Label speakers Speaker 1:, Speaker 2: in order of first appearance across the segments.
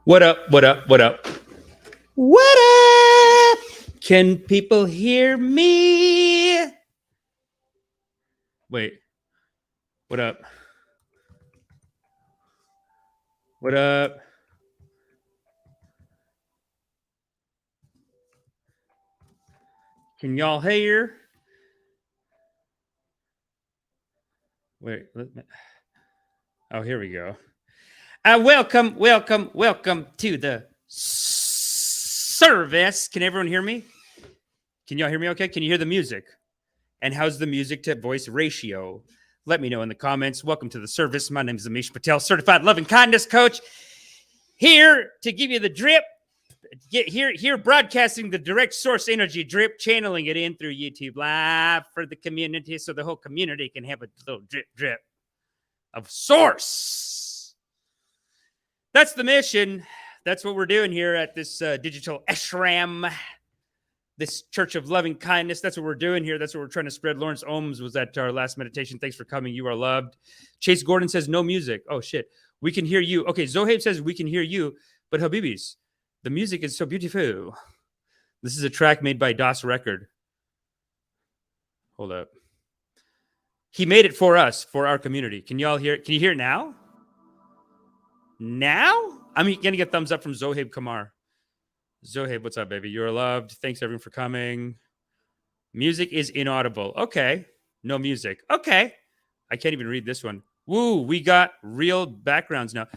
Speaker 1: What up? What up? What up? What up? Can people hear me? Wait. What up? What up? Can y'all hear? Wait. Oh, here we go. Welcome to the service. Can everyone hear me? Can y'all hear me okay? Can you hear the music? And how's the music to voice ratio? Let me know in the comments. Welcome to the service. My name is Amish Patel, certified love and kindness coach. Here to give you the drip. Here broadcasting the direct source energy drip, channeling it in through YouTube Live for the community so the whole community can have a little drip of source. That's the mission. That's what we're doing here at this digital ashram, this church of loving kindness. That's what we're doing here. That's what we're trying to spread. Lawrence Ohms was at our last meditation. Thanks for coming. You are loved. Chase Gordon says no music. Oh, shit. We can hear you. Okay, Zohaib says we can hear you, but Habibis, the music is so beautiful. This is a track made by Das Record. Hold up. He made it for us, for our community. Can y'all hear it? Can you hear it now? Now? I'm going to get thumbs up from Zohaib Kamar. Zohaib, what's up, baby? You're loved. Thanks, everyone, for coming. Music is inaudible. Okay. No music. Okay. I can't even read this one. Woo, we got real backgrounds now.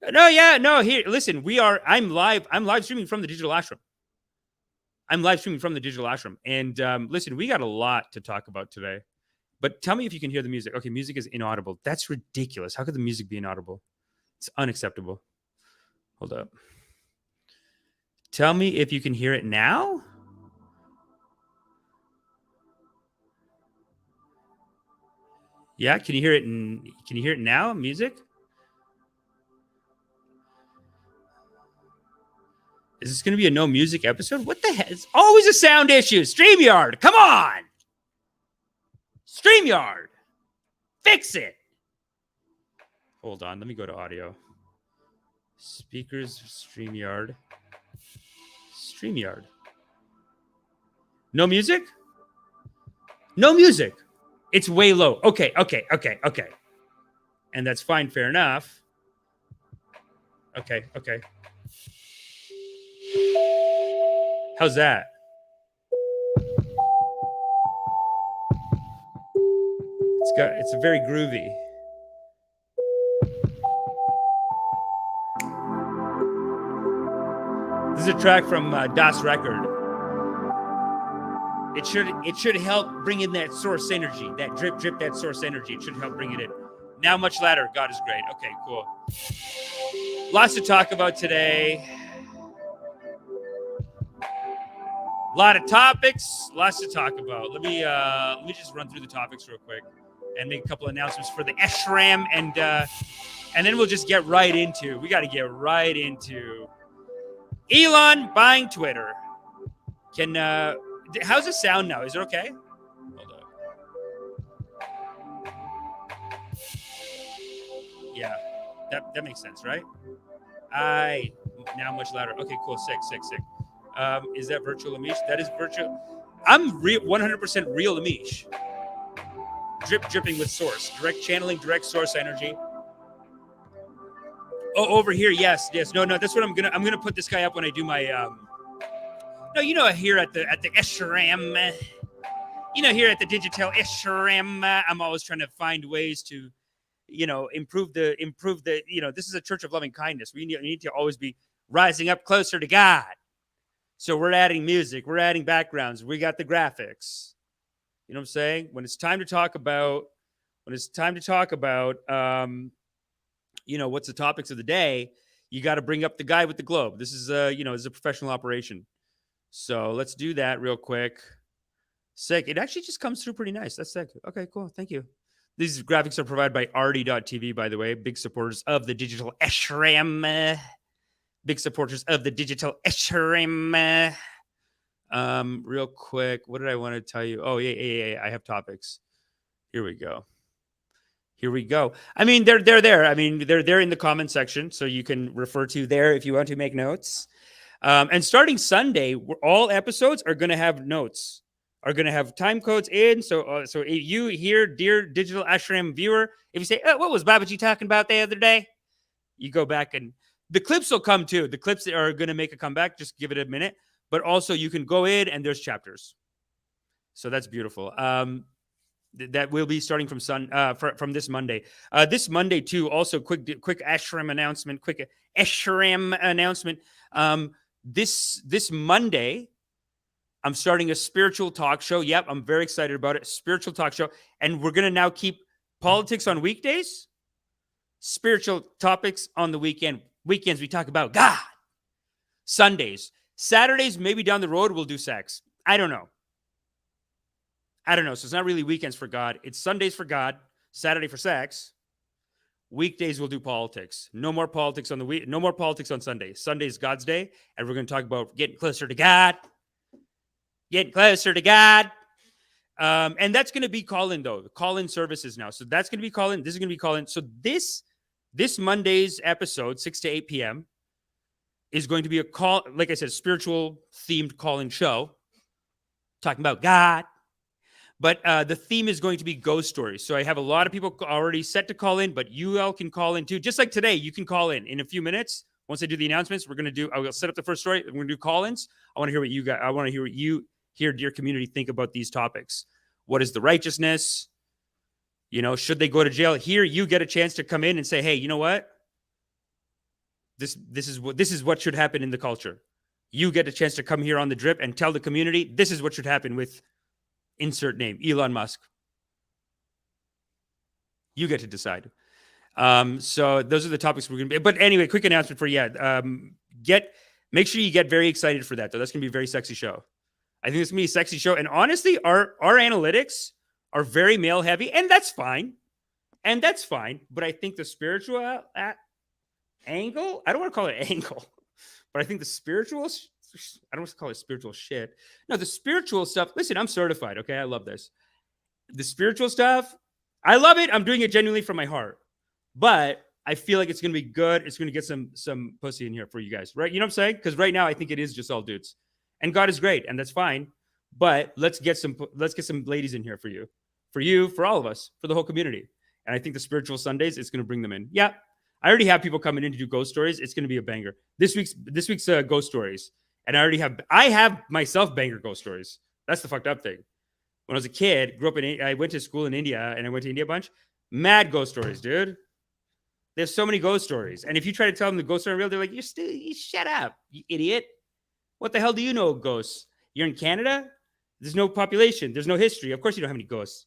Speaker 1: No, here, listen, I'm live streaming from the digital ashram. And listen, we got a lot to talk about today. But tell me if you can hear the music. Okay, music is inaudible. That's ridiculous. How could the music be inaudible? It's unacceptable. Hold up. Tell me if you can hear it now. Yeah, can you hear it? Can you hear it now? Music? Is this going to be a no music episode? What the heck? It's always a sound issue. StreamYard, come on. StreamYard, fix it. Hold on, let me go to audio. Speakers, StreamYard. No music? No music. It's way low. Okay. And that's fine, fair enough. Okay. How's that? It's very groovy. This is a track from Das Record. It should help bring in that source energy, that drip, that source energy. It should help bring it in. Now much louder. God is great. Okay, cool. Lots to talk about today. A lot of topics, lots to talk about. Let me just run through the topics real quick and make a couple announcements for the ashram, and then we'll just get right into. We got to get right into Elon buying Twitter. How's the sound now? Is it okay? Hold up. Yeah, that makes sense, right? Now much louder. Okay, cool. Sick. Is that virtual Amish? That is virtual. I'm 100% real Amish. Dripping with source. Direct channeling, direct source energy. Oh, over here, yes. No. That's what I'm gonna put this guy up when I do my here at the ashram. Here at the digital ashram, I'm always trying to find ways to, improve the. This is a church of loving kindness. We need to always be rising up closer to God. So we're adding music, we're adding backgrounds, we got the graphics. You know what I'm saying? When it's time to talk about, what's the topics of the day, you got to bring up the guy with the globe. This is this is a professional operation. So let's do that real quick. Sick. It actually just comes through pretty nice. That's sick. Okay, cool. Thank you. These graphics are provided by RD.TV, by the way. Big supporters of the digital ashram. Big supporters of the digital ashram. Real quick, what did I want to tell you? Oh, yeah. I have topics. Here we go. Here we go. I mean, they're there. I mean, they're there in the comment section, so you can refer to there if you want to make notes. And starting Sunday, all episodes are going to have notes, are going to have time codes in. So you here, dear digital ashram viewer, if you say, "Oh, what was Babaji talking about the other day?" You go back and the clips will come too. The clips are going to make a comeback. Just give it a minute. But also, you can go in and there's chapters. So that's beautiful. That will be starting from this Monday. This Monday too. Also, quick ashram announcement. Quick ashram announcement. This Monday, I'm starting a spiritual talk show. Yep, I'm very excited about it. Spiritual talk show, and we're gonna now keep politics on weekdays, spiritual topics on the weekend. Weekends we talk about God. Sundays, Saturdays, maybe down the road we'll do sex. I don't know. So it's not really weekends for God. It's Sundays for God, Saturday for sex. Weekdays we'll do politics. No more politics on the week. No more politics on Sunday. Sunday's God's day, and we're going to talk about getting closer to God. Getting closer to God. And that's going to be call-in though. The call-in services now. So that's going to be call-in. This is going to be call-in. So this Monday's episode, 6 to 8 p.m., is going to be a call, like I said, spiritual themed call-in show, talking about God. But the theme is going to be ghost stories. So I have a lot of people already set to call in, but you all can call in too. Just like today, you can call in a few minutes. Once I do the announcements, I will set up the first story. We're going to do call-ins. I want to hear what you got. I want to hear what you here, dear community, think about these topics. What is the righteousness? Should they go to jail? Here, you get a chance to come in and say, hey, you know what? This is what should happen in the culture. You get a chance to come here on the drip and tell the community this is what should happen with insert name, Elon Musk. You get to decide. So those are the topics we're going to be. But anyway, quick announcement for you. Make sure you get very excited for that, though. That's going to be a very sexy show. I think it's going to be a sexy show. And honestly, our analytics are very male heavy, and that's fine. But I think the spiritual angle, I don't want to call it angle, but I think the spiritual, I don't want to call it spiritual shit. No, the spiritual stuff. Listen, I'm certified. Okay. I love this. The spiritual stuff, I love it. I'm doing it genuinely from my heart, but I feel like it's going to be good. It's going to get some pussy in here for you guys, right? You know what I'm saying? Because right now I think it is just all dudes, and God is great, and that's fine. But let's get some ladies in here for you, for all of us, for the whole community. And I think the spiritual Sundays, it's going to bring them in. Yeah, I already have people coming in to do ghost stories. It's going to be a banger. This week's ghost stories, and I have myself banger ghost stories. That's the fucked up thing. When I was a kid, I went to school in India, and I went to India a bunch. Mad ghost stories, dude. There's so many ghost stories. And if you try to tell them the ghosts are real, they're like, you shut up, you idiot. What the hell do you know of ghosts? You're in Canada? There's no population. There's no history. Of course you don't have any ghosts.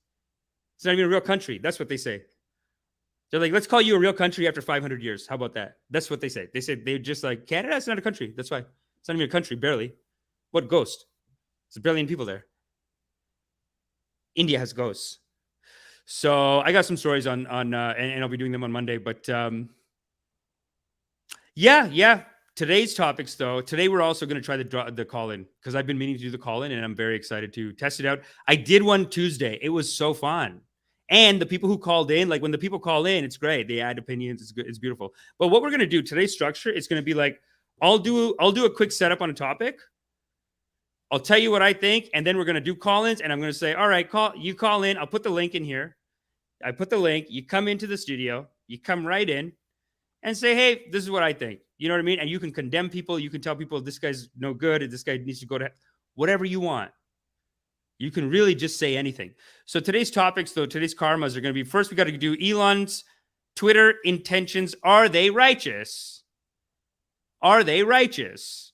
Speaker 1: It's not even a real country. That's what they say. They're like, let's call you a real country after 500 years. How about that? That's what they say. They said they're just like, Canada, it's not a country. That's why. It's not even a country, barely. What ghost? There's a billion people there. India has ghosts. So I got some stories on and I'll be doing them on Monday. But yeah. Today's topics, though. Today we're also going to try the call-in because I've been meaning to do the call-in, and I'm very excited to test it out. I did one Tuesday. It was so fun. And the people who called in, like when the people call in, it's great. They add opinions. It's good. It's beautiful. But what we're going to do, today's structure, it's going to be like, I'll do a quick setup on a topic. I'll tell you what I think, and then we're going to do call-ins, and I'm going to say, all right, call in. I'll put the link in here. I put the link. You come into the studio. You come right in and say, hey, this is what I think. You know what I mean? And you can condemn people. You can tell people this guy's no good. This guy needs to go to whatever you want. You can really just say anything. So today's topics, though, today's karmas are going to be, first, we got to do Elon's Twitter intentions. Are they righteous? Are they righteous?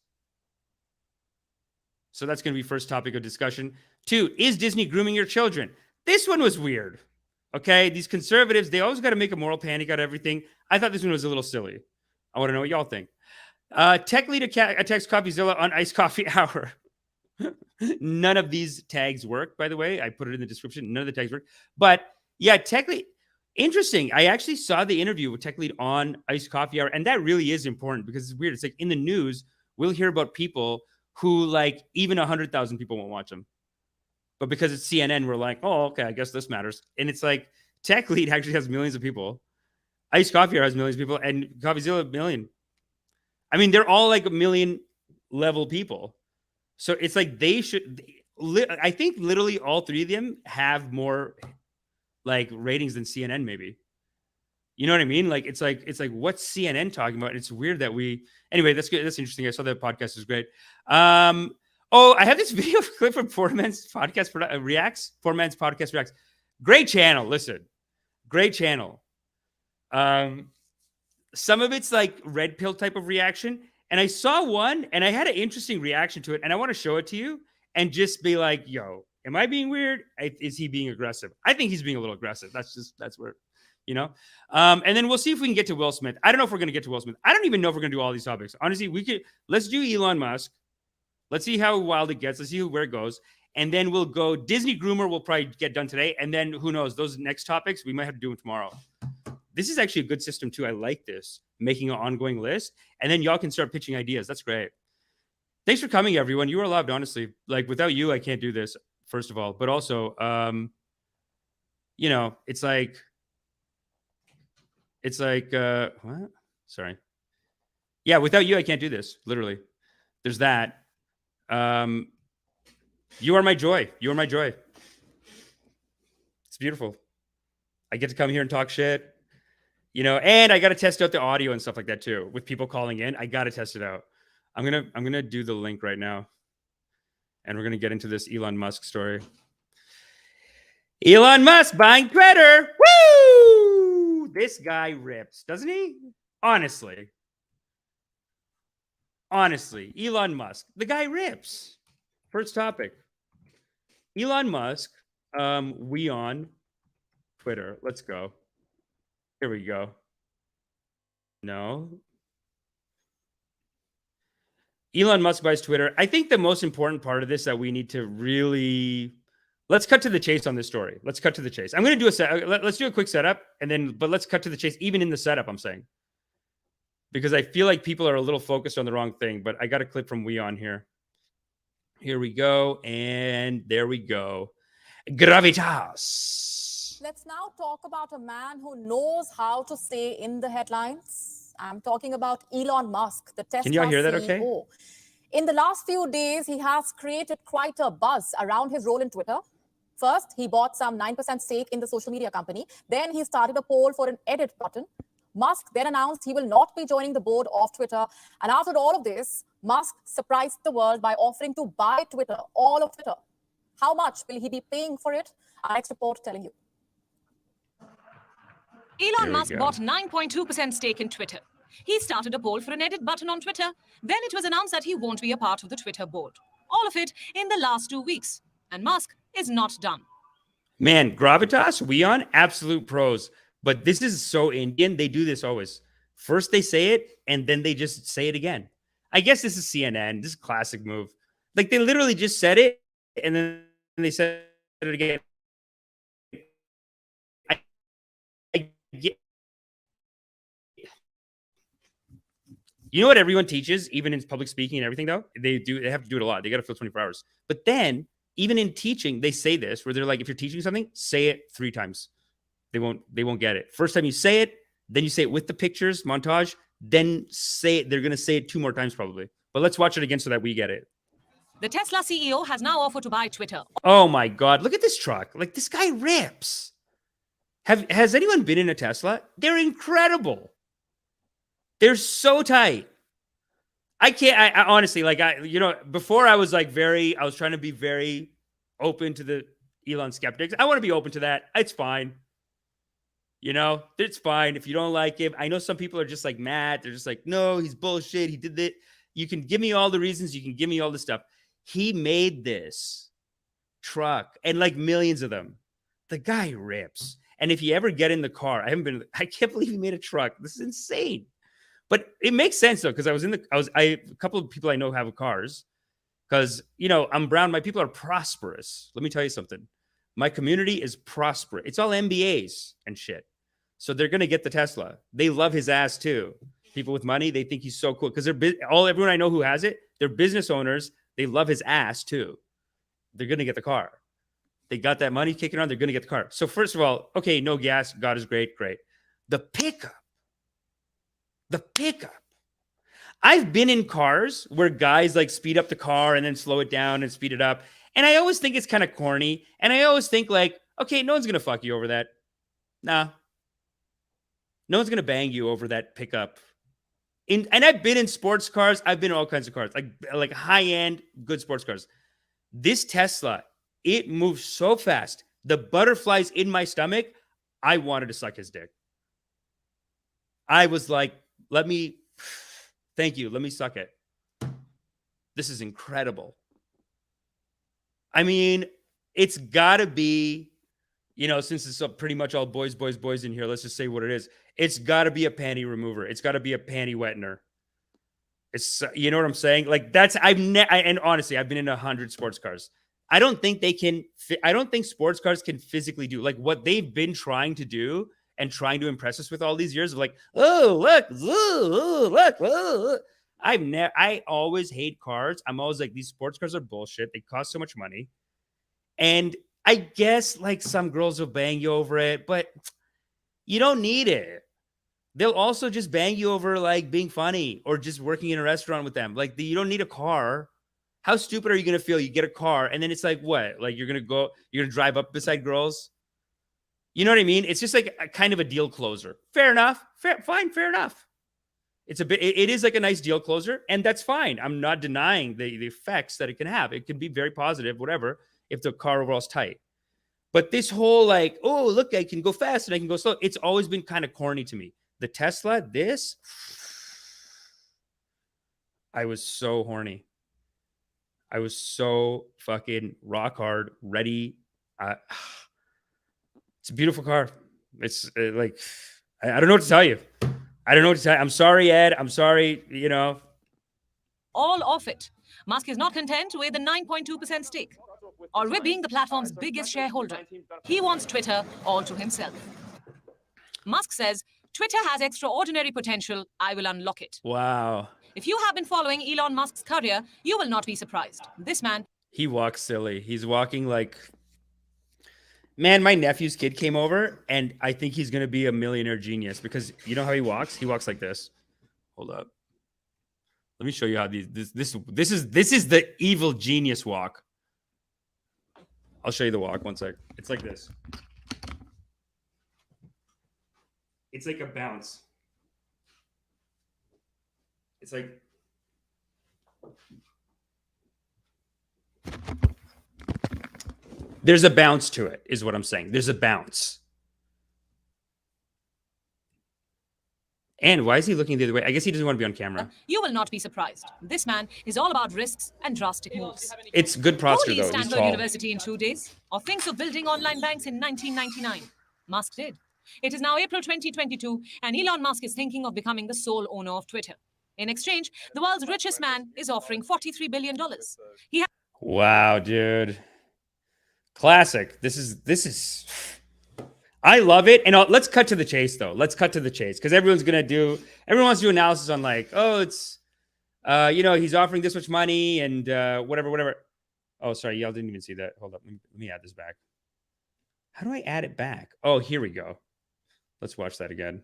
Speaker 1: So that's going to be first topic of discussion. 2, is Disney grooming your children? This one was weird. Okay, these conservatives, they always got to make a moral panic out of everything. I thought this one was a little silly. I want to know what y'all think. Tech lead attacks CoffeeZilla on iced coffee hour. None of these tags work, by the way. I put it in the description. None of the tags work. But yeah, tech lead, interesting. I actually saw the interview with tech lead on iced coffee hour, and that really is important because it's weird. It's like in the news, we'll hear about people who like even 100,000 people won't watch them. But because it's CNN, we're like, oh, okay, I guess this matters. And it's like, Tech Lead actually has millions of people. Iced Coffee has millions of people, and CoffeeZilla a million. I mean, they're all like a million level people. So it's like they should. I think literally all three of them have more like ratings than CNN, maybe. You know what I mean? Like it's like what's CNN talking about? It's weird that we. Anyway, that's good. That's interesting. I saw that podcast is great. Oh, I have this video clip from Four Man's Podcast Reacts. Four Man's Podcast Reacts. Great channel. Listen, great channel. Some of it's like red pill type of reaction. And I saw one and I had an interesting reaction to it. And I want to show it to you and just be like, yo, am I being weird? Is he being aggressive? I think he's being a little aggressive. That's where, you know? And then we'll see if we can get to Will Smith. I don't know if we're going to get to Will Smith. I don't even know if we're going to do all these topics. Honestly, let's do Elon Musk. Let's see how wild it gets. Let's see where it goes. And then we'll go Disney Groomer will probably get done today. And then who knows, those next topics, we might have to do them tomorrow. This is actually a good system too. I like this, making an ongoing list. And then y'all can start pitching ideas. That's great. Thanks for coming, everyone. You are loved, honestly. Like without you, I can't do this, first of all. But also, you know, it's like, what? Sorry. Yeah, without you, I can't do this, literally. There's that. You are my joy. You are my joy. It's beautiful. I get to come here and talk shit. You know, and I got to test out the audio and stuff like that too. With people calling in, I got to test it out. I'm gonna do the link right now, and we're gonna get into this Elon Musk story. Elon Musk buying Twitter. Woo! This guy rips, doesn't he? Honestly, Elon Musk, the guy rips. First topic. Elon Musk. We on Twitter. Let's go. Here we go. No. Elon Musk buys Twitter. I think the most important part of this that we need to really let's cut to the chase on this story. Let's cut to the chase. I'm going to do let's do a quick setup but let's cut to the chase even in the setup, I'm saying. Because I feel like people are a little focused on the wrong thing, but I got a clip from We On here. Here we go. And there we go. Gravitas.
Speaker 2: Let's now talk about a man who knows how to stay in the headlines. I'm talking about Elon Musk, the Tesla CEO.
Speaker 1: Can y'all hear that okay?
Speaker 2: In the last few days, he has created quite a buzz around his role in Twitter. First, he bought some 9% stake in the social media company. Then he started a poll for an edit button. Musk then announced he will not be joining the board of Twitter. And after all of this, Musk surprised the world by offering to buy Twitter, all of Twitter. How much will he be paying for it? Our next report telling you.
Speaker 3: Elon Musk bought 9.2% stake in Twitter. He started a poll for an edit button on Twitter. Then it was announced that he won't be a part of the Twitter board. All of it in the last 2 weeks. And Musk is not done.
Speaker 1: Man, Gravitas, We On, absolute pros. But this is so Indian. They do this always. First they say it, and then they just say it again. I guess this is CNN. This is a classic move. Like they literally just said it, and then they said it again. You know what everyone teaches, even in public speaking and everything, though? They have to do it a lot. They got to fill 24 hours. But then, even in teaching, they say this, where they're like, if you're teaching something, say it 3 times. They won't get it. First time you say it, then you say it with the pictures, montage, then say it. They're going to say it 2 more times probably. But let's watch it again so that we get it.
Speaker 3: The Tesla CEO has now offered to buy Twitter.
Speaker 1: Oh my God. Look at this truck. Like this guy rips. Has anyone been in a Tesla? They're incredible. They're so tight. I honestly, like, before I was trying to be very open to the Elon skeptics. I want to be open to that. It's fine. You know, it's fine. If you don't like him, I know some people are just like mad. They're just like, no, he's bullshit. He did it. You can give me all the reasons. You can give me all the stuff. He made this truck and like millions of them. The guy rips. And if you ever get in the car, I can't believe he made a truck. This is insane. But it makes sense though, because a couple of people I know have cars because, you know, I'm brown. My people are prosperous. Let me tell you something. My community is prosperous. It's all MBAs and shit. So they're going to get the Tesla. They love his ass too. People with money, they think he's so cool because everyone I know who has it, they're business owners. They love his ass too. They're going to get the car. They got that money kicking on. They're going to get the car. So first of all, okay, no gas. God is great. Great. The pickup. I've been in cars where guys like speed up the car and then slow it down and speed it up. And I always think it's kind of corny. And I always think like, okay, no one's going to fuck you over that. Nah. No one's going to bang you over that pickup. And I've been in sports cars. I've been in all kinds of cars, like high-end, good sports cars. This Tesla, it moves so fast. The butterflies in my stomach, I wanted to suck his dick. I was like, thank you. Let me suck it. This is incredible. I mean, it's got to be, since it's pretty much all boys in here, let's just say what it is. It's got to be a panty remover. It's got to be a panty wettener. It's, you know what I'm saying? Like and honestly, I've been in 100 sports cars. I don't think sports cars can physically do like what they've been trying to do and trying to impress us with all these years of like, look. I always hate cars. I'm always like, these sports cars are bullshit. They cost so much money. And I guess like some girls will bang you over it, but you don't need it. They'll also just bang you over like being funny or just working in a restaurant with them. Like you don't need a car. How stupid are you going to feel? You get a car and then it's like, what? Like you're going to drive up beside girls. You know what I mean? It's just like a kind of a deal closer. Fair enough. Fair enough. It is like a nice deal closer and that's fine. I'm not denying the effects that it can have. It can be very positive, whatever, if the car overall is tight. But this whole like, oh, look, I can go fast and I can go slow. It's always been kind of corny to me. The Tesla, I was so horny. I was so fucking rock hard, ready. It's a beautiful car. It's like, I don't know what to tell you. I'm sorry, Ed. I'm sorry,
Speaker 3: All of it. Musk is not content with the 9.2% stake, or with being the platform's biggest shareholder. He wants Twitter all to himself. Musk says, Twitter has extraordinary potential. I will unlock it.
Speaker 1: Wow.
Speaker 3: If you have been following Elon Musk's career, you will not be surprised. This man...
Speaker 1: He walks silly. He's walking like... Man, my nephew's kid came over, and I think he's going to be a millionaire genius because you know how he walks? He walks like this. Hold up. Let me show you how this is the evil genius walk. I'll show you the walk. One sec. It's like this. It's like a bounce. It's like... There's a bounce to it, is what I'm saying. There's a bounce. And why is he looking the other way? I guess he doesn't want to be on camera.
Speaker 3: You will not be surprised. This man is all about risks and drastic moves.
Speaker 1: It's good posture,
Speaker 3: Who leaves
Speaker 1: though. He's
Speaker 3: Stanford
Speaker 1: tall.
Speaker 3: University in 2 days? Or thinks of building online banks in 1999? Musk did. It is now April 2022, and Elon Musk is thinking of becoming the sole owner of Twitter. In exchange, the world's richest man is offering $43 billion.
Speaker 1: Wow, dude. Classic. This is... I love it. And let's cut to the chase, though. Let's cut to the chase because everyone wants to do analysis on like, oh, it's, he's offering this much money and whatever. Oh, sorry. Y'all didn't even see that. Hold up. Let me add this back. How do I add it back? Oh, here we go. Let's watch that again.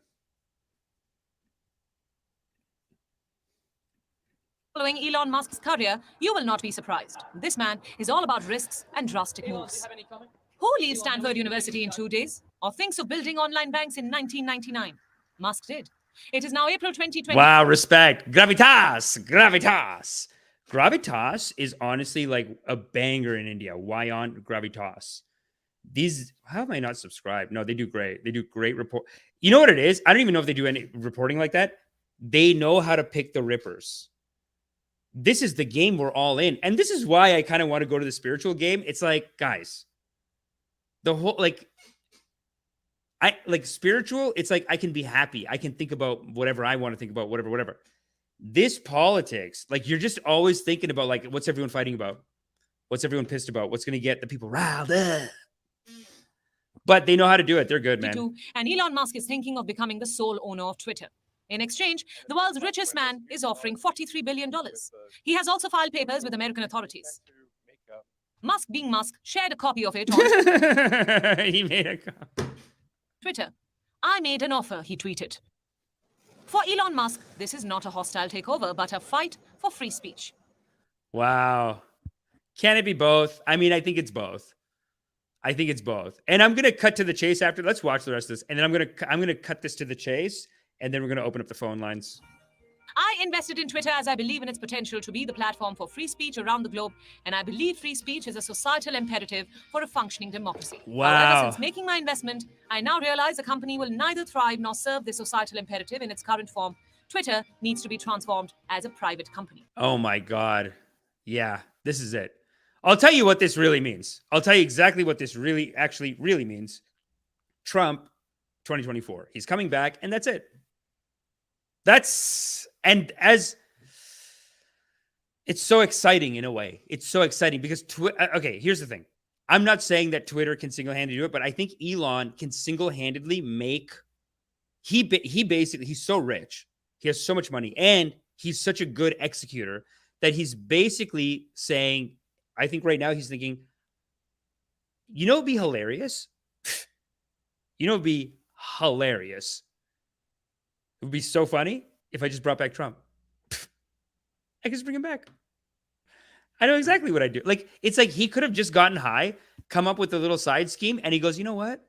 Speaker 3: Following Elon Musk's career, you will not be surprised. This man is all about risks and drastic moves. Who leaves Stanford University in 2 days? Or thinks of building online banks in 1999? Musk did. It is now April 2020.
Speaker 1: Wow, respect. Gravitas. Gravitas is honestly like a banger in India. Why on Gravitas? How am I not subscribed? No, they do great. They do great report. You know what it is? I don't even know if they do any reporting like that. They know how to pick the rippers. This is the game we're all in. And this is why I kind of want to go to the spiritual game. It's like, guys, the whole, spiritual, it's like I can be happy. I can think about whatever I want to think about, whatever. This politics, like you're just always thinking about like, what's everyone fighting about? What's everyone pissed about? What's going to get the people riled up? But they know how to do it. They're good, man.
Speaker 3: And Elon Musk is thinking of becoming the sole owner of Twitter. In exchange, the world's richest man is offering $43 billion. He has also filed papers with American authorities. Musk, being Musk, shared a copy of it on
Speaker 1: He made a
Speaker 3: Twitter. I made an offer, he tweeted. For Elon Musk, this is not a hostile takeover, but a fight for free speech.
Speaker 1: Wow. Can it be both? I mean, I think it's both. I think it's both. And I'm going to cut to the chase after. Let's watch the rest of this. And then I'm going to cut this to the chase. And then we're going to open up the phone lines.
Speaker 3: I invested in Twitter as I believe in its potential to be the platform for free speech around the globe, and I believe free speech is a societal imperative for a functioning democracy.
Speaker 1: Wow.
Speaker 3: However, since making my investment, I now realize the company will neither thrive nor serve the societal imperative in its current form. Twitter needs to be transformed as a private company.
Speaker 1: Oh my God. Yeah, this is it. I'll tell you what this really means. I'll tell you exactly what this really means. Trump 2024. He's coming back, and that's it. And as it's so exciting in a way. It's so exciting because, okay, here's the thing. I'm not saying that Twitter can single-handedly do it, but I think Elon can single-handedly make, he's so rich. He has so much money, and he's such a good executor that he's basically saying, I think right now he's thinking, you know, it'd be hilarious. You know, it'd be hilarious. It would be so funny if I just brought back Trump. I could just bring him back. I know exactly what I do. Like, it's like he could have just gotten high, come up with a little side scheme, and he goes, you know what?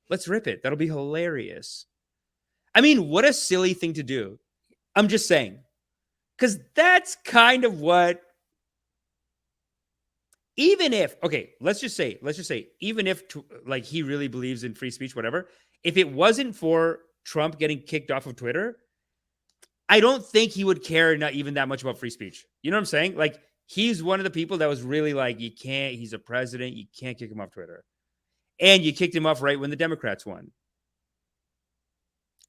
Speaker 1: Let's rip it. That'll be hilarious. I mean, what a silly thing to do. I'm just saying. Because that's kind of what, even if, okay, let's just say, even if like he really believes in free speech, whatever, if it wasn't for Trump getting kicked off of Twitter, I don't think he would care not even that much about free speech. You know what I'm saying? Like, he's one of the people that was really like, he's a president, you can't kick him off Twitter. And you kicked him off right when the Democrats won.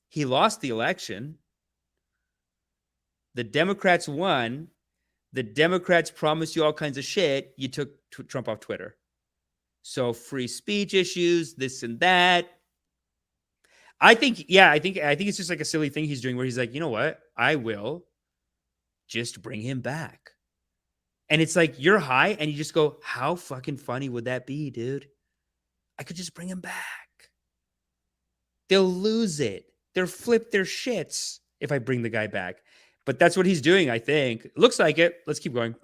Speaker 1: He lost the election. The Democrats won. The Democrats promised you all kinds of shit. You took Trump off Twitter. So free speech issues, this and that. I think it's just like a silly thing he's doing where he's like, you know what? I will just bring him back. And it's like, you're high and you just go, how fucking funny would that be, dude? I could just bring him back. They'll lose it. They'll flip their shits if I bring the guy back. But that's what he's doing, I think. Looks like it. Let's keep going.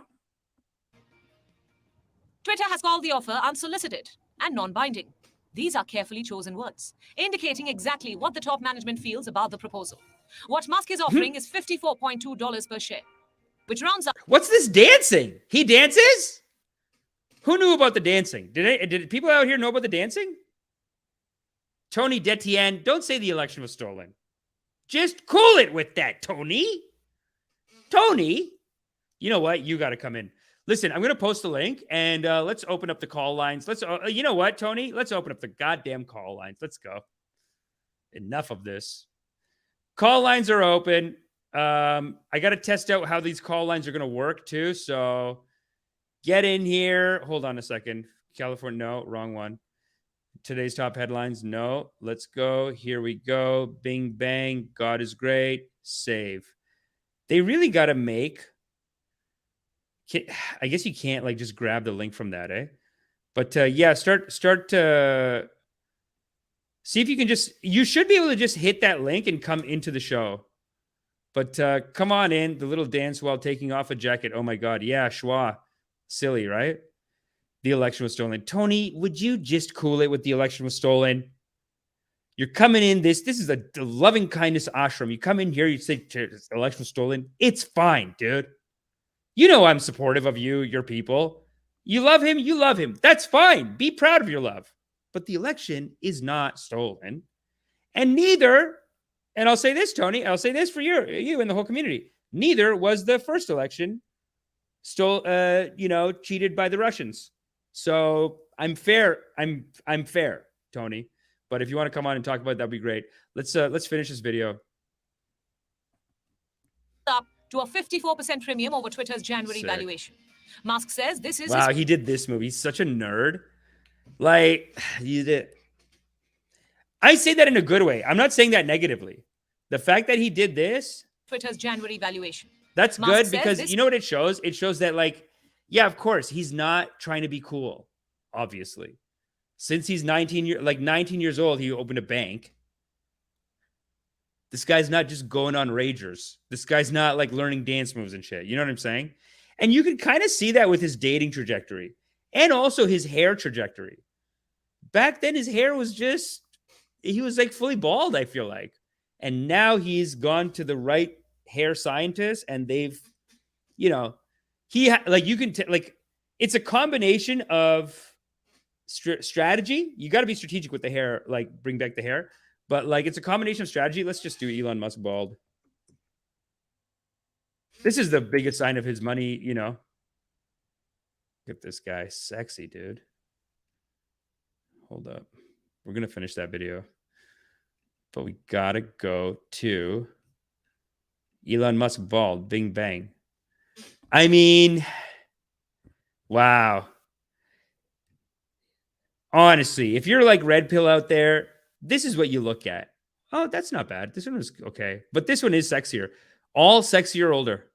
Speaker 3: Twitter has called the offer unsolicited and non-binding. These are carefully chosen words, indicating exactly what the top management feels about the proposal. What Musk is offering is $54.2 per share, which rounds up.
Speaker 1: What's this dancing? He dances? Who knew about the dancing? Did people out here know about the dancing? Tony Detienne, don't say the election was stolen. Just cool it with that, Tony. Tony, you know what? You got to come in. Listen, I'm going to post a link and let's open up the call lines. You know what, Tony? Let's open up the goddamn call lines. Let's go. Enough of this. Call lines are open. I got to test out how these call lines are going to work too. So get in here. Hold on a second. California, no, wrong one. Today's top headlines, no. Let's go. Here we go. Bing, bang. God is great. Save. They really got to make... I guess you can't like just grab the link from that, eh? But yeah, start to see if you can you should be able to just hit that link and come into the show. But come on in, the little dance while taking off a jacket. Oh my God. Yeah, schwa. Silly, right? The election was stolen. Tony, would you just cool it with the election was stolen? You're coming in this is a loving kindness ashram. You come in here, you say the election was stolen. It's fine, dude. You know I'm supportive of you, your people. You love him, you love him. That's fine. Be proud of your love. But the election is not stolen. And neither, and I'll say this, Tony, I'll say this for you and the whole community. Neither was the first election cheated by the Russians. So I'm fair. I'm fair, Tony. But if you want to come on and talk about it, that'd be great. Let's finish this video.
Speaker 3: Up to a 54% premium over Twitter's January valuation. Musk says this is...
Speaker 1: Wow, he did this move. He's such a nerd. Like, you did. I say that in a good way. I'm not saying that negatively. The fact that he did this...
Speaker 3: Twitter's January valuation.
Speaker 1: That's Musk good because you know what it shows? It shows that, like, Yeah, of course. He's not trying to be cool, obviously. Since he's 19 years old, he opened a bank. This guy's not just going on ragers. This guy's not like learning dance moves and shit. You know what I'm saying? And you can kind of see that with his dating trajectory and also his hair trajectory. Back then, his hair was just, he was like fully bald, I feel like. And now he's gone to the right hair scientist and they've, you know, it's a combination of strategy. You got to be strategic with the hair, like bring back the hair. But like, it's a combination of strategy. Let's just do Elon Musk bald. This is the biggest sign of his money, you know. Look at this guy. Sexy, dude. Hold up. We're going to finish that video. But we got to go to Elon Musk bald. Bing, bang. I mean, wow. Honestly, if you're like red pill out there, this is what you look at. Oh, that's not bad. This one was okay. But this one is sexier. All sexier older.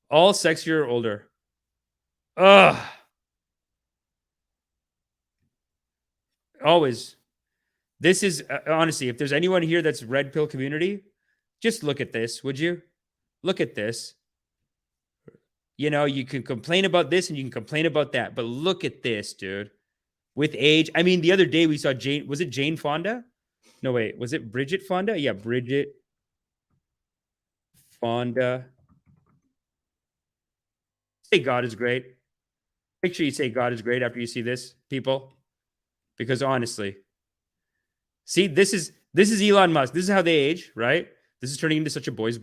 Speaker 1: All sexier older. Ugh. Always. This is, honestly, if there's anyone here that's red pill community, just look at this, would you? Look at this. You know, you can complain about this and you can complain about that, but look at this, dude. With age, I mean, the other day we saw Jane, was it Jane Fonda? No, wait, was it Bridget Fonda? Yeah, Bridget Fonda. Say God is great. Make sure you say God is great after you see this, people. Because honestly, see, this is Elon Musk. This is how they age, right? This is turning into such a boys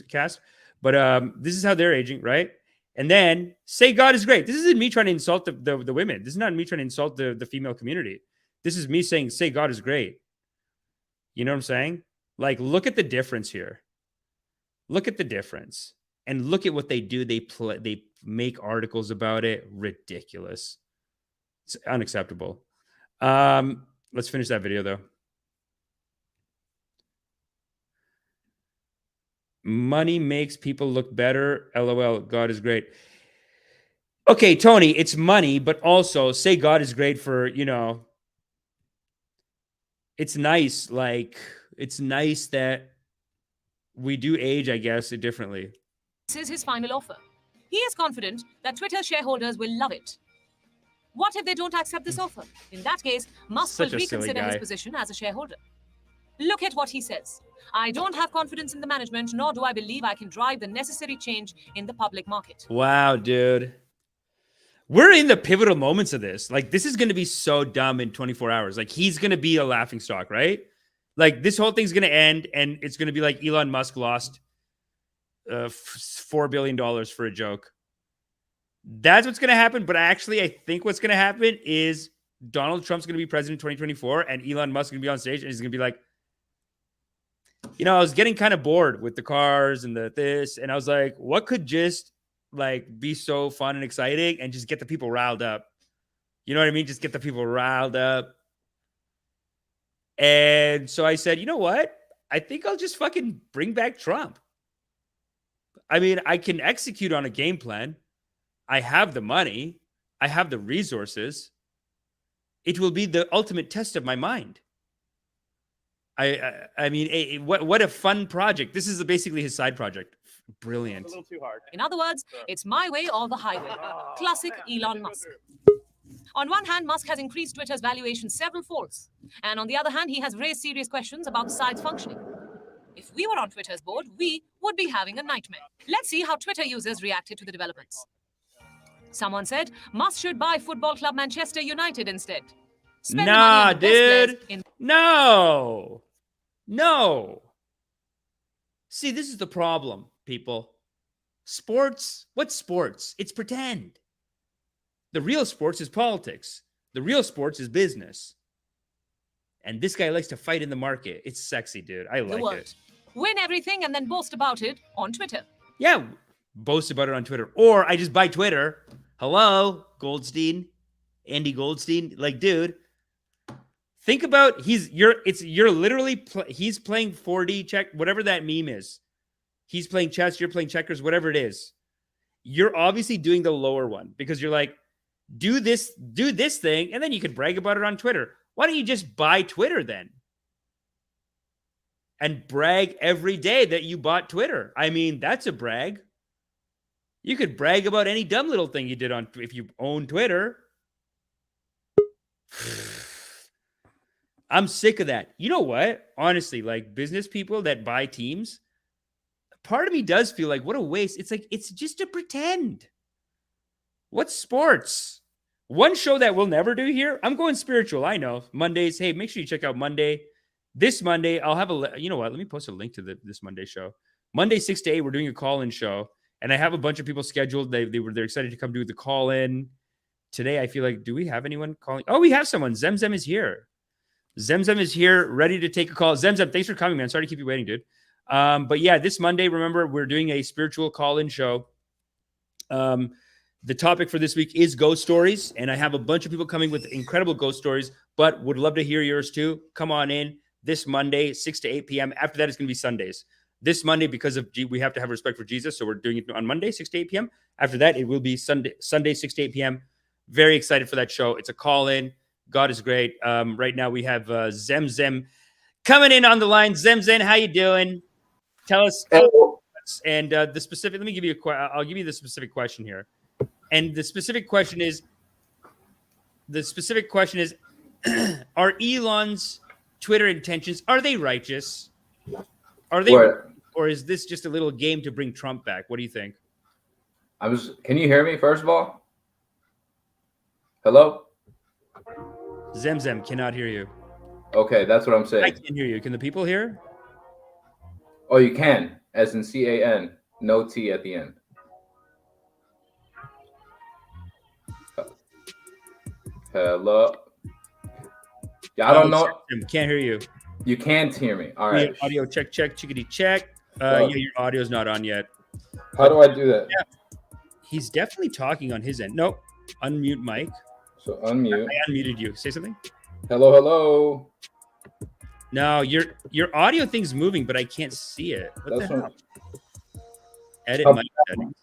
Speaker 1: cast. But this is how they're aging, right? And then say God is great. This isn't me trying to insult the women. This is not me trying to insult the female community. This is me saying, say God is great. You know what I'm saying? Like, look at the difference here. Look at the difference. And look at what they do. They make articles about it. Ridiculous. It's unacceptable. Let's finish that video, though. Money makes people look better. LOL. God is great. Okay, Tony, it's money, but also say God is great for, you know, it's nice. Like, it's nice that we do age, I guess, differently.
Speaker 3: This is his final offer. He is confident that Twitter shareholders will love it. What if they don't accept this offer? In that case, Musk will reconsider his position as a shareholder. Look at what he says. I don't have confidence in the management, nor do I believe I can drive the necessary change in the public market.
Speaker 1: Wow, dude. We're in the pivotal moments of this. Like, this is going to be so dumb in 24 hours. Like, he's going to be a laughingstock, right? Like, this whole thing's going to end, and it's going to be like Elon Musk lost $4 billion for a joke. That's what's going to happen. But actually, I think what's going to happen is Donald Trump's going to be president in 2024, and Elon Musk is going to be on stage, and he's going to be like, you know, I was getting kind of bored with the cars and this, and I was like, what could just like be so fun and exciting and just get the people riled up? You know what I mean? Just get the people riled up. And so I said, you know what? I think I'll just fucking bring back Trump. I mean, I can execute on a game plan. I have the money. I have the resources. It will be the ultimate test of my mind. I mean, what a fun project. This is basically his side project. Brilliant.
Speaker 4: A little too hard.
Speaker 3: In other words, it's my way or the highway. Classic Elon Musk. On one hand, Musk has increased Twitter's valuation several folds. And on the other hand, he has raised serious questions about the site's functioning. If we were on Twitter's board, we would be having a nightmare. Let's see how Twitter users reacted to the developments. Someone said Musk should buy football club Manchester United instead. Spend
Speaker 1: nah,
Speaker 3: the money on
Speaker 1: dude. No. See, this is the problem, people. Sports, what's sports? It's pretend. The real sports is politics. The real sports is business. And this guy likes to fight in the market. It's sexy, dude. I like it.
Speaker 3: Win everything and then boast about it on Twitter.
Speaker 1: Yeah, boast about it on Twitter. Or I just buy Twitter. Hello, Goldstein. Andy Goldstein. Like, dude. Think about he's literally he's playing 4D check, whatever that meme is. He's playing chess, you're playing checkers, whatever it is. you're obviously doing the lower one because you're like, do this thing, and then you could brag about it on Twitter. Why don't you just buy Twitter then? And brag every day that you bought Twitter. I mean, that's a brag. You could brag about any dumb little thing you did on if you own Twitter. I'm sick of that. You know what? Honestly, like business people that buy teams, part of me does feel like what a waste. It's like it's just to pretend. What's sports? One show that we'll never do here. I'm going spiritual. I know Mondays. Hey, make sure you check out Monday. This Monday, I'll have you know what? Let me post a link to this Monday show. Monday, 6 to 8, we're doing a call-in show. And I have a bunch of people scheduled. They're excited to come do the call-in. Today, I feel like, do we have anyone calling? Oh, we have someone. Zemzem is here. Zemzem is here, ready to take a call. Zemzem, thanks for coming, man. Sorry to keep you waiting, dude. But yeah, this Monday, remember, we're doing a spiritual call-in show. The topic for this week is ghost stories. And I have a bunch of people coming with incredible ghost stories, but would love to hear yours too. Come on in this Monday, 6 to 8 p.m. After that, it's going to be Sundays. This Monday, because of we have to have respect for Jesus, so we're doing it on Monday, 6 to 8 p.m. After that, it will be Sunday, 6 to 8 p.m. Very excited for that show. It's a call-in. God is great. Right now, we have Zemzem coming in on the line. Zemzem, how you doing? Tell us. And the specific. Let me give you I'll give you the specific question here. And the specific question is, are Elon's Twitter intentions, are they righteous? Are they, or is this just a little game to bring Trump back? What do you think?
Speaker 4: Can you hear me, first of all? Hello?
Speaker 1: Zemzem cannot hear you.
Speaker 4: Okay, that's what I'm saying.
Speaker 1: I can hear you. Can the people hear?
Speaker 4: Oh, you can, as in CAN, no T at the end. Hello? Yeah, I don't know.
Speaker 1: Can't hear you.
Speaker 4: You can't hear me. All right.
Speaker 1: Audio check, chickadee check. Yeah, your audio's not on yet.
Speaker 4: How do I do that?
Speaker 1: Yeah. He's definitely talking on his end. Nope. Unmute mic.
Speaker 4: So unmute.
Speaker 1: I unmuted you. Say something.
Speaker 4: Hello.
Speaker 1: No, your audio thing's moving, but I can't see it. What the hell? Edit mic settings.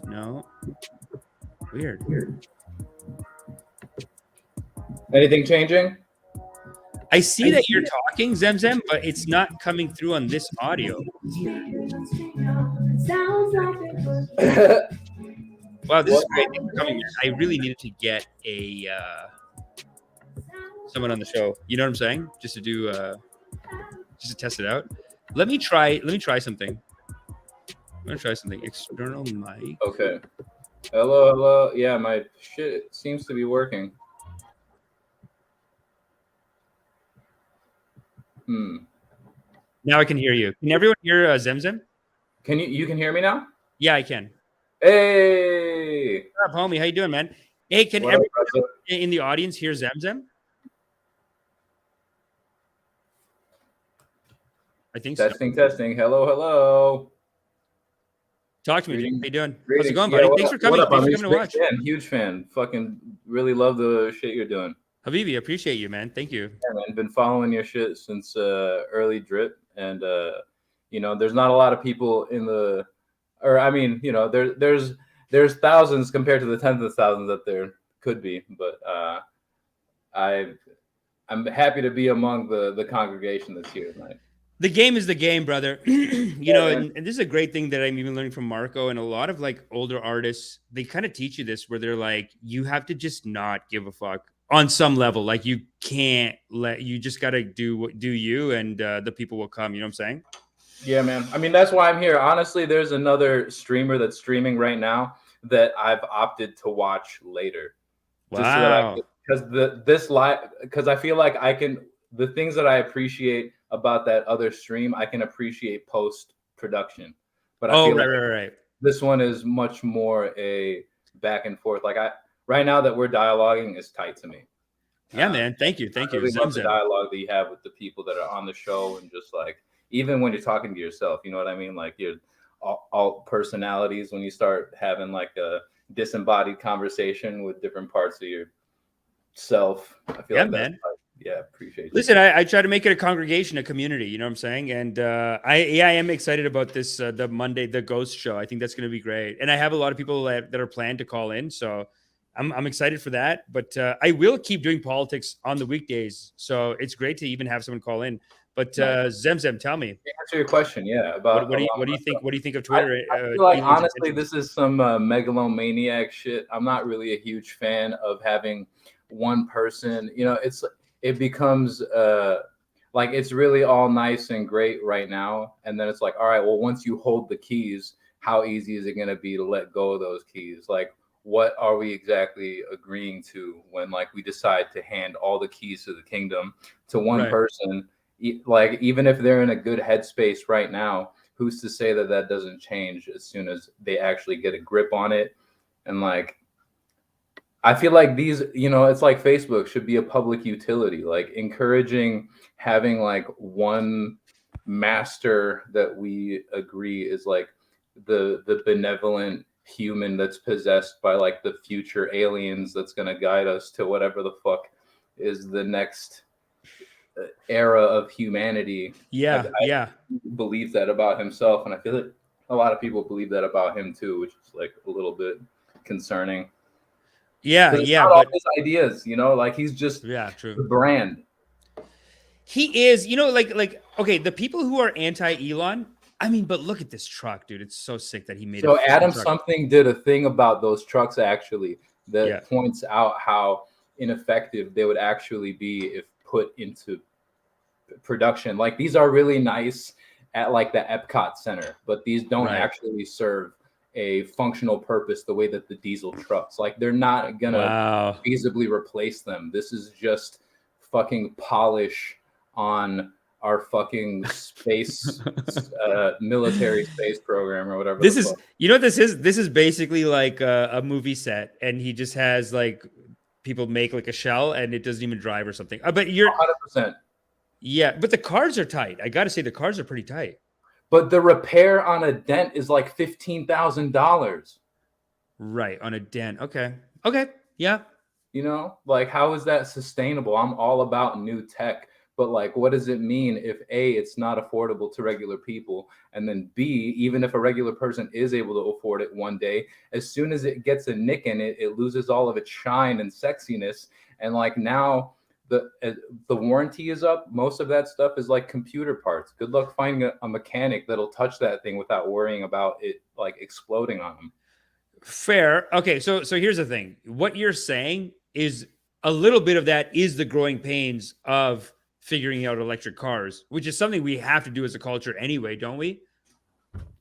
Speaker 1: No. Weird.
Speaker 4: Anything changing?
Speaker 1: I see that you're talking, Zemzem, but it's not coming through on this audio. Wow, this is great. Thanks for coming, man. I really needed to get someone on the show. You know what I'm saying? Just to do, just to test it out. Let me try something. I'm gonna try something. External mic.
Speaker 4: Okay. Hello. Yeah, my shit seems to be working.
Speaker 1: Now I can hear you. Can everyone hear Zemzem?
Speaker 4: Can you can hear me now?
Speaker 1: Yeah, I can.
Speaker 4: Hey.
Speaker 1: What's up, homie? How you doing, man? Hey, can everyone in the audience hear Zemzem? I think so.
Speaker 4: Testing. Hello.
Speaker 1: Talk to me. How you doing?
Speaker 4: Greetings.
Speaker 1: How's it going, buddy? Thanks for coming. Thanks for coming to watch.
Speaker 4: Huge fan. Fucking really love the shit you're doing.
Speaker 1: Habibi, appreciate you, man. Thank you.
Speaker 4: Yeah, man. Been following your shit since early Drip, and there's not a lot of people in the, or I mean, there's thousands compared to the tens of thousands that there could be, but I'm happy to be among the congregation that's here tonight.
Speaker 1: The game is the game, brother. And this is a great thing that I'm even learning from Marco and a lot of like older artists. They kind of teach you this where they're like, you have to just not give a fuck on some level. Like you just got to do you and the people will come. You know what I'm saying?
Speaker 4: Yeah, man. I mean, that's why I'm here. Honestly, there's another streamer that's streaming right now that I've opted to watch later.
Speaker 1: Wow.
Speaker 4: Because I feel like the things that I appreciate about that other stream, I can appreciate post production. But I feel
Speaker 1: right.
Speaker 4: This one is much more a back and forth. Like right now that we're dialoguing is tight to me.
Speaker 1: Yeah, man. Thank you.
Speaker 4: I really love the dialogue that you have with the people that are on the show, and just like even when you're talking to yourself, you know what I mean? Like you're all personalities when you start having like a disembodied conversation with different parts of yourself. I feel like
Speaker 1: man.
Speaker 4: Yeah, appreciate you.
Speaker 1: Listen, I try to make it a congregation, a community. You know what I'm saying? And I am excited about this the Monday the Ghost show. I think that's going to be great, and I have a lot of people that are planned to call in, so I'm excited for that. But I will keep doing politics on the weekdays, so it's great to even have someone call in. But Zemzem, tell me,
Speaker 4: To answer your question, yeah, about
Speaker 1: what do you think? What do you think of
Speaker 4: I,
Speaker 1: Twitter?
Speaker 4: I feel like
Speaker 1: Elon's
Speaker 4: honestly,
Speaker 1: intentions?
Speaker 4: this is some megalomaniac shit. I'm not really a huge fan of having one person. You know, it becomes like it's really all nice and great right now, and then it's like, all right, well, once you hold the keys, how easy is it going to be to let go of those keys? Like, what are we exactly agreeing to when like we decide to hand all the keys to the kingdom to one
Speaker 1: Right.
Speaker 4: person? Like, even if they're in a good headspace right now, who's to say that that doesn't change as soon as they actually get a grip on it? And like, I feel like these, you know, it's like Facebook should be a public utility, like encouraging having like one master that we agree is like the benevolent human that's possessed by like the future aliens that's going to guide us to whatever the fuck is the next era of humanity.
Speaker 1: Yeah, yeah.
Speaker 4: Believes that about himself, and I feel like a lot of people believe that about him too, which is like a little bit concerning.
Speaker 1: Yeah,
Speaker 4: Because it's
Speaker 1: yeah,
Speaker 4: not all
Speaker 1: but
Speaker 4: his ideas, you know, like he's just
Speaker 1: yeah, true.
Speaker 4: the brand.
Speaker 1: He is, you know, like okay, the people who are anti-Elon, I mean, but look at this truck, dude. It's so sick that he made a
Speaker 4: So
Speaker 1: fucking
Speaker 4: Adam
Speaker 1: truck.
Speaker 4: Something did a thing about those trucks actually that
Speaker 1: Yeah.
Speaker 4: points out how ineffective they would actually be if put into production. Like these are really nice at like the Epcot Center, but these don't
Speaker 1: Right.
Speaker 4: actually serve a functional purpose the way that the diesel trucks. Like they're not gonna
Speaker 1: Wow.
Speaker 4: feasibly replace them. This is just fucking polish on our fucking space military space program or whatever.
Speaker 1: This
Speaker 4: the
Speaker 1: is,
Speaker 4: fuck.
Speaker 1: you know what this is? This is basically like a movie set, and he just has like people make like a shell, and it doesn't even drive or something. But you're
Speaker 4: 100%.
Speaker 1: yeah, but the cars are tight. I got to say, the cars are pretty tight.
Speaker 4: But the repair on a dent is like $15,000.
Speaker 1: Right, on a dent. Okay. Okay. Yeah.
Speaker 4: You know, like how is that sustainable? I'm all about new tech, but like what does it mean if A, it's not affordable to regular people, and then B, even if a regular person is able to afford it one day, as soon as it gets a nick in it, it loses all of its shine and sexiness. And like now the warranty is up. Most of that stuff is like computer parts. Good luck finding a mechanic that'll touch that thing without worrying about it like exploding on them.
Speaker 1: Fair. Okay, so here's the thing. What you're saying is a little bit of that is the growing pains of figuring out electric cars, which is something we have to do as a culture anyway, don't we?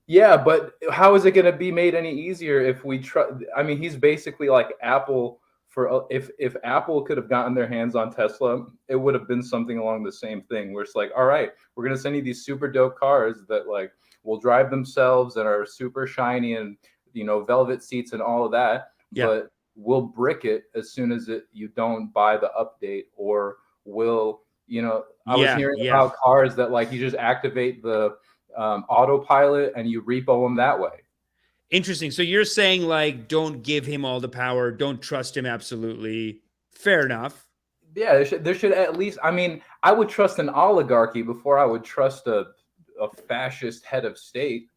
Speaker 4: Yeah, but how is it going to be made any easier if we try? I mean, he's basically like Apple for if Apple could have gotten their hands on Tesla, it would have been something along the same thing where it's like, all right, we're going to send you these super dope cars that like will drive themselves and are super shiny and, you know, velvet seats and all of that.
Speaker 1: Yeah.
Speaker 4: But we'll brick it as soon as you don't buy the update, or will, you know, I was hearing about cars that like you just activate the autopilot and you repo them that way.
Speaker 1: Interesting. So you're saying like, don't give him all the power. Don't trust him. Absolutely. Fair enough.
Speaker 4: Yeah, there should at least, I mean, I would trust an oligarchy before I would trust a fascist head of state.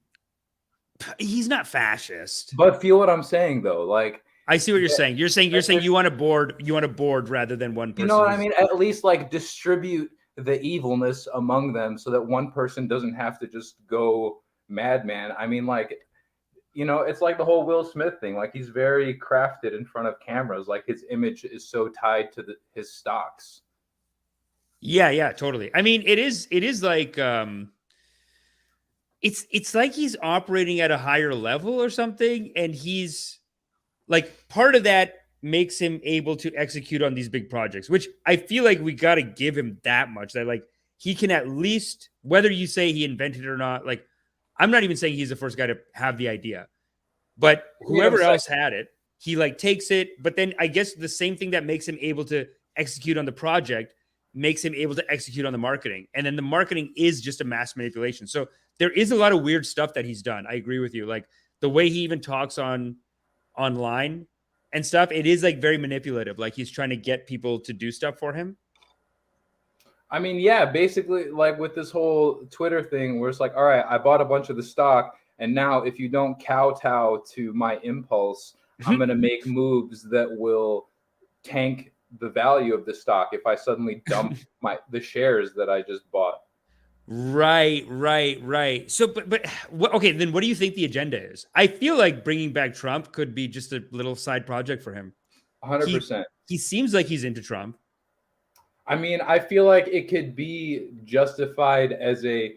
Speaker 1: He's not fascist.
Speaker 4: But feel what I'm saying though. Like,
Speaker 1: I see what you're saying. You're saying you want a board rather than one person.
Speaker 4: You know what I mean? At least like distribute the evilness among them so that one person doesn't have to just go madman. I mean, like, you know, it's like the whole Will Smith thing. Like he's very crafted in front of cameras. Like his image is so tied to his stocks.
Speaker 1: Yeah, totally. I mean, it is like it's like he's operating at a higher level or something, and he's like, part of that makes him able to execute on these big projects, which I feel like we got to give him that much, that like he can at least, whether you say he invented it or not, like I'm not even saying he's the first guy to have the idea, but whoever else had it, he like takes it. But then I guess the same thing that makes him able to execute on the project makes him able to execute on the marketing. And then the marketing is just a mass manipulation. So there is a lot of weird stuff that he's done. I agree with you. Like the way he even talks online and stuff, it is like very manipulative. Like he's trying to get people to do stuff for him.
Speaker 4: I mean, yeah, basically, like with this whole Twitter thing, where it's like, all right, I bought a bunch of the stock, and now if you don't kowtow to my impulse, I'm gonna make moves that will tank the value of the stock if I suddenly dump the shares that I just bought.
Speaker 1: Right. So, but what, okay, then what do you think the agenda is? I feel like bringing back Trump could be just a little side project for him.
Speaker 4: 100%.
Speaker 1: He seems like he's into Trump.
Speaker 4: I mean, I feel like it could be justified as a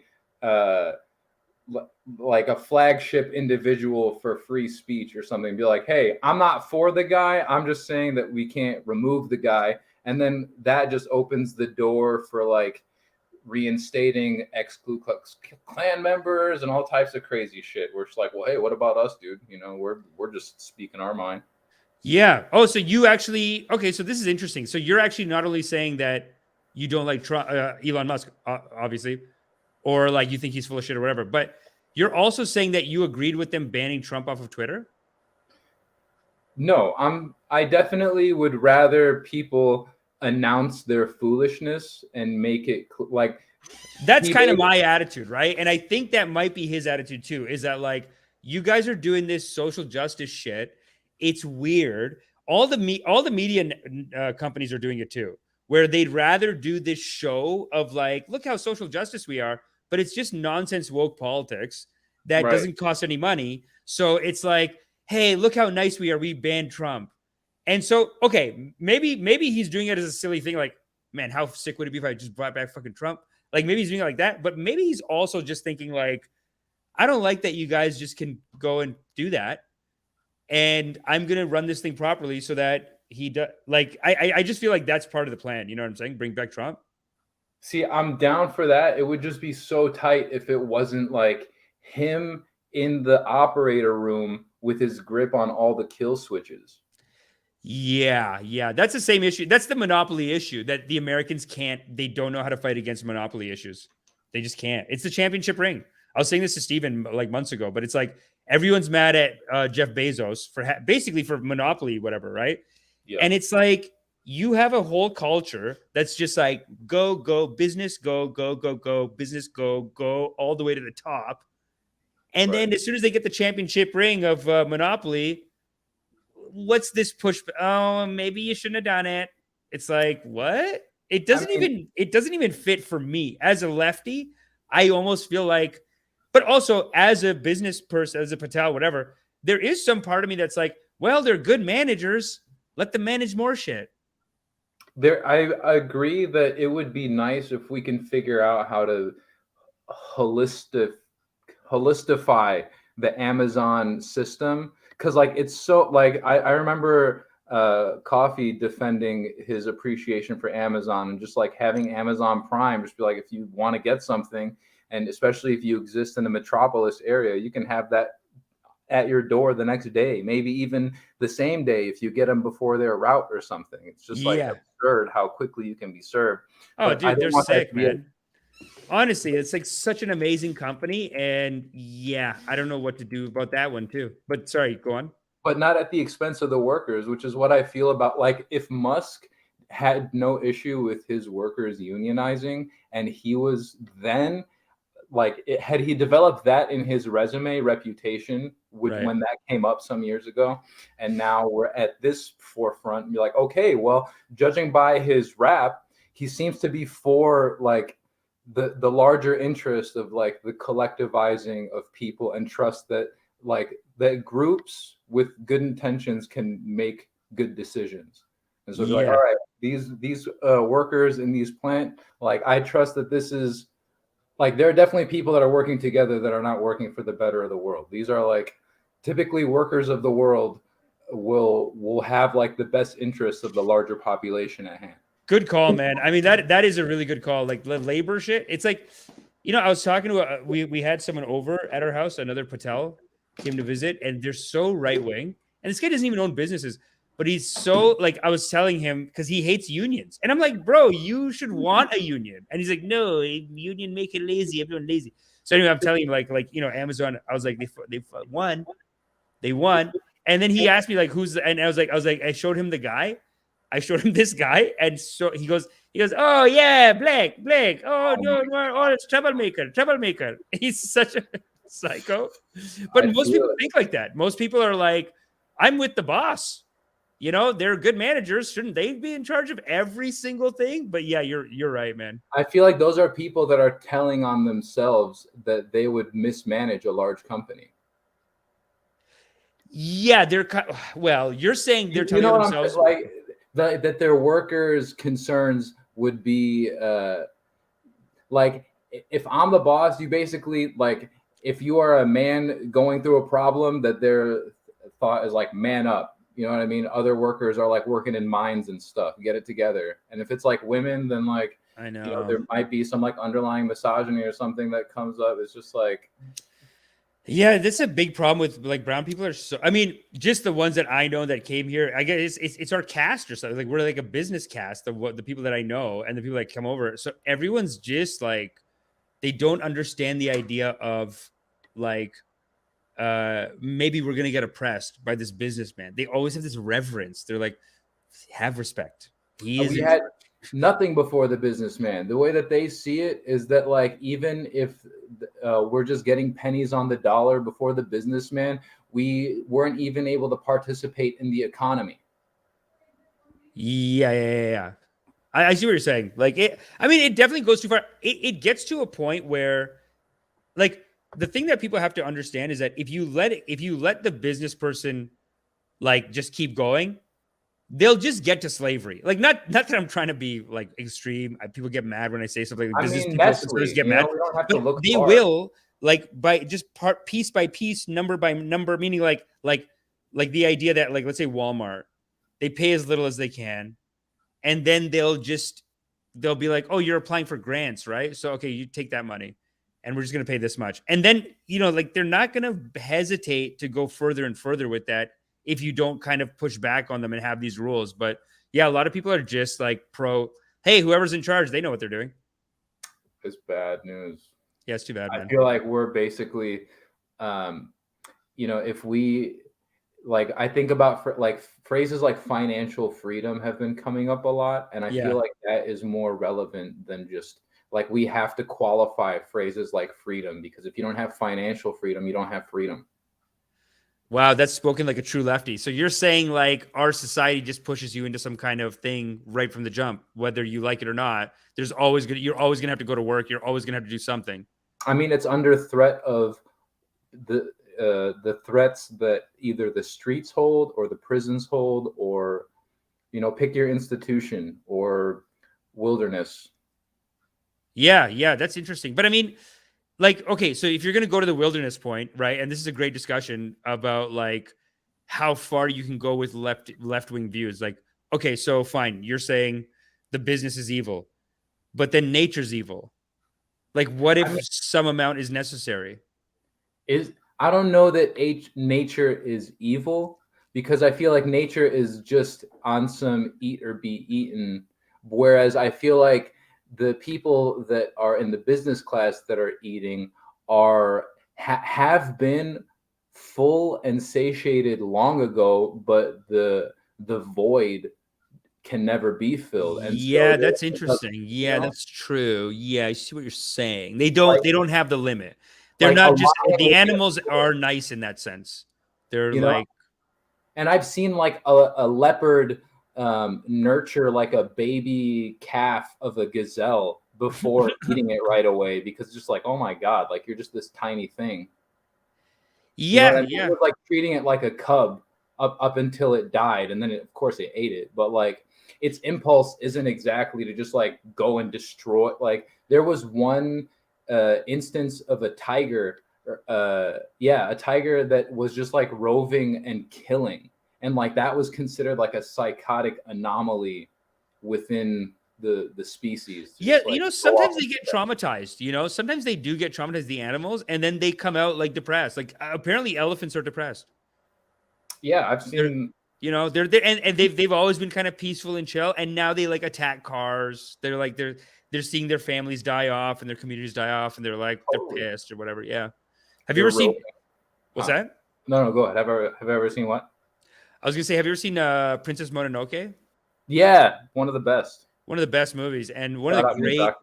Speaker 4: like a flagship individual for free speech or something. Be like, hey, I'm not for the guy. I'm just saying that we can't remove the guy. And then that just opens the door for like reinstating ex-Ku Klux Klan members and all types of crazy shit. We're just like, well, hey, what about us, dude? You know, we're just speaking our mind.
Speaker 1: Yeah. Oh, so you actually, okay, so this is interesting. So you're actually not only saying that you don't like Trump, Elon Musk, obviously, or like you think he's full of shit or whatever, but you're also saying that you agreed with them banning Trump off of Twitter?
Speaker 4: No, I definitely would rather people announce their foolishness and make it like
Speaker 1: that's kind of my attitude, right? And I think that might be his attitude too, is that like you guys are doing this social justice shit. It's weird. All the media companies are doing it too, where they'd rather do this show of like, look how social justice we are, but it's just nonsense woke politics that doesn't cost any money. So it's like, hey, look how nice we are. We banned Trump. And so, okay, maybe he's doing it as a silly thing. Like, man, how sick would it be if I just brought back fucking Trump? Like maybe he's doing it like that, but maybe he's also just thinking like, I don't like that you guys just can go and do that. And I'm going to run this thing properly so that he does. Like, I just feel like that's part of the plan. You know what I'm saying? Bring back Trump.
Speaker 4: See, I'm down for that. It would just be so tight if it wasn't like him in the operator room with his grip on all the kill switches.
Speaker 1: Yeah. That's the same issue. That's the monopoly issue that the Americans they don't know how to fight against monopoly issues. They just can't. It's the championship ring. I was saying this to Steven like months ago, but it's like everyone's mad at Jeff Bezos for basically for monopoly, whatever, right?
Speaker 4: Yeah.
Speaker 1: And it's like you have a whole culture that's just like go, business, go, business, go, all the way to the top. And then as soon as they get the championship ring of monopoly, what's this push? Oh, maybe you shouldn't have done it. It's like, what? It doesn't even fit for me as a lefty. I almost feel like, but also as a business person, as a Patel, whatever, there is some part of me that's like, well, they're good managers. Let them manage more shit.
Speaker 4: I agree that it would be nice if we can figure out how to holistify the Amazon system. Cause like, it's so like, I remember Coffee defending his appreciation for Amazon and just like having Amazon Prime, just be like, if you want to get something, and especially if you exist in the metropolis area, you can have that at your door the next day, maybe even the same day if you get them before their route or something. It's just like absurd how quickly you can be served.
Speaker 1: Oh, but dude, they're sick, man. Honestly, it's like such an amazing company. And yeah, I don't know what to do about that one too. But sorry, go on.
Speaker 4: But not at the expense of the workers, which is what I feel about like if Musk had no issue with his workers unionizing and he was then like had he developed that in his resume reputation when that came up some years ago, and now we're at this forefront, you're like, okay, well, judging by his rap, he seems to be for like the larger interest of like the collectivizing of people and trust that like that groups with good intentions can make good decisions. And so it's like, all right, these workers in these plant, like I trust that this is like there are definitely people that are working together that are not working for the better of the world. These are like typically workers of the world will have like the best interests of the larger population at hand.
Speaker 1: Good call, man. I mean, that is a really good call. Like the labor shit. It's like, you know, I was talking to we had someone over at our house, another Patel came to visit, and they're so right wing. And this guy doesn't even own businesses, but he's so like, I was telling him because he hates unions. And I'm like, bro, you should want a union. And he's like, no, a union make it lazy. Everyone lazy. So anyway, I'm telling him like, you know, Amazon, I was like, they won. And then he asked me like, I showed him the guy. I showed him this guy. And so he goes, He goes, "Oh yeah, Blake. Oh no, oh it's troublemaker. He's such a psycho." But
Speaker 4: I
Speaker 1: most
Speaker 4: feel
Speaker 1: people
Speaker 4: it.
Speaker 1: think like that. Most people are like, "I'm with the boss." You know, they're good managers. Shouldn't they be in charge of every single thing? But yeah, you're right, man.
Speaker 4: I feel like those are people that are telling on themselves that they would mismanage a large company.
Speaker 1: Yeah, well, you're saying they're
Speaker 4: You
Speaker 1: telling
Speaker 4: know what
Speaker 1: themselves.
Speaker 4: I'm like that their workers' concerns would be like if I'm the boss, you basically like if you are a man going through a problem that their thought is like man up. You know what I mean? Other workers are like working in mines and stuff. Get it together. And if it's like women, then like
Speaker 1: I know.
Speaker 4: you know there might be some like underlying misogyny or something that comes up. It's just like
Speaker 1: Yeah, that's a big problem with like brown people are so. I mean, just the ones that I know that came here. I guess it's our caste or something. Like we're like a business cast of what the people that I know and the people that come over. So everyone's just like they don't understand the idea of like maybe we're gonna get oppressed by this businessman. They always have this reverence. They're like, have respect. He is.
Speaker 4: we had nothing before the businessman. The way that they see it is that like even if we're just getting pennies on the dollar before the businessman, we weren't even able to participate in the economy.
Speaker 1: Yeah. I see what you're saying. Like it. I mean, it definitely goes too far. It gets to a point where, like, the thing that people have to understand is that if you let the business person like just keep going, they'll just get to slavery. Like not that I'm trying to be like extreme. People get mad when I say something. Like,
Speaker 4: I
Speaker 1: business
Speaker 4: mean,
Speaker 1: people
Speaker 4: Nestle,
Speaker 1: get
Speaker 4: you
Speaker 1: mad.
Speaker 4: know, we don't have to
Speaker 1: But
Speaker 4: look
Speaker 1: they
Speaker 4: far.
Speaker 1: will like by just piece by piece, number by number, meaning like the idea that like let's say Walmart, they pay as little as they can, and then they'll be like, oh, you're applying for grants, right? So okay, you take that money and we're just going to pay this much. And then, you know, like they're not going to hesitate to go further and further with that if you don't kind of push back on them and have these rules. But yeah, a lot of people are just like hey, whoever's in charge, they know what they're doing.
Speaker 4: It's bad news.
Speaker 1: Yeah, it's too bad, man.
Speaker 4: I feel like we're basically, you know, if we like, I think about like phrases like financial freedom have been coming up a lot. And I feel like that is more relevant than just like we have to qualify phrases like freedom, because if you don't have financial freedom, you don't have freedom.
Speaker 1: Wow, that's spoken like a true lefty. So you're saying like our society just pushes you into some kind of thing right from the jump, whether you like it or not. You're always gonna have to go to work. You're always gonna have to do something.
Speaker 4: I mean, it's under threat of the threats that either the streets hold or the prisons hold, or you know, pick your institution or wilderness.
Speaker 1: Yeah, that's interesting. But I mean, like, okay, so if you're gonna go to the wilderness point, right? And this is a great discussion about like how far you can go with left-wing views. Like, okay, so fine, you're saying the business is evil, but then nature's evil. Like, what if some amount is necessary?
Speaker 4: I don't know that nature is evil, because I feel like nature is just on some eat or be eaten. Whereas I feel like the people that are in the business class that are eating have been full and satiated long ago, but the void can never be filled. And
Speaker 1: yeah,
Speaker 4: so
Speaker 1: that's interesting. Yeah, that's true. Yeah, I see what you're saying. They don't have the limit. They're
Speaker 4: like
Speaker 1: not just the animals are nice in that sense. They're like,
Speaker 4: and I've seen like a leopard nurture like a baby calf of a gazelle before eating it right away, because it's just like, oh my God, like you're just this tiny thing.
Speaker 1: yeah,
Speaker 4: you know what I mean? It was like treating it like a cub up until it died, and then of course it ate it. But like its impulse isn't exactly to just like go and destroy. Like there was one instance of a tiger, a tiger that was just like roving and killing, and like that was considered like a psychotic anomaly within the species.
Speaker 1: Yeah, you know, sometimes they get traumatized. You know, sometimes they do get traumatized, the animals, and then they come out like depressed. Like apparently, elephants are depressed.
Speaker 4: Yeah, I've seen.
Speaker 1: They're and they've always been kind of peaceful and chill, and now they like attack cars. They're seeing their families die off and their communities die off, and they're pissed or whatever. Yeah. Have you ever seen? What's that?
Speaker 4: No, go ahead. Have I ever seen what?
Speaker 1: I was gonna say, have you ever seen Princess Mononoke?
Speaker 4: Yeah, one of the best.
Speaker 1: One of the best movies, and one
Speaker 4: Shout
Speaker 1: of
Speaker 4: out
Speaker 1: the great.
Speaker 4: Miyazaki.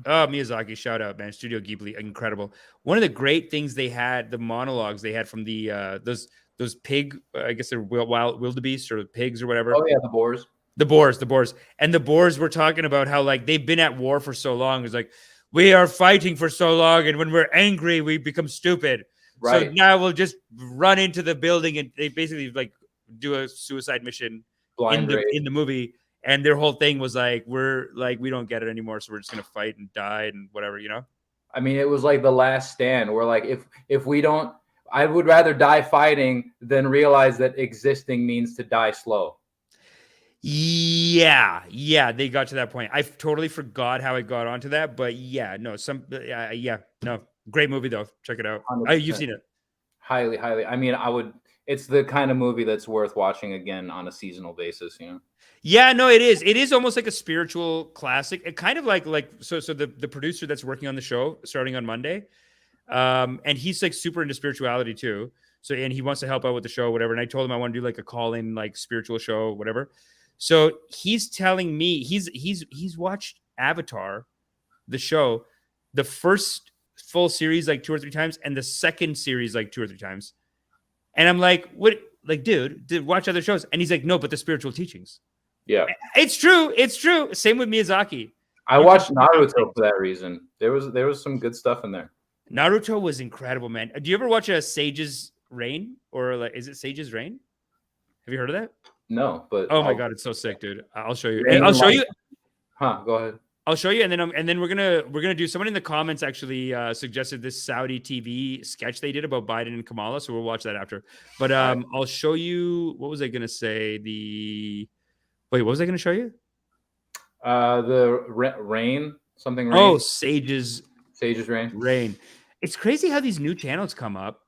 Speaker 1: Oh, Miyazaki, shout out, man! Studio Ghibli, incredible. One of the great things they had, the monologues they had from the those pig, I guess they're wild wildebeest or pigs or whatever.
Speaker 4: Oh yeah, the boars.
Speaker 1: The boars, and the boars were talking about how like they've been at war for so long. It's like we are fighting for so long, and when we're angry, we become stupid.
Speaker 4: Right.
Speaker 1: So now we'll just run into the building, and they basically like do a suicide mission
Speaker 4: Blind rage.
Speaker 1: in the movie. And their whole thing was like, we don't get it anymore, so we're just gonna fight and die and whatever, you know.
Speaker 4: I mean, it was like the last stand. We're like, if we don't, I would rather die fighting than realize that existing means to die slow.
Speaker 1: Yeah, they got to that point. I totally forgot how I got onto that, but yeah, no, great movie though. Check it out.
Speaker 4: 100%.
Speaker 1: You've seen it.
Speaker 4: Highly. I mean, I would. It's the kind of movie that's worth watching again on a seasonal basis, you know.
Speaker 1: Yeah, no, it is. It is almost like a spiritual classic. It kind of like so the producer that's working on the show starting on Monday, and he's like super into spirituality too. So and he wants to help out with the show, whatever. And I told him I want to do like a call-in like spiritual show, whatever. So he's telling me he's watched Avatar, the show, the first full series like 2 or 3 times, and the second series like 2 or 3 times. And I'm like, what? Like, dude, watch other shows. And he's like, no, but the spiritual teachings.
Speaker 4: Yeah,
Speaker 1: it's true. It's true. Same with Miyazaki.
Speaker 4: I watched Naruto for that reason. There was some good stuff in there.
Speaker 1: Naruto was incredible, man. Do you ever watch a Sage's Reign, or like is it Sage's Reign? Have you heard of that?
Speaker 4: No, but
Speaker 1: oh my god, it's so sick, dude. I'll show you.
Speaker 4: Reign
Speaker 1: I'll show you.
Speaker 4: Go ahead.
Speaker 1: I'll show you, and then we're gonna do. Someone in the comments actually suggested this Saudi TV sketch they did about Biden and Kabalah, so we'll watch that after. But I'll show you. What was I gonna say? What was I gonna show you?
Speaker 4: The Rain something. Rain.
Speaker 1: Oh, Sage's
Speaker 4: Reign.
Speaker 1: Rain. It's crazy how these new channels come up,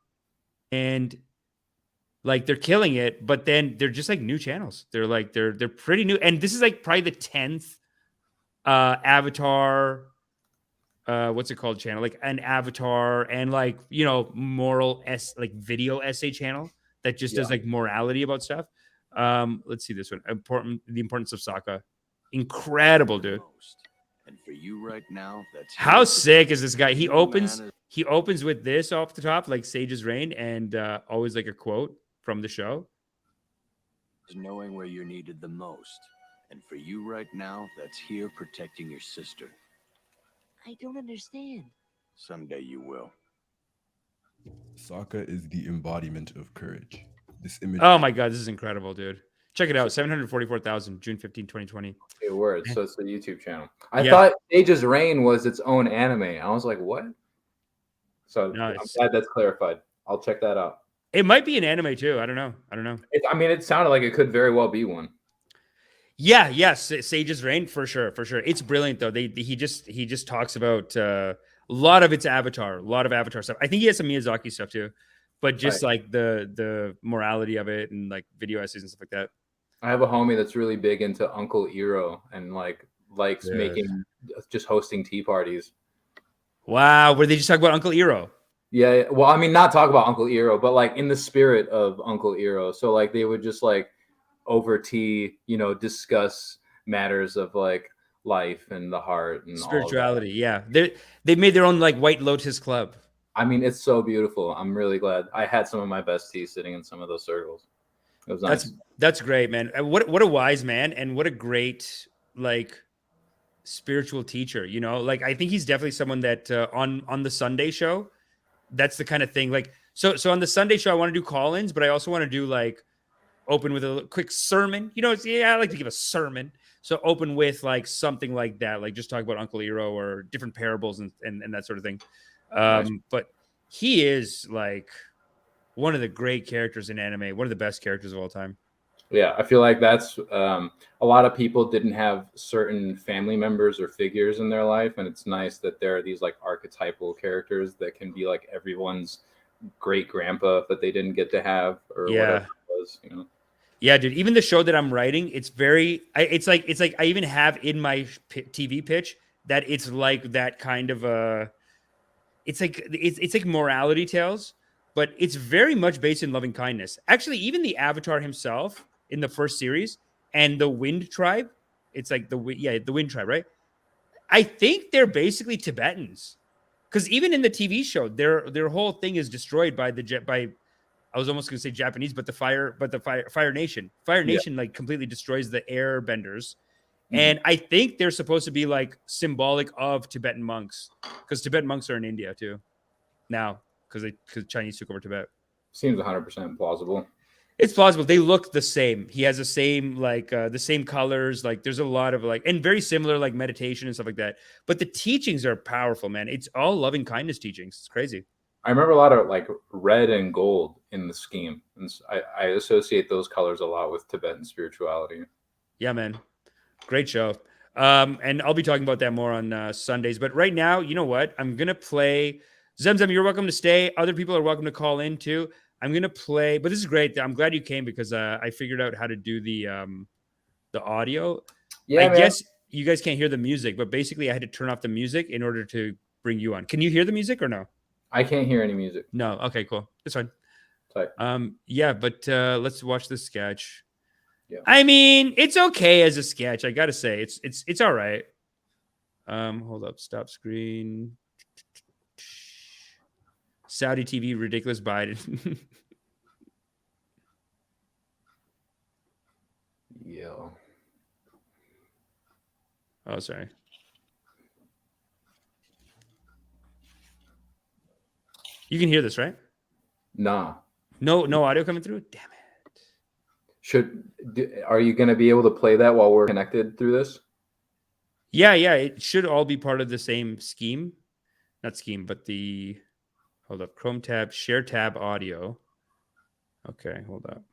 Speaker 1: and like they're killing it, but then they're just like new channels. They're like they're pretty new, and this is like probably the 10th Avatar. What's it called? Channel like an Avatar and like moral like video essay channel that just does like morality about stuff. Let's see this one. The importance of Sokka. Incredible, dude.
Speaker 5: And for you right now, that's
Speaker 1: how sick is this guy? He opens with this off the top, like Sage's Reign, and always like a quote from the show.
Speaker 5: Knowing where you're needed the most. And for you right now, that's here protecting your sister.
Speaker 6: I don't understand.
Speaker 5: Someday you will.
Speaker 7: Sokka is the embodiment of courage. This image.
Speaker 1: Oh my god, this is incredible, dude. Check it out. 744,000, June 15, 2020.
Speaker 4: Okay, word. So it's the YouTube channel. I thought Sage's Reign was its own anime. I was like, what? So I'm glad that's clarified. I'll check that out.
Speaker 1: It might be an anime too. I don't know.
Speaker 4: It sounded like it could very well be one.
Speaker 1: Yeah, yes, Sage's Reign for sure. It's brilliant though. He just talks about a lot of its Avatar, a lot of Avatar stuff. I think he has some Miyazaki stuff too, but just like the morality of it and like video essays and stuff like that.
Speaker 4: I have a homie that's really big into Uncle Iroh and likes just hosting tea parties.
Speaker 1: Wow, where they just talk about Uncle Iroh.
Speaker 4: Yeah, well, I mean, not talk about Uncle Iroh, but like in the spirit of Uncle Iroh. So like they would just like over tea, discuss matters of like life and the heart and
Speaker 1: spirituality. Yeah, they made their own like White Lotus Club.
Speaker 4: I mean, it's so beautiful. I'm really glad. I had some of my best tea sitting in some of those circles. It was nice.
Speaker 1: That's great, man. What a wise man, and what a great like spiritual teacher. Like I think he's definitely someone that on the Sunday show. That's the kind of thing. Like so on the Sunday show, I want to do call-ins, but I also want to do like open with a quick sermon. I like to give a sermon. So open with like something like that, like just talk about Uncle Iroh or different parables and that sort of thing. But he is like one of the great characters in anime, one of the best characters of all time.
Speaker 4: Yeah, I feel like that's a lot of people didn't have certain family members or figures in their life, and it's nice that there are these like archetypal characters that can be like everyone's great grandpa that they didn't get to have or whatever it was.
Speaker 1: Yeah, dude. Even the show that I'm writing, it's like I even have in my TV pitch that it's like that kind of it's like morality tales, but it's very much based in loving kindness. Actually, even the Avatar himself in the first series and the Wind Tribe, It's like the Wind tribe, right? I think they're basically Tibetans, because even in the TV show, their whole thing is destroyed by I was almost going to say Japanese, but the Fire Nation. Fire Nation like completely destroys the air benders. And I think they're supposed to be like symbolic of Tibetan monks, because Tibetan monks are in India too now, because Chinese took over Tibet.
Speaker 4: Seems 100% plausible.
Speaker 1: It's plausible. They look the same. He has the same the same colors. Like there's a lot of and very similar like meditation and stuff like that. But the teachings are powerful, man. It's all loving kindness teachings. It's crazy.
Speaker 4: I remember a lot of like red and gold in the scheme, and I associate those colors a lot with Tibetan spirituality.
Speaker 1: Yeah, man. Great show. And I'll be talking about that more on Sundays. But right now, you know what? I'm gonna play Zemzem. You're welcome to stay. Other people are welcome to call in too. I'm gonna play, but this is great. I'm glad you came, because I figured out how to do the audio. Yeah, I guess you guys can't hear the music, but basically I had to turn off the music in order to bring you on. Can you hear the music or no?
Speaker 4: I can't hear any music.
Speaker 1: No. Okay, cool. That's fine.
Speaker 4: Sorry.
Speaker 1: Yeah, but let's watch the sketch.
Speaker 4: Yeah.
Speaker 1: I mean, it's okay as a sketch. I gotta say, it's all right. Hold up, stop screen. Saudi TV, ridiculous Biden.
Speaker 4: Yo.
Speaker 1: Oh, sorry. You can hear this, right?
Speaker 4: Nah.
Speaker 1: No audio coming through? Damn it.
Speaker 4: Are you going to be able to play that while we're connected through this?
Speaker 1: Yeah. It should all be part of the same scheme. Not scheme, but the... Hold up. Chrome tab, share tab, audio. Okay, hold up.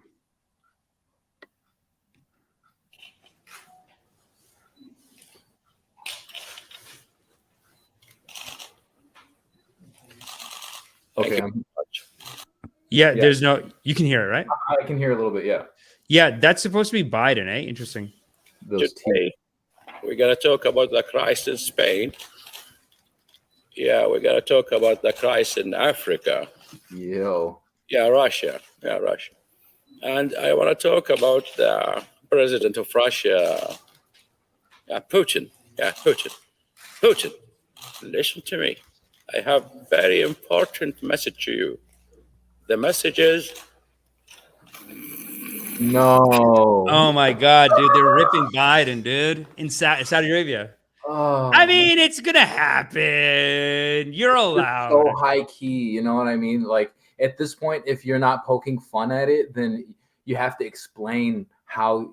Speaker 4: Okay.
Speaker 1: Yeah, there's no... You can hear it, right?
Speaker 4: I can hear a little bit, yeah.
Speaker 1: Yeah, that's supposed to be Biden, eh? Interesting.
Speaker 8: Today, we're going to talk about the crisis in Spain. Yeah, we're going to talk about the crisis in Africa.
Speaker 4: Yo.
Speaker 8: Yeah, Russia. And I want to talk about the president of Russia, Putin. Yeah, Putin, listen to me. I have very important message to you. The message is...
Speaker 4: No.
Speaker 1: Oh my God, dude. They're ripping Biden, dude, in Saudi Arabia.
Speaker 4: Oh,
Speaker 1: I mean, it's going to happen. You're allowed.
Speaker 4: So high key, you know what I mean? Like at this point, if you're not poking fun at it, then you have to explain how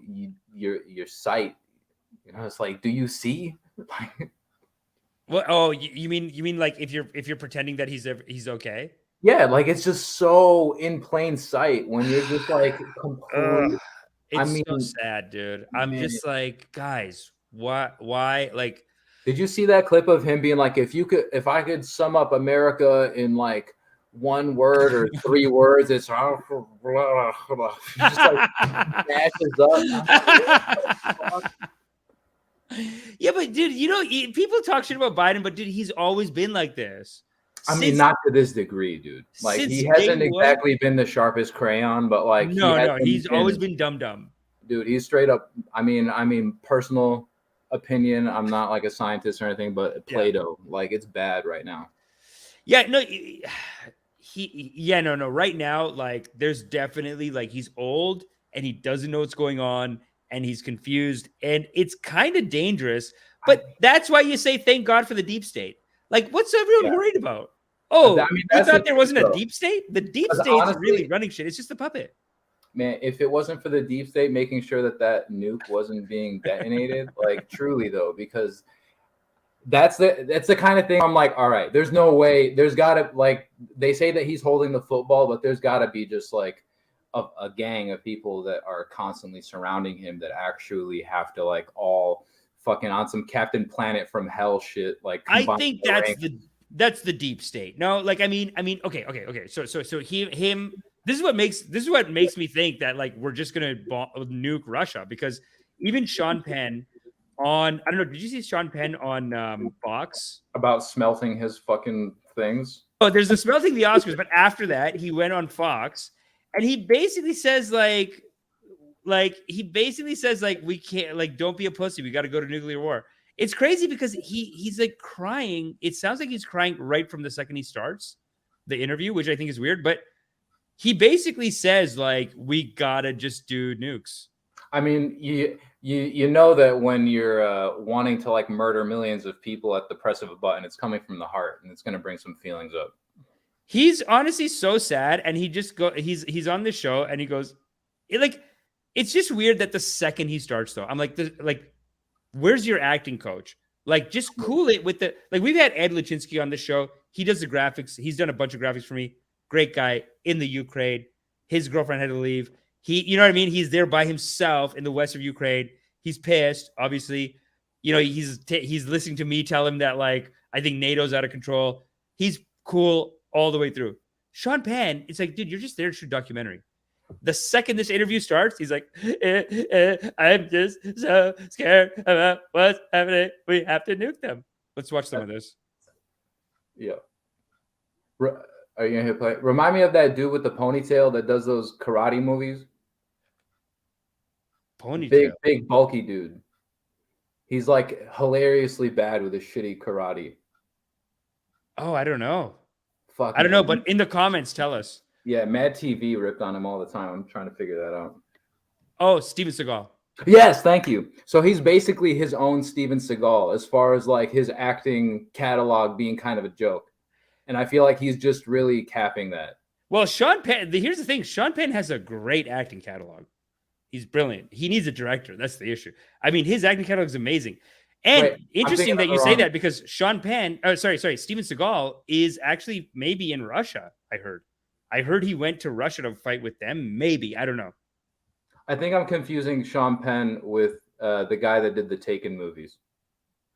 Speaker 4: your sight, you know, it's like, do you see?
Speaker 1: What? Oh, you mean like if you're pretending that he's okay?
Speaker 4: Yeah, like it's just so in plain sight when you're just like completely.
Speaker 1: It's so sad, dude. I'm just like, guys, why? Like,
Speaker 4: did you see that clip of him being like, if I could sum up America in like one word or 3 words, it's just like smashes up.
Speaker 1: Yeah, but dude, you know, people talk shit about Biden, but dude, he's always been like this.
Speaker 4: I mean, not to this degree, dude. Like he hasn't exactly been the sharpest crayon, but like
Speaker 1: he's always been dumb.
Speaker 4: Dude, he's straight up. I mean, personal opinion. I'm not like a scientist or anything, but Plato, like it's bad right now.
Speaker 1: Yeah, no, no. Right now, like there's definitely like he's old and he doesn't know what's going on and he's confused and it's kind of dangerous. But that's why you say thank God for the deep state. Like, what's everyone worried about? Oh, I mean, you thought there wasn't a deep state? The deep state is really running shit. It's just a puppet.
Speaker 4: Man, if it wasn't for the deep state making sure that nuke wasn't being detonated, like truly though, because that's the kind of thing I'm like, all right, there's no way. There's gotta, like, they say that he's holding the football, but there's gotta be just like a gang of people that are constantly surrounding him that actually have to like all fucking on some Captain Planet from Hell shit. Like
Speaker 1: I think that's the deep state. No, like I mean, okay. So him. This is what makes me think that like we're just gonna nuke Russia, because even Sean Penn on, I don't know, did you see Sean Penn on Fox
Speaker 4: about smelting his fucking things?
Speaker 1: Oh, there's the smelting the Oscars, but after that he went on Fox and he basically says like like he basically says like we can't like don't be a pussy. We got to go to nuclear war. It's crazy because he's like crying. It sounds like he's crying right from the second he starts the interview, which I think is weird. But he basically says like we gotta just do nukes.
Speaker 4: I mean, you know that when you're wanting to like murder millions of people at the press of a button, it's coming from the heart and it's going to bring some feelings up.
Speaker 1: He's honestly so sad, and he's on this show and he goes, it's just weird that the second he starts though, I'm like, where's your acting coach? Like, just cool it with the like. We've had Ed Lachinsky on the show. He does the graphics. He's done a bunch of graphics for me. Great guy in the Ukraine. His girlfriend had to leave. You know what I mean? He's there by himself in the west of Ukraine. He's pissed, obviously. You know, he's listening to me tell him that, like, I think NATO's out of control. He's cool all the way through. Sean Penn, it's like, dude, you're just there to shoot a documentary. The second this interview starts, he's like, I'm just so scared about what's happening. We have to nuke them. Let's watch some of this.
Speaker 4: Yeah. Are you gonna hit play? Remind me of that dude with the ponytail that does those karate movies.
Speaker 1: Ponytail.
Speaker 4: Big, bulky dude. He's like hilariously bad with his shitty karate.
Speaker 1: Oh, I don't know.
Speaker 4: Fuck.
Speaker 1: I don't know, but in the comments, tell us.
Speaker 4: Yeah, Mad TV ripped on him all the time. I'm trying to figure that out.
Speaker 1: Oh, Steven Seagal.
Speaker 4: Yes, thank you. So he's basically his own Steven Seagal as far as like his acting catalog being kind of a joke. And I feel like he's just really capping that.
Speaker 1: Well, Sean Penn, here's the thing. Sean Penn has a great acting catalog. He's brilliant. He needs a director. That's the issue. I mean, his acting catalog is amazing. And
Speaker 4: Wait,
Speaker 1: interesting that you say that because Sean Penn, sorry, Steven Seagal is actually maybe in Russia, I heard he went to Russia to fight with them. Maybe. I don't know.
Speaker 4: I think I'm confusing Sean Penn with the guy that did the Taken movies.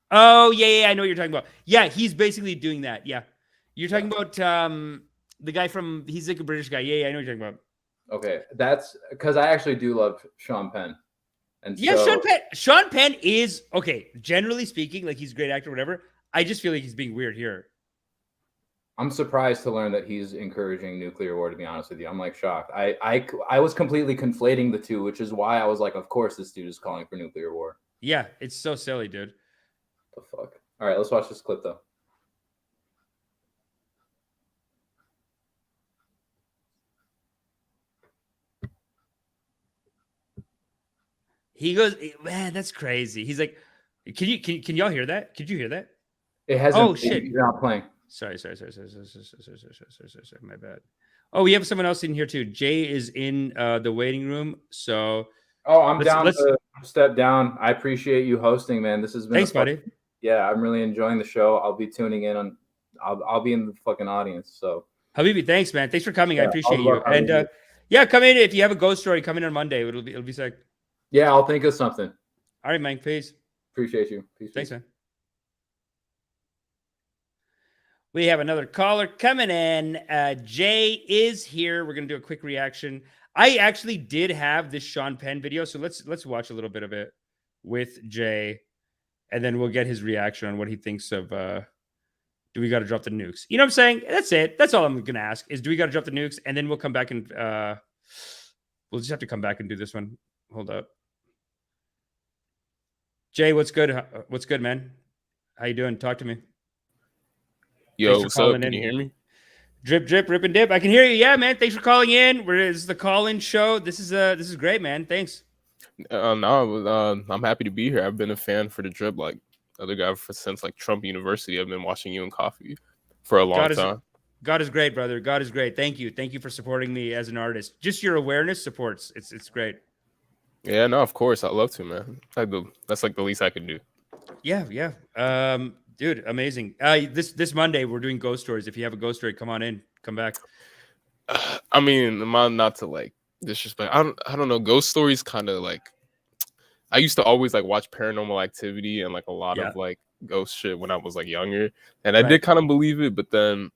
Speaker 1: Oh, yeah, I know what you're talking about. Yeah, he's basically doing that. Yeah. You're talking about the guy he's like a British guy. Yeah, I know what you're talking about.
Speaker 4: Okay, that's because I actually do love Sean Penn. And
Speaker 1: yeah,
Speaker 4: so,
Speaker 1: Sean Penn is, okay, generally speaking, like he's a great actor, whatever. I just feel like he's being weird here.
Speaker 4: I'm surprised to learn that he's encouraging nuclear war, to be honest with you. I'm like shocked. I was completely conflating the two, which is why I was like, of course this dude is calling for nuclear war.
Speaker 1: Yeah, it's so silly, dude.
Speaker 4: The fuck? All right, let's watch this clip though.
Speaker 1: He goes, man, that's crazy. He's like, can y'all hear that? Could you hear that?
Speaker 4: It hasn't.
Speaker 1: Oh shit!
Speaker 4: You're not playing.
Speaker 1: Sorry. My bad. Oh, we have someone else in here too. Jay is in the waiting room. So.
Speaker 4: Oh, I'm down to step down. I appreciate you hosting, man. This has been.
Speaker 1: Thanks, buddy.
Speaker 4: Yeah, I'm really enjoying the show. I'll be tuning in on. I'll be in the fucking audience. So.
Speaker 1: Habibi, thanks, man. Thanks for coming. I appreciate you. And yeah, come in if you have a ghost story. Come in on Monday. It'll be sick.
Speaker 4: Yeah, I'll think of something.
Speaker 1: All right, Mike. Peace.
Speaker 4: Appreciate you. Peace.
Speaker 1: Thanks, man. We have another caller coming in. Jay is here. We're gonna do a quick reaction. I actually did have this Sean Penn video, so let's watch a little bit of it with Jay, and then we'll get his reaction on what he thinks of. Do we got to drop the nukes? You know what I'm saying? That's it. That's all I'm gonna ask is, do we got to drop the nukes? And then we'll come back and we'll just have to come back and do this one. Hold up. Jay, what's good? What's good, man? How you doing? Talk to me.
Speaker 9: Yo, what's up? Can you hear me?
Speaker 1: Drip, rip, and dip. I can hear you. Yeah, man. Thanks for calling in. This is the call-in show. This is great, man. Thanks.
Speaker 9: No, I'm happy to be here. I've been a fan for the Drip, like other guy since like Trump University. I've been watching you in coffee for a long time.
Speaker 1: God is great, brother. God is great. Thank you for supporting me as an artist. Just your awareness supports. It's great.
Speaker 9: Yeah, no, of course. I'd love to, man. That's like the least I can do.
Speaker 1: Yeah. Dude, amazing. This Monday we're doing ghost stories. If you have a ghost story, come on in, come back.
Speaker 9: I mean, not to like disrespect. I don't know. Ghost stories kind of like. I used to always like watch Paranormal Activity and like a lot of like ghost shit when I was like younger, and I did kind of believe it. But then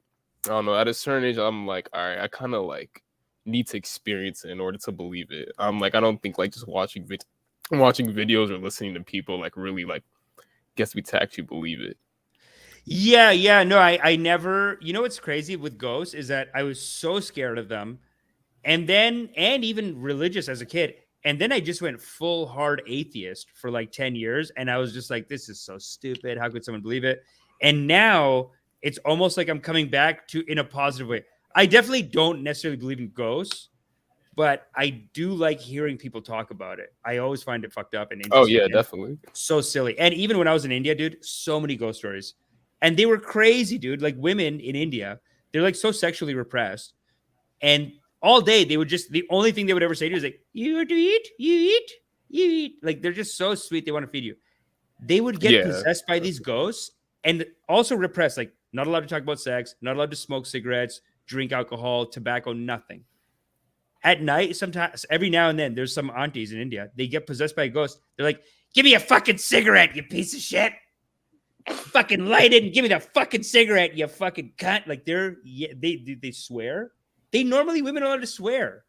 Speaker 9: I don't know. At a certain age, I'm like, all right, I kind of like need to experience it in order to believe it. I'm like, I don't think like just watching videos or listening to people like really like gets me to actually believe it.
Speaker 1: Yeah. No, I never, you know, what's crazy with ghosts is that I was so scared of them. And even religious as a kid. And then I just went full hard atheist for like 10 years. And I was just like, this is so stupid. How could someone believe it? And now it's almost like I'm coming back to in a positive way. I definitely don't necessarily believe in ghosts, but I do like hearing people talk about it. I always find it fucked up and interesting.
Speaker 9: Oh yeah, definitely.
Speaker 1: So silly. And even when I was in India, dude, so many ghost stories. And they were crazy, dude. Like women in India, they're like so sexually repressed. And all day they would just, the only thing they would ever say to you is like, you want to eat, you eat, you eat. Like they're just so sweet. They want to feed you. They would get possessed by these ghosts and also repressed. Like not allowed to talk about sex, not allowed to smoke cigarettes, drink alcohol, tobacco, nothing. At night, sometimes, every now and then, there's some aunties in India. They get possessed by a ghost. They're like, give me a fucking cigarette, you piece of shit. Fucking light it and give me the fucking cigarette, you fucking cunt. Like they swear. They normally, women are allowed to swear.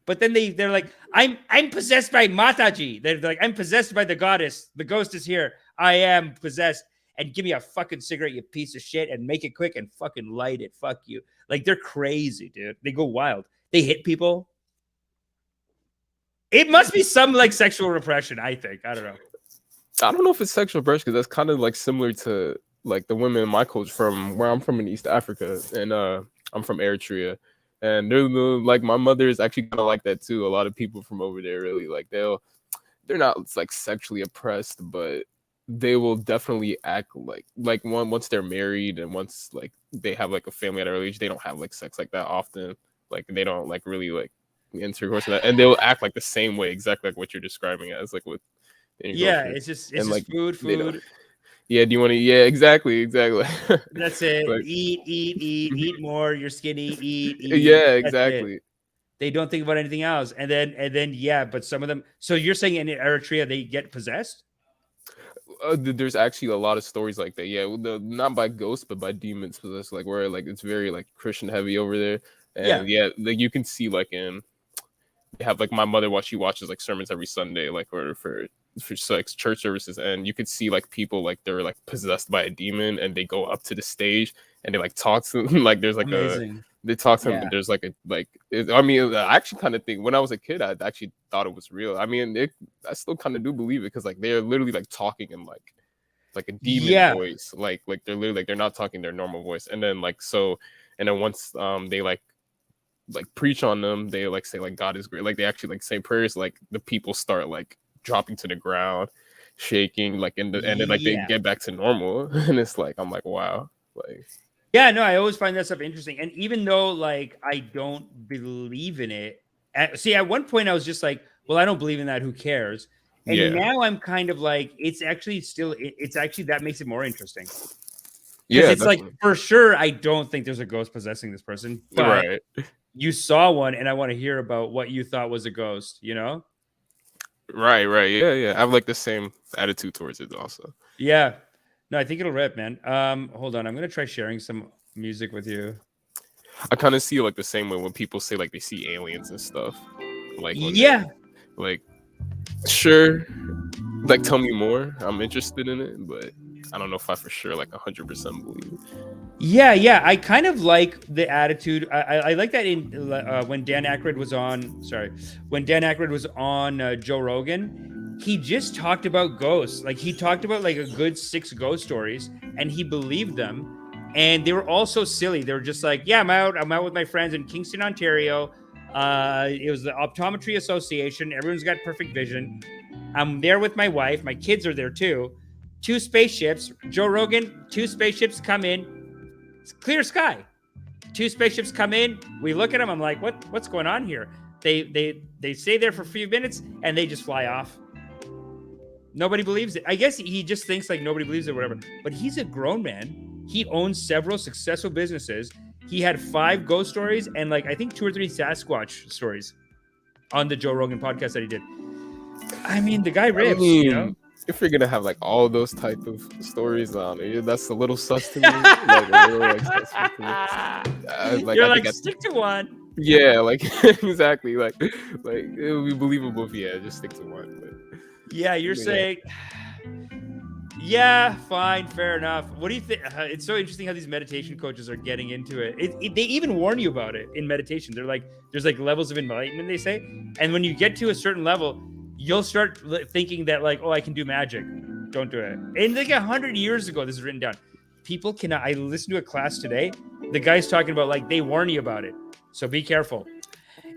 Speaker 1: But then they're like, I'm possessed by Mataji. They're like, I'm possessed by the goddess. The ghost is here. I am possessed. And give me a fucking cigarette, you piece of shit, and make it quick and fucking light it. Fuck you. Like they're crazy, dude. They go wild. They hit people. It must be some like sexual repression, I think. I don't know.
Speaker 9: I don't know if it's sexual repression because that's kind of like similar to like the women in my culture from where I'm from in East Africa, and I'm from Eritrea, and they're like my mother is actually kind of like that too. A lot of people from over there really like they're not like sexually oppressed, but they will definitely act like once they're married and once like they have like a family at an early age, they don't have like sex like that often. Like they don't like really like intercourse with that, and they'll act like the same way, exactly like what you're describing as like with
Speaker 1: it's just like food.
Speaker 9: Yeah, do you want to? Yeah, exactly.
Speaker 1: That's it.
Speaker 9: Like,
Speaker 1: eat more. You're skinny. Eat.
Speaker 9: Yeah, exactly.
Speaker 1: They don't think about anything else, and then yeah. But some of them. So you're saying in Eritrea they get possessed?
Speaker 9: There's actually a lot of stories like that. Yeah, not by ghosts, but by demons possessed. Like where like it's very like Christian heavy over there, and yeah like you can see like in. They have like my mother she watches like sermons every Sunday, like or for like church services, and you could see like people like they're like possessed by a demon and they go up to the stage and they like talk to them. Like there's like they talk to them, but there's like I mean I actually kind of think when I was a kid I actually thought it was real. I mean I still kind of do believe it because like they're literally like talking in like a demon voice, like they're literally like they're not talking their normal voice, and then like so and then once they like preach on them, they like say like God is great, like they actually like say prayers, like the people start like dropping to the ground, shaking, like and then like they get back to normal, and it's like I'm like wow, like
Speaker 1: I always find that stuff interesting, and even though like I don't believe in it, at one point I was just like, well, I don't believe in that, who cares? And now I'm kind of like, it's actually that makes it more interesting. Yeah, it's definitely. Like for sure I don't think there's a ghost possessing this person, but right. You saw one, and I want to hear about what you thought was a ghost, you know?
Speaker 9: Right. Yeah. I have like the same attitude towards it also.
Speaker 1: Yeah. No, I think it'll rip, man. Hold on. I'm going to try sharing some music with you.
Speaker 9: I kind of see like the same way when people say like they see aliens and stuff. Like, like, sure. Like, tell me more. I'm interested in it, but I don't know if I for sure like 100% believe it.
Speaker 1: Yeah. I kind of like the attitude. I like that in when Dan Aykroyd was on Joe Rogan, he just talked about ghosts. Like he talked about like a good 6 ghost stories, and he believed them. And they were all so silly. They were just like, yeah, I'm out with my friends in Kingston, Ontario. It was the Optometry Association. Everyone's got perfect vision. I'm there with my wife. My kids are there too. 2 spaceships. Joe Rogan, 2 spaceships come in. It's clear sky. 2 spaceships come in. We look at them. I'm like, what's going on here? They stay there for a few minutes and they just fly off. Nobody believes it. I guess he just thinks like nobody believes it or whatever. But he's a grown man. He owns several successful businesses. He had 5 ghost stories and like I think 2 or 3 Sasquatch stories on the Joe Rogan podcast that he did. I mean, the guy rips, you know?
Speaker 9: If you're gonna have like all those type of stories on it, that's a little sus to me. Like, a little, like, sus to me.
Speaker 1: You're like stick to one.
Speaker 9: Yeah, like exactly. Like it would be believable if just stick to one. But,
Speaker 1: yeah, you're saying. Yeah, fine, fair enough. What do you think? It's so interesting how these meditation coaches are getting into it. They even warn you about it in meditation. They're like, there's like levels of enlightenment, they say. And when you get to a certain level, you'll start thinking that like, oh, I can do magic. Don't do it. And like 100 years ago, this is written down. People cannot. I listened to a class today. The guy's talking about like, they warn you about it. So be careful.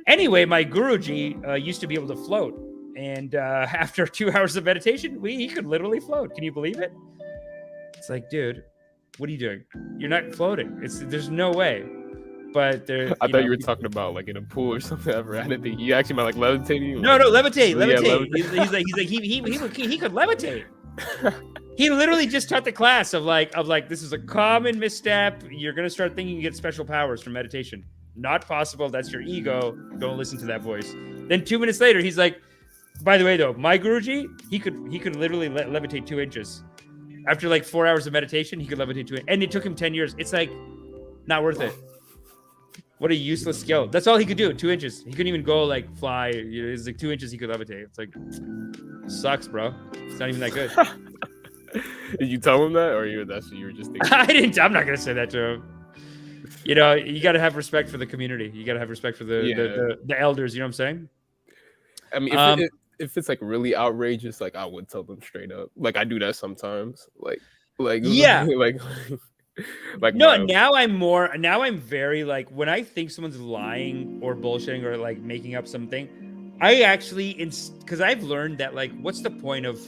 Speaker 1: Anyway, my Guruji used to be able to float. And after 2 hours of meditation, he could literally float. Can you believe it? It's like, dude, what are you doing? You're not floating. There's no way. But there.
Speaker 9: I thought you were talking about like in a pool or something. I didn't think you actually meant like levitating.
Speaker 1: No, levitate.
Speaker 9: Yeah,
Speaker 1: levitate. He's like he could levitate. He literally just taught the class of like this is a common misstep. You're gonna start thinking you get special powers from meditation. Not possible. That's your ego. Don't listen to that voice. Then 2 minutes later, he's like, by the way, though, my Guruji, he could literally levitate 2 inches. After like 4 hours of meditation, he could levitate 2 inches. And it took him 10 years. It's like, not worth it. What a useless skill. That's all he could do, 2 inches. He couldn't even go like fly. It's like 2 inches he could levitate. It's like, sucks, bro. It's not even that good.
Speaker 9: Did you tell him that? Or that's what you were just thinking?
Speaker 1: I didn't. I'm not going to say that to him. You know, you got to have respect for the community. You got to have respect for the elders. You know what I'm saying?
Speaker 9: I mean, if it's like really outrageous, like I would tell them straight up. Like I do that sometimes. Like
Speaker 1: yeah,
Speaker 9: like
Speaker 1: no. Now I'm very like when I think someone's lying or bullshitting or like making up something, I actually because I've learned that like what's the point of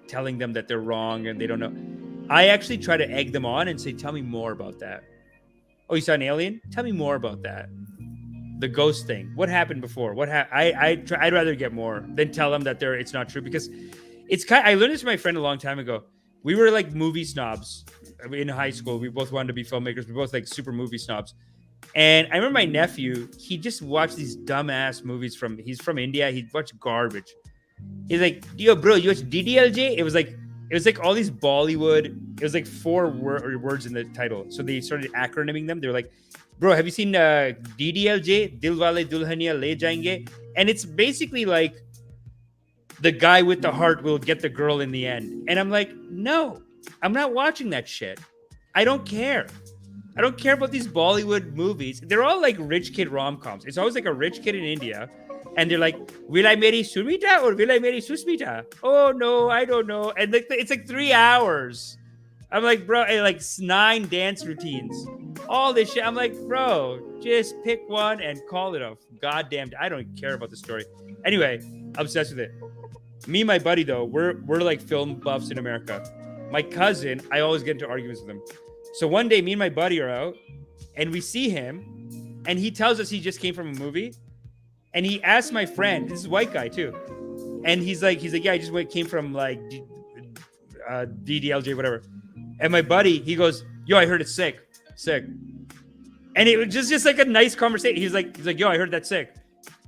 Speaker 1: telling them that they're wrong and they don't know. I actually try to egg them on and say, tell me more about that. Oh, you saw an alien? Tell me more about that. The ghost thing. What happened before? I'd rather get more than tell them that it's not true because I learned this from my friend a long time ago. We were like movie snobs in high school. We both wanted to be filmmakers. We both like super movie snobs. And I remember my nephew, he just watched these dumbass movies he's from India. He'd watch garbage. He's like, yo, bro, you watch DDLJ? It was like all these Bollywood. It was like 4 words in the title. So they started acronyming them. They're like, bro, have you seen DDLJ? Dilwale Dulhania Le Jayenge? And it's basically like the guy with the heart will get the girl in the end. And I'm like, no, I'm not watching that shit. I don't care. I don't care about these Bollywood movies. They're all like rich kid rom-coms. It's always like a rich kid in India. And they're like, will I marry Surmita or will I marry Susmita? Oh, no, I don't know. And it's like 3 hours. I'm like, bro, like 9 dance routines. All this shit. I'm like, bro, just pick one and call it off. Goddamn, I don't care about the story. Anyway, obsessed with it. Me and my buddy, though, we're like film buffs in America. My cousin, I always get into arguments with him. So one day, me and my buddy are out, and we see him, and he tells us he just came from a movie. And he asked my friend, this is a white guy too. And he's like, yeah, I just came from like DDLJ, whatever. And my buddy, he goes, yo, I heard it's sick. And it was just like a nice conversation. He's like, yo, I heard that's sick.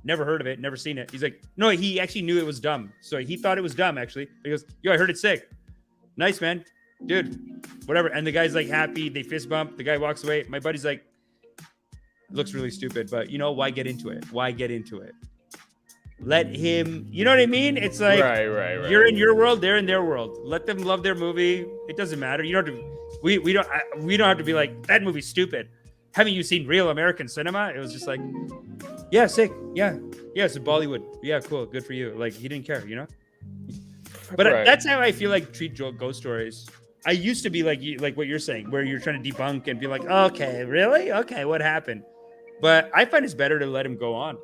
Speaker 1: Never heard of it, never seen it. He's like, no, he actually knew it was dumb. So he thought it was dumb, actually. He goes, yo, I heard it's sick. Nice, man. Dude, whatever. And the guy's like happy. They fist bump. The guy walks away. My buddy's like, looks really stupid, but you know, why get into it? Let him, you know what I mean? It's like,
Speaker 9: right.
Speaker 1: You're in your world, they're in their world. Let them love their movie. It doesn't matter. You don't have to, we don't have to be like, that movie's stupid. Haven't you seen real American cinema? It was just like, yeah, sick. Yeah, it's Bollywood. Yeah, cool. Good for you. Like, he didn't care, you know? But that's how I feel like treat ghost stories. I used to be like what you're saying, where you're trying to debunk and be like, okay, really? Okay, what happened? But I find it's better to let him go on.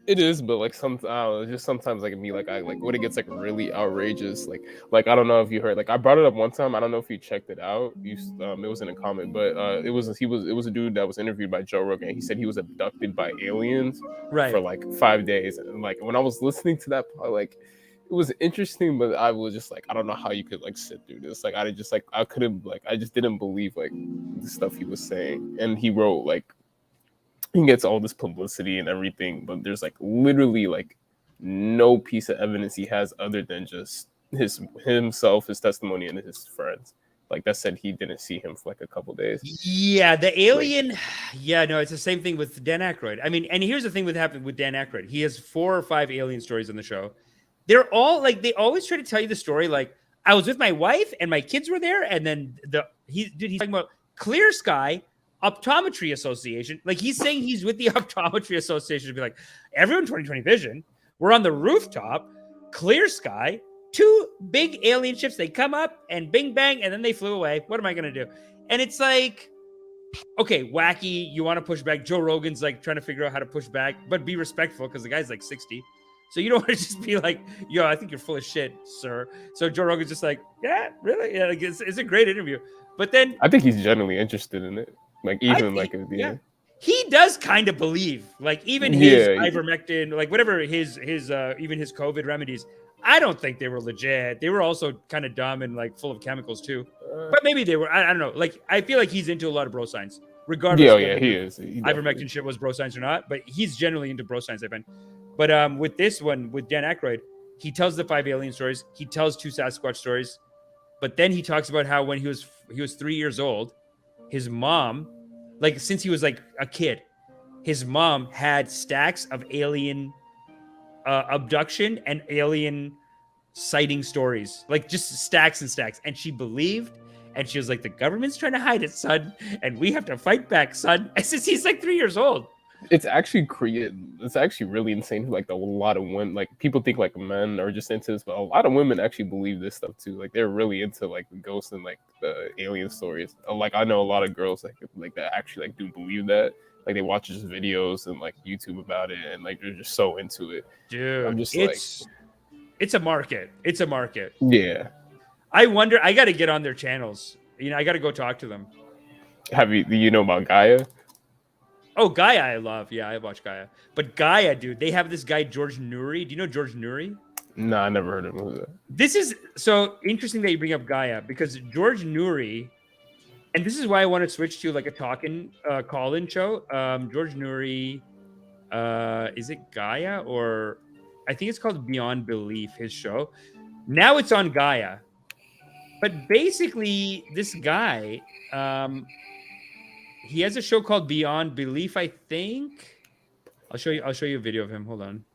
Speaker 9: It is, but like just sometimes like me, like I like when it gets like really outrageous, like I don't know if you heard, like I brought it up one time. I don't know if you checked it out. It was in a comment, but it was a dude that was interviewed by Joe Rogan. He said he was abducted by aliens for like 5 days, and like when I was listening to that part, like it was interesting, but I was just like, I don't know how you could like sit through this. Like I just didn't believe like the stuff he was saying. And he wrote like, he gets all this publicity and everything, but there's like literally like no piece of evidence he has other than just himself, his testimony, and his friends. Like that said, he didn't see him for like a couple days.
Speaker 1: Yeah, the alien. Yeah, no, it's the same thing with Dan Aykroyd. I mean, and here's the thing happened with Dan Aykroyd. He has 4 or 5 alien stories on the show. they're all like, they always try to tell you the story like, I was with my wife and my kids were there, and then he's talking about Clear Sky Optometry Association. Like, he's saying he's with the Optometry Association to be like, everyone 20/20 vision. We're on the rooftop, clear sky, 2 big alien ships. They come up and bing bang, and then they flew away. What am I gonna do? And it's like, okay, wacky. You want to push back? Joe Rogan's like trying to figure out how to push back, but be respectful because the guy's like 60. So you don't want to just be like, yo, I think you're full of shit, sir. So Joe Rogan's just like, yeah, really? Yeah, like, it's a great interview. But then
Speaker 9: I think he's genuinely interested in it. Like, even like,
Speaker 1: yeah, he does kind of believe, like, even his ivermectin, like whatever his even his COVID remedies, I don't think they were legit. They were also kind of dumb and like full of chemicals too. But maybe they were. I don't know. Like, I feel like he's into a lot of bro science, regardless.
Speaker 9: Yeah, he is.
Speaker 1: Ivermectin shit was bro science or not, but he's generally into bro science, I find. But with this one, with Dan Aykroyd, he tells the 5 alien stories. He tells 2 Sasquatch stories. But then he talks about how when he was 3 years old, his mom, like since he was like a kid, his mom had stacks of alien abduction and alien sighting stories, like just stacks and stacks. And she believed, and she was like, the government's trying to hide it, son, and we have to fight back, son. And since he's like 3 years old.
Speaker 9: It's actually really insane. Like, a lot of women, like, people think like men are just into this, but a lot of women actually believe this stuff too. Like, they're really into like the ghosts and like the alien stories. Like, I know a lot of girls like that actually like do believe that. Like, they watch just videos and like YouTube about it, and like they're just so into it.
Speaker 1: Dude,
Speaker 9: I'm just
Speaker 1: it's a market. It's a market.
Speaker 9: Yeah.
Speaker 1: I wonder. I got to get on their channels. You know, I got to go talk to them.
Speaker 9: Do you know about Gaia?
Speaker 1: Oh, Gaia, I love. Yeah, I watch Gaia. But Gaia, dude, they have this guy, George Nuri. Do you know George Nuri?
Speaker 9: No, I never heard of him. Who's that?
Speaker 1: This is so interesting that you bring up Gaia, because George Nuri, and this is why I want to switch to like a talking call-in show. George Nuri, is it Gaia, or I think it's called Beyond Belief, his show. Now it's on Gaia. But basically, this guy, he has a show called Beyond Belief, I think. I'll show you a video of him. Hold on.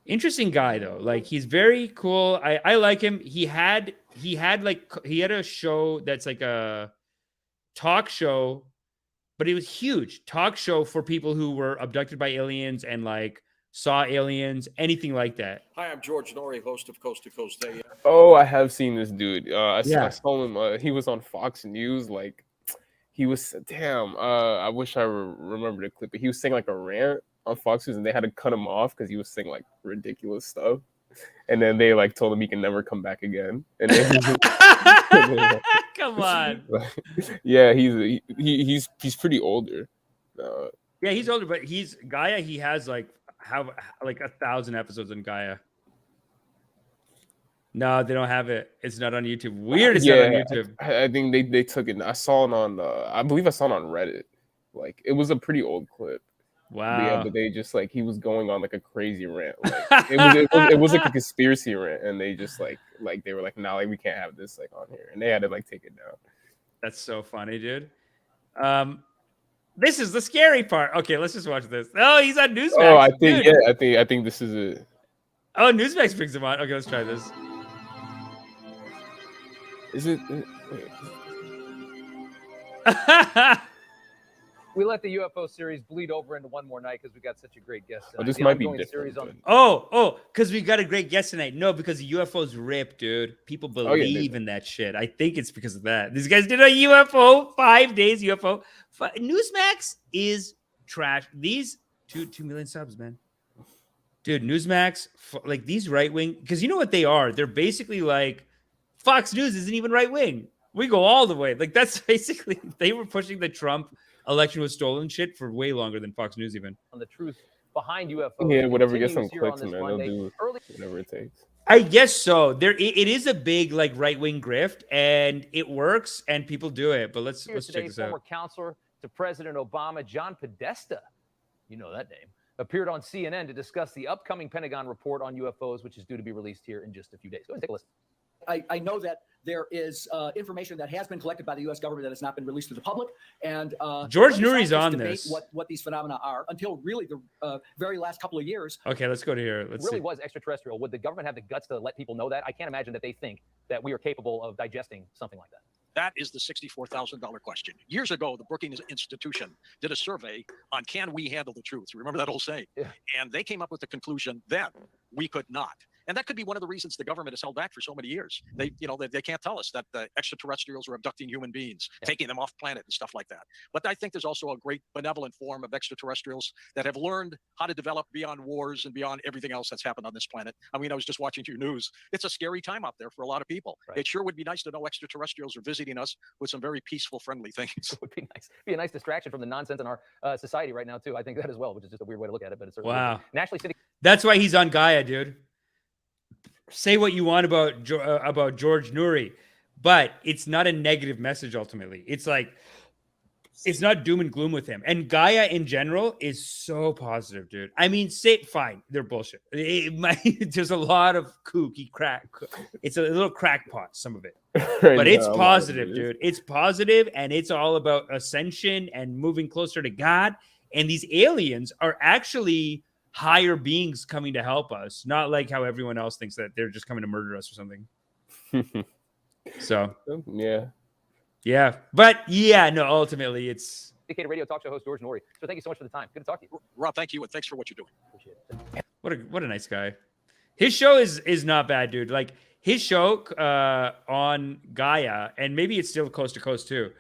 Speaker 1: Interesting guy though. Like, he's very cool. I like him. He had a show that's like a talk show, but it was huge. Talk show for people who were abducted by aliens and like saw aliens, anything like that.
Speaker 10: Hi, I'm George Norrie, host of Coast to Coast AM.
Speaker 9: Oh, I have seen this dude. I saw him. He was on Fox News. Like, he was, damn, I wish I remember the clip, but he was saying like a rant on Fox News, and they had to cut him off because he was saying like ridiculous stuff. And then they like told him he can never come back again. And then,
Speaker 1: come on.
Speaker 9: Yeah, he's pretty older.
Speaker 1: Yeah, he's older, but he's Gaia. He has like 1,000 episodes on Gaia. No, they don't have it. It's not on YouTube. Weird, it's not on YouTube.
Speaker 9: I think they took it. I saw it on. I believe I saw it on Reddit. Like, it was a pretty old clip.
Speaker 1: Wow.
Speaker 9: Yeah, but they just like, he was going on like a crazy rant. Like, it was like a conspiracy rant, and they just like they were like, no, like, we can't have this like on here, and they had to like take it down.
Speaker 1: That's so funny, dude. This is the scary part. Okay, let's just watch this. Oh, he's on Newsmax.
Speaker 9: Oh, I think this is it.
Speaker 1: Oh, Newsmax brings him on. Okay, let's try this.
Speaker 9: Is it?
Speaker 11: We let the UFO series bleed over into one more night because we got such a great guest tonight.
Speaker 9: Oh, this might be different.
Speaker 1: Because we got a great guest tonight. No, because the UFO's ripped, dude. People believe in that shit. I think it's because of that. These guys did a UFO, 5 days UFO. Newsmax is trash. These 2 million subs, man. Dude, Newsmax, like these right wing, because you know what they are? They're basically like, Fox News isn't even right wing. We go all the way. Like, that's basically, they were pushing the Trump election was stolen shit for way longer than Fox News even.
Speaker 11: On the truth behind UFO.
Speaker 9: Yeah, whatever gets some clicks, man. They'll do whatever it takes.
Speaker 1: I guess so. It is a big like right wing grift, and it works, and people do it. But let's check this out.
Speaker 11: Former counselor to President Obama, John Podesta, you know that name, appeared on CNN to discuss the upcoming Pentagon report on UFOs, which is due to be released here in just a few days. Go ahead and take a listen.
Speaker 12: I know that there is information that has been collected by the U.S. government that has not been released to the public. And
Speaker 1: George
Speaker 12: let the
Speaker 1: Noory's
Speaker 12: scientists
Speaker 1: on
Speaker 12: debate
Speaker 1: this.
Speaker 12: what these phenomena are until really the very last couple of years.
Speaker 1: Okay, let's go to here. Let's
Speaker 11: really
Speaker 1: see.
Speaker 11: was extraterrestrial. Would the government have the guts to let people know that? I can't imagine that they think that we are capable of digesting something like that.
Speaker 10: That is the $64,000 question. Years ago, the Brookings Institution did a survey on can we handle the truth? Remember that old saying?
Speaker 11: Yeah.
Speaker 10: And they came up with the conclusion then we could not. And that could be one of the reasons the government has held back for so many years. They can't tell us that the extraterrestrials are abducting human beings, taking them off planet and stuff like that. But I think there's also a great benevolent form of extraterrestrials that have learned how to develop beyond wars and beyond everything else that's happened on this planet. I mean, I was just watching your news. It's a scary time out there for a lot of people. Right. It sure would be nice to know extraterrestrials are visiting us with some very peaceful, friendly things.
Speaker 11: It would be nice. It'd be a nice distraction from the nonsense in our society right now, too. I think that as well, which is just a weird way to look at it, but it's certainly
Speaker 1: Wow.
Speaker 11: Nationally City.
Speaker 1: That's why he's on Gaia, dude. Say what you want about George Noory, but it's not a negative message ultimately. It's like, it's not doom and gloom with him. And Gaia in general is so positive, dude. I mean, fine, they're bullshit. There's a lot of kooky crack. It's a little crackpot, some of it. But it's positive, dude. It's positive, and it's all about ascension and moving closer to God. And these aliens are actually higher beings coming to help us, not like how everyone else thinks that they're just coming to murder us or something. So but no, ultimately it's
Speaker 11: Vindicated radio talk show host George Noory. So thank you so much for the time. Good to talk to you,
Speaker 10: Rob. Thank you, and thanks for what you're doing.
Speaker 11: Appreciate it.
Speaker 1: what a nice guy. His show is not bad, dude. Like his show on Gaia, and maybe it's still coast to coast too,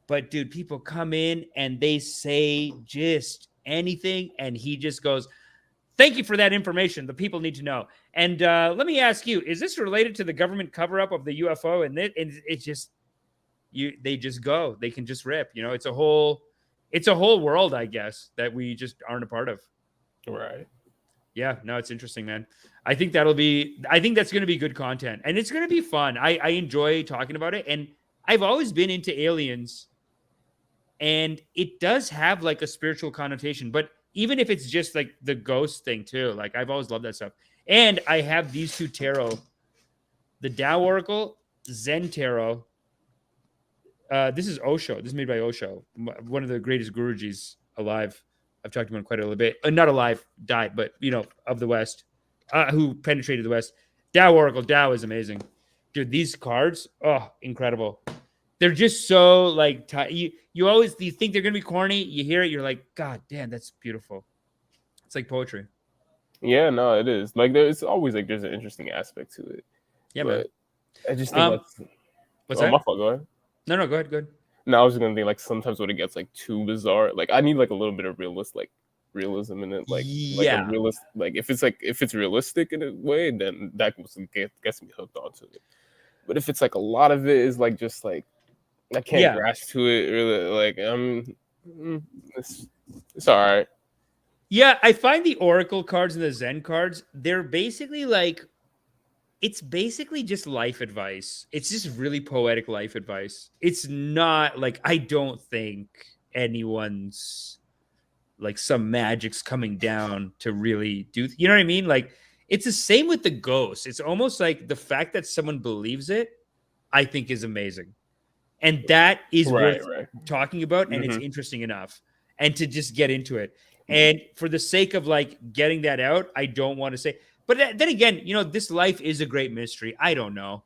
Speaker 1: but dude, people come in and they say just anything, and he just goes, thank you for that information. The people need to know. And let me ask you, is this related to the government cover-up of the UFO? And it's just, they just go. They can just rip. You know, it's a whole world, I guess, that we just aren't a part of.
Speaker 9: Right.
Speaker 1: Yeah, no, it's interesting, man. I think that's going to be good content. And it's going to be fun. I enjoy talking about it. And I've always been into aliens. And it does have like a spiritual connotation, but even if it's just like the ghost thing too, like I've always loved that stuff. And I have these two tarot, the Tao Oracle, Zen Tarot. This is Osho. This is made by Osho, one of the greatest Gurujis alive. I've talked to him quite a little bit. Not alive, died, but of the West, who penetrated the West. Tao Oracle. Tao is amazing, dude. These cards, incredible. They're just so like you think they're gonna be corny. You hear it, you're like, God damn, that's beautiful. It's like poetry.
Speaker 9: Yeah, no, it is. Like there's always like there's an interesting aspect to it.
Speaker 1: Yeah,
Speaker 9: but I just think
Speaker 1: what's that?
Speaker 9: My fault, go ahead.
Speaker 1: No, go ahead.
Speaker 9: No, I was gonna think like sometimes when it gets like too bizarre, like I need like a little bit of realism in it. Like a realist, like if it's realistic in a way, then that gets me hooked onto it. But if it's like a lot of it is like just like I can't grasp to it really. Like it's all right.
Speaker 1: Yeah, I find the Oracle cards and the Zen cards, they're basically like, it's basically just life advice. It's just really poetic life advice. It's not like, I don't think anyone's like some magic's coming down to really do, you know what I mean? Like it's the same with the ghosts. It's almost like the fact that someone believes it, I think is amazing. And that is worth talking about, and it's interesting enough. And to just get into it. And for the sake of like getting that out, I don't want to say. But then again, this life is a great mystery. I don't know.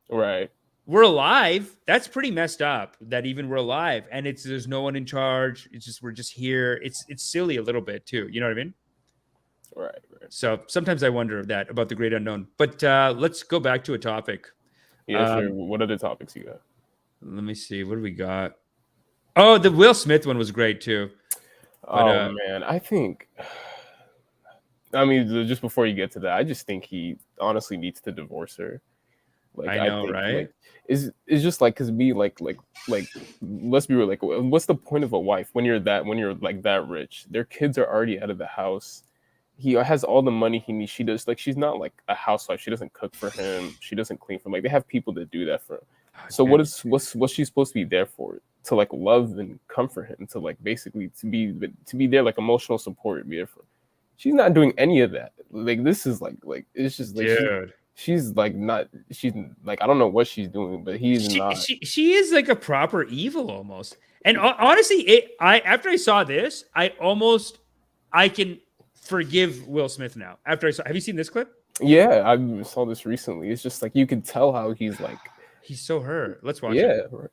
Speaker 9: Right.
Speaker 1: We're alive. That's pretty messed up that even we're alive. And there's no one in charge. It's just we're just here. It's silly a little bit too. You know what I mean?
Speaker 9: Right.
Speaker 1: So sometimes I wonder about the great unknown. But let's go back to a topic.
Speaker 9: Yeah, sure. What other topics you got?
Speaker 1: Let me see. What do we got? Oh, the Will Smith one was great too. But,
Speaker 9: man, I mean, just before you get to that, I just think he honestly needs to divorce her. Like
Speaker 1: I know, right?
Speaker 9: Like, it's just like because like let's be real. Like, what's the point of a wife when you're like that rich? Their kids are already out of the house. He has all the money he needs. She does like she's not like a housewife. She doesn't cook for him. She doesn't clean for him. Like they have people that do that for him. So what's she supposed to be there for? To like love and comfort him. To like basically to be there like emotional support. Be there for him. She's not doing any of that. Like this is like it's just like
Speaker 1: dude.
Speaker 9: she's like not. She's like I don't know what she's doing, but he's not.
Speaker 1: She is like a proper evil almost. And honestly, after I saw this, I can forgive Will Smith now. After I saw, have you seen this clip?
Speaker 9: Yeah, I saw this recently. It's just like you can tell how he's like.
Speaker 1: He's so hurt. Let's watch
Speaker 9: it.
Speaker 1: Yeah.
Speaker 9: Right.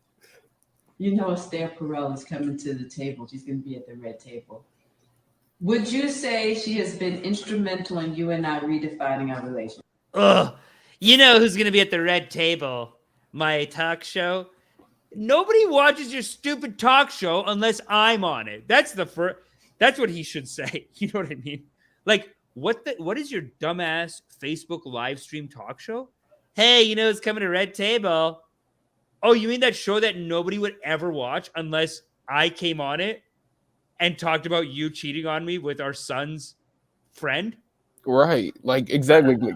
Speaker 13: You know, Esther Perel is coming to the table. She's going to be at the red table. Would you say she has been instrumental in you and I redefining our relationship?
Speaker 1: Ugh. You know who's going to be at the red table? My talk show. Nobody watches your stupid talk show unless I'm on it. That's what he should say. You know what I mean? Like, what is your dumbass Facebook live stream talk show? Hey, you know, it's coming to red table. Oh, you mean that show that nobody would ever watch unless I came on it and talked about you cheating on me with our son's friend?
Speaker 9: Right. Like, exactly. Like,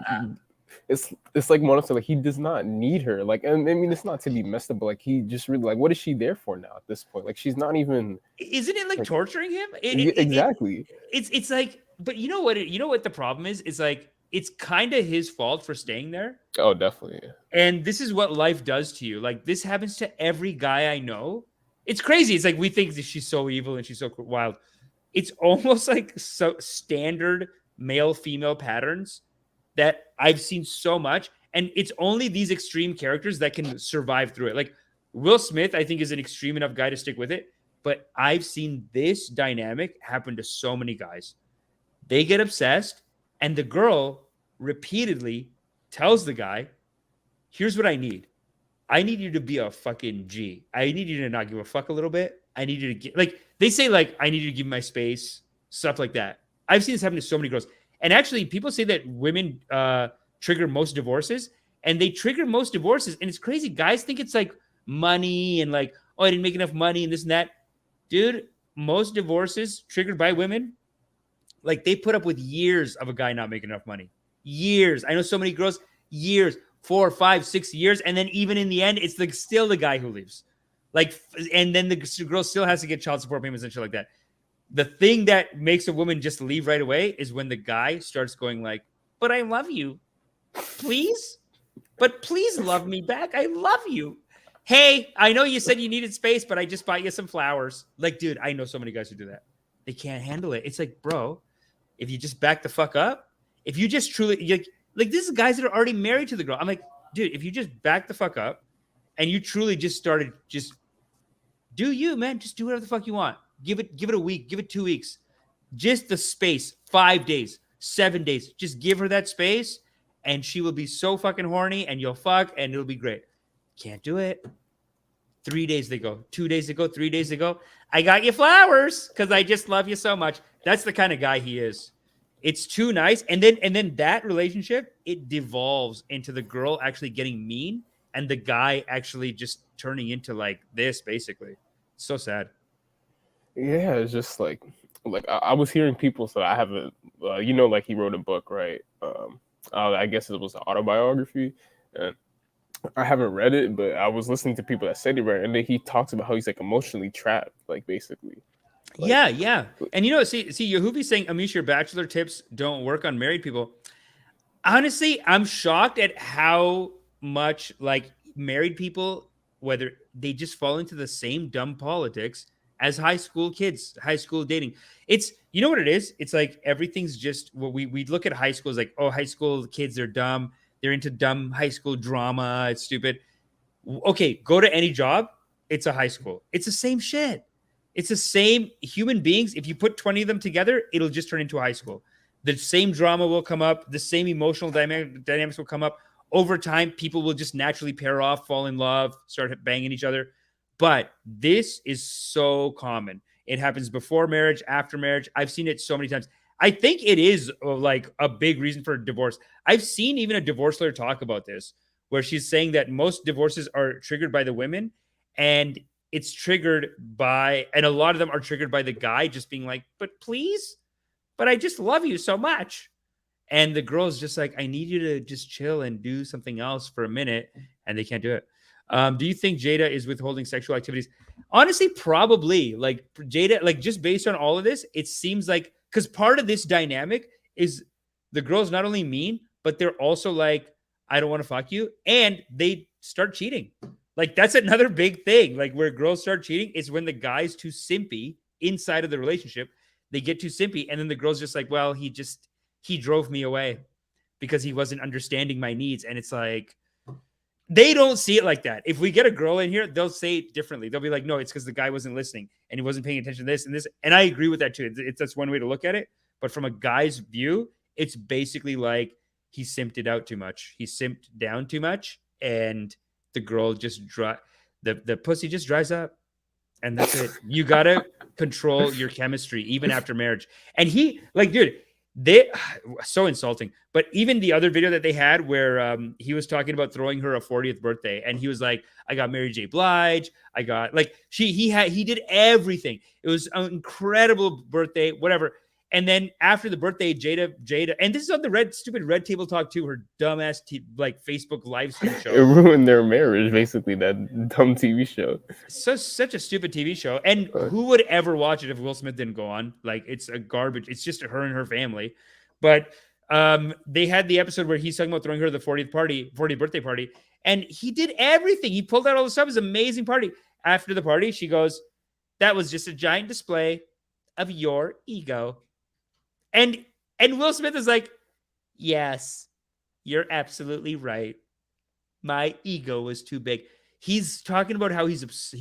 Speaker 9: it's like Monica, like he does not need her. Like, and I mean, it's not to be messed up, but like he just really like, what is she there for now at this point? Like, she's not even.
Speaker 1: Isn't it like torturing him?
Speaker 9: Exactly.
Speaker 1: It's like, but you know what the problem is? It's like it's kind of his fault for staying there.
Speaker 9: Oh, definitely.
Speaker 1: And this is what life does to you. Like this happens to every guy I know. It's crazy. It's like we think that she's so evil and she's so wild. It's almost like so standard male-female patterns that I've seen so much. And it's only these extreme characters that can survive through it. Like Will Smith, I think, is an extreme enough guy to stick with it. But I've seen this dynamic happen to so many guys. They get obsessed, and the girl repeatedly tells the guy, here's what I need. I need you to be a fucking G. I need you to not give a fuck a little bit. I need you to get, like, they say, like, I need you to give me my space, stuff like that. I've seen this happen to so many girls. And actually, people say that women trigger most divorces, and they trigger most divorces. And it's crazy. Guys think it's like money and like, oh, I didn't make enough money and this and that. Dude, most divorces triggered by women, like they put up with years of a guy not making enough money. Years. I know so many girls, years, 4, 5, 6 years. And then even in the end, it's like still the guy who leaves. Like, and then the girl still has to get child support payments and shit like that. The thing that makes a woman just leave right away is when the guy starts going like, but I love you. Please? But please love me back. I love you. Hey, I know you said you needed space, but I just bought you some flowers. Like, dude, I know so many guys who do that. They can't handle it. It's like, bro, if you just back the fuck up, if you just truly, like this is guys that are already married to the girl. I'm like, dude, if you just back the fuck up and you truly just started, just do you, man. Just do whatever the fuck you want. Give it a week, give it 2 weeks. Just the space, 5 days, 7 days. Just give her that space and she will be so fucking horny and you'll fuck and it'll be great. Can't do it. 3 days they go, 2 days they go, 3 days they go. I got you flowers because I just love you so much. That's the kind of guy he is. It's too nice. And then that relationship, it devolves into the girl actually getting mean and the guy actually just turning into like this, basically. It's so sad.
Speaker 9: Yeah, it's just like I was hearing people say I haven't, you know, like he wrote a book, right? I guess it was an autobiography, and I haven't read it, but I was listening to people that said it right, and then he talks about how he's like emotionally trapped, like basically. Like,
Speaker 1: yeah. And you know, see, Yehuvi's saying, Amish, your bachelor tips don't work on married people. Honestly, I'm shocked at how much like married people, whether they just fall into the same dumb politics as high school kids, high school dating. It's, you know what it is? It's like everything's just what we look at high school as like, oh, high school kids are dumb. They're into dumb high school drama. It's stupid. Okay, go to any job. It's a high school. It's the same shit. It's the same human beings. If you put 20 of them together, it'll just turn into a high school. The same drama will come up. The same emotional dynamics will come up. Over time, people will just naturally pair off, fall in love, start banging each other. But this is so common. It happens before marriage, after marriage. I've seen it so many times. I think it is like a big reason for divorce. I've seen even a divorce lawyer talk about this, where she's saying that most divorces are triggered by the women, and it's triggered by, and a lot of them are triggered by the guy just being like, but please, but I just love you so much. And the girl's just like, I need you to just chill and do something else for a minute. And they can't do it. Do you think Jada is withholding sexual activities? Honestly, probably. Like Jada, like just based on all of this, it seems like, because part of this dynamic is the girl's not only mean, but they're also like, I don't want to fuck you. And they start cheating. Like, that's another big thing. Like, where girls start cheating is when the guy's too simpy inside of the relationship. They get too simpy. And then the girl's just like, well, he drove me away because he wasn't understanding my needs. And it's like, they don't see it like that. If we get a girl in here, they'll say it differently. They'll be like, no, it's because the guy wasn't listening and he wasn't paying attention to this and this. And I agree with that too. That's one way to look at it. But from a guy's view, it's basically like he simped it out too much. He simped down too much. And the girl just the pussy just dries up. And that's it. You got to control your chemistry even after marriage. And he, like, dude, so insulting. But even the other video that they had where he was talking about throwing her a 40th birthday, and he was like, I got Mary J. Blige, I got, like, he did everything. It was an incredible birthday, whatever. And then after the birthday, Jada, and this is on the stupid Red Table Talk too, her dumbass like Facebook live stream show.
Speaker 9: It ruined their marriage, basically, that dumb TV show.
Speaker 1: Such a stupid TV show. And who would ever watch it if Will Smith didn't go on? Like, it's a garbage. It's just her and her family. But they had the episode where he's talking about throwing her the 40th birthday party. And he did everything. He pulled out all the stuff. It was an amazing party. After the party, she goes, that was just a giant display of your ego. And Will Smith is like, yes, you're absolutely right. My ego was too big. He's talking about how he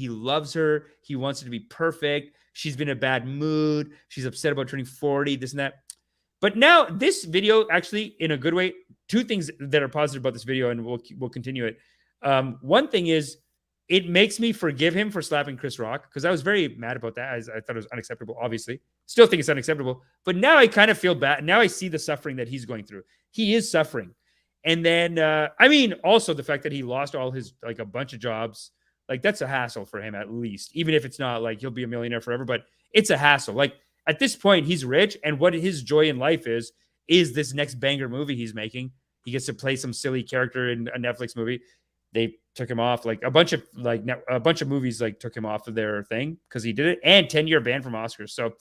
Speaker 1: loves her. He wants her to be perfect. She's been in a bad mood. She's upset about turning 40, this and that. But now this video, actually, in a good way, two things that are positive about this video, and we'll continue it. One thing is, it makes me forgive him for slapping Chris Rock, because I was very mad about that. I thought it was unacceptable, obviously. Still think it's unacceptable. But now I kind of feel bad. Now I see the suffering that he's going through. He is suffering. And then, I mean, also the fact that he lost all his, like, a bunch of jobs. Like, that's a hassle for him, at least. Even if it's not like he'll be a millionaire forever, but it's a hassle. Like, at this point, he's rich. And what his joy in life is this next banger movie he's making. He gets to play some silly character in a Netflix movie. They took him off, like a bunch of movies, like, took him off of their thing because he did it, and 10-year ban from Oscars. So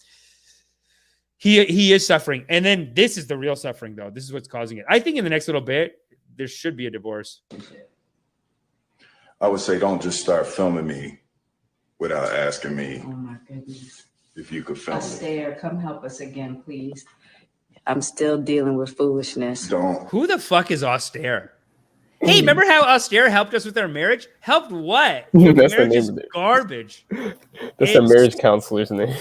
Speaker 1: he is suffering. And then this is the real suffering, though. This is what's causing it. I think in the next little bit, there should be a divorce.
Speaker 14: I would say don't just start filming me without asking me.
Speaker 13: Oh my goodness.
Speaker 14: If you could film me.
Speaker 13: Astaire, come help us again, please. I'm still dealing with foolishness.
Speaker 1: Who the fuck is Astaire? Hey, remember how Astaire helped us with our marriage? Helped what?
Speaker 9: That's the
Speaker 1: marriage
Speaker 9: name
Speaker 1: is
Speaker 9: of it.
Speaker 1: Garbage.
Speaker 9: That's the marriage counselor's name.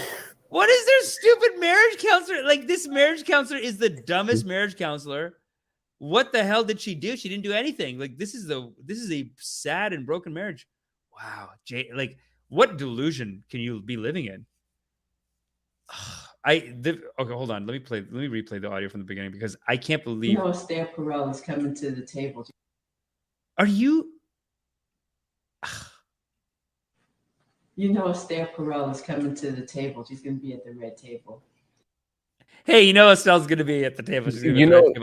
Speaker 1: What is their stupid marriage counselor? Like, this marriage counselor is the dumbest marriage counselor. What the hell did she do? She didn't do anything. Like, this is a sad and broken marriage. Wow. Like, what delusion can you be living in? Okay, hold on. Let me replay the audio from the beginning, because I can't believe.
Speaker 13: You know, Astaire Perel is coming to the table.
Speaker 1: Are you?
Speaker 13: You know, Astaire Perel is coming to the table. She's going to be at the red table.
Speaker 1: Hey, you know, Estelle's going to be at the table.
Speaker 9: You know,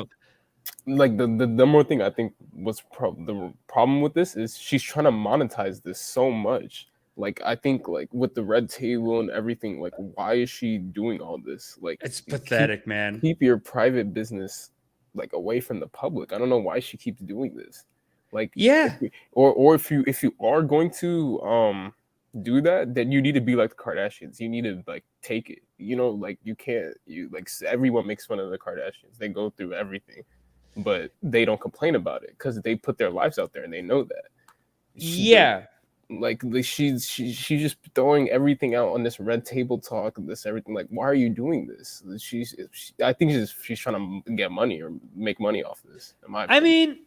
Speaker 9: like the more thing I think was the problem with this is she's trying to monetize this so much. Like, I think, like, with the red table and everything, like, why is she doing all this? Like,
Speaker 1: it's pathetic, man.
Speaker 9: Keep your private business, like, away from the public. I don't know why she keeps doing this. Like,
Speaker 1: yeah.
Speaker 9: If you are going to do that, then you need to be like the Kardashians. You need to, like, take it. You know, like, everyone makes fun of the Kardashians. They go through everything, but they don't complain about it because they put their lives out there and they know that. She's just throwing everything out on this red table talk and this everything. Like, why are you doing this? I think she's trying to get money or make money off of this.
Speaker 1: I mean,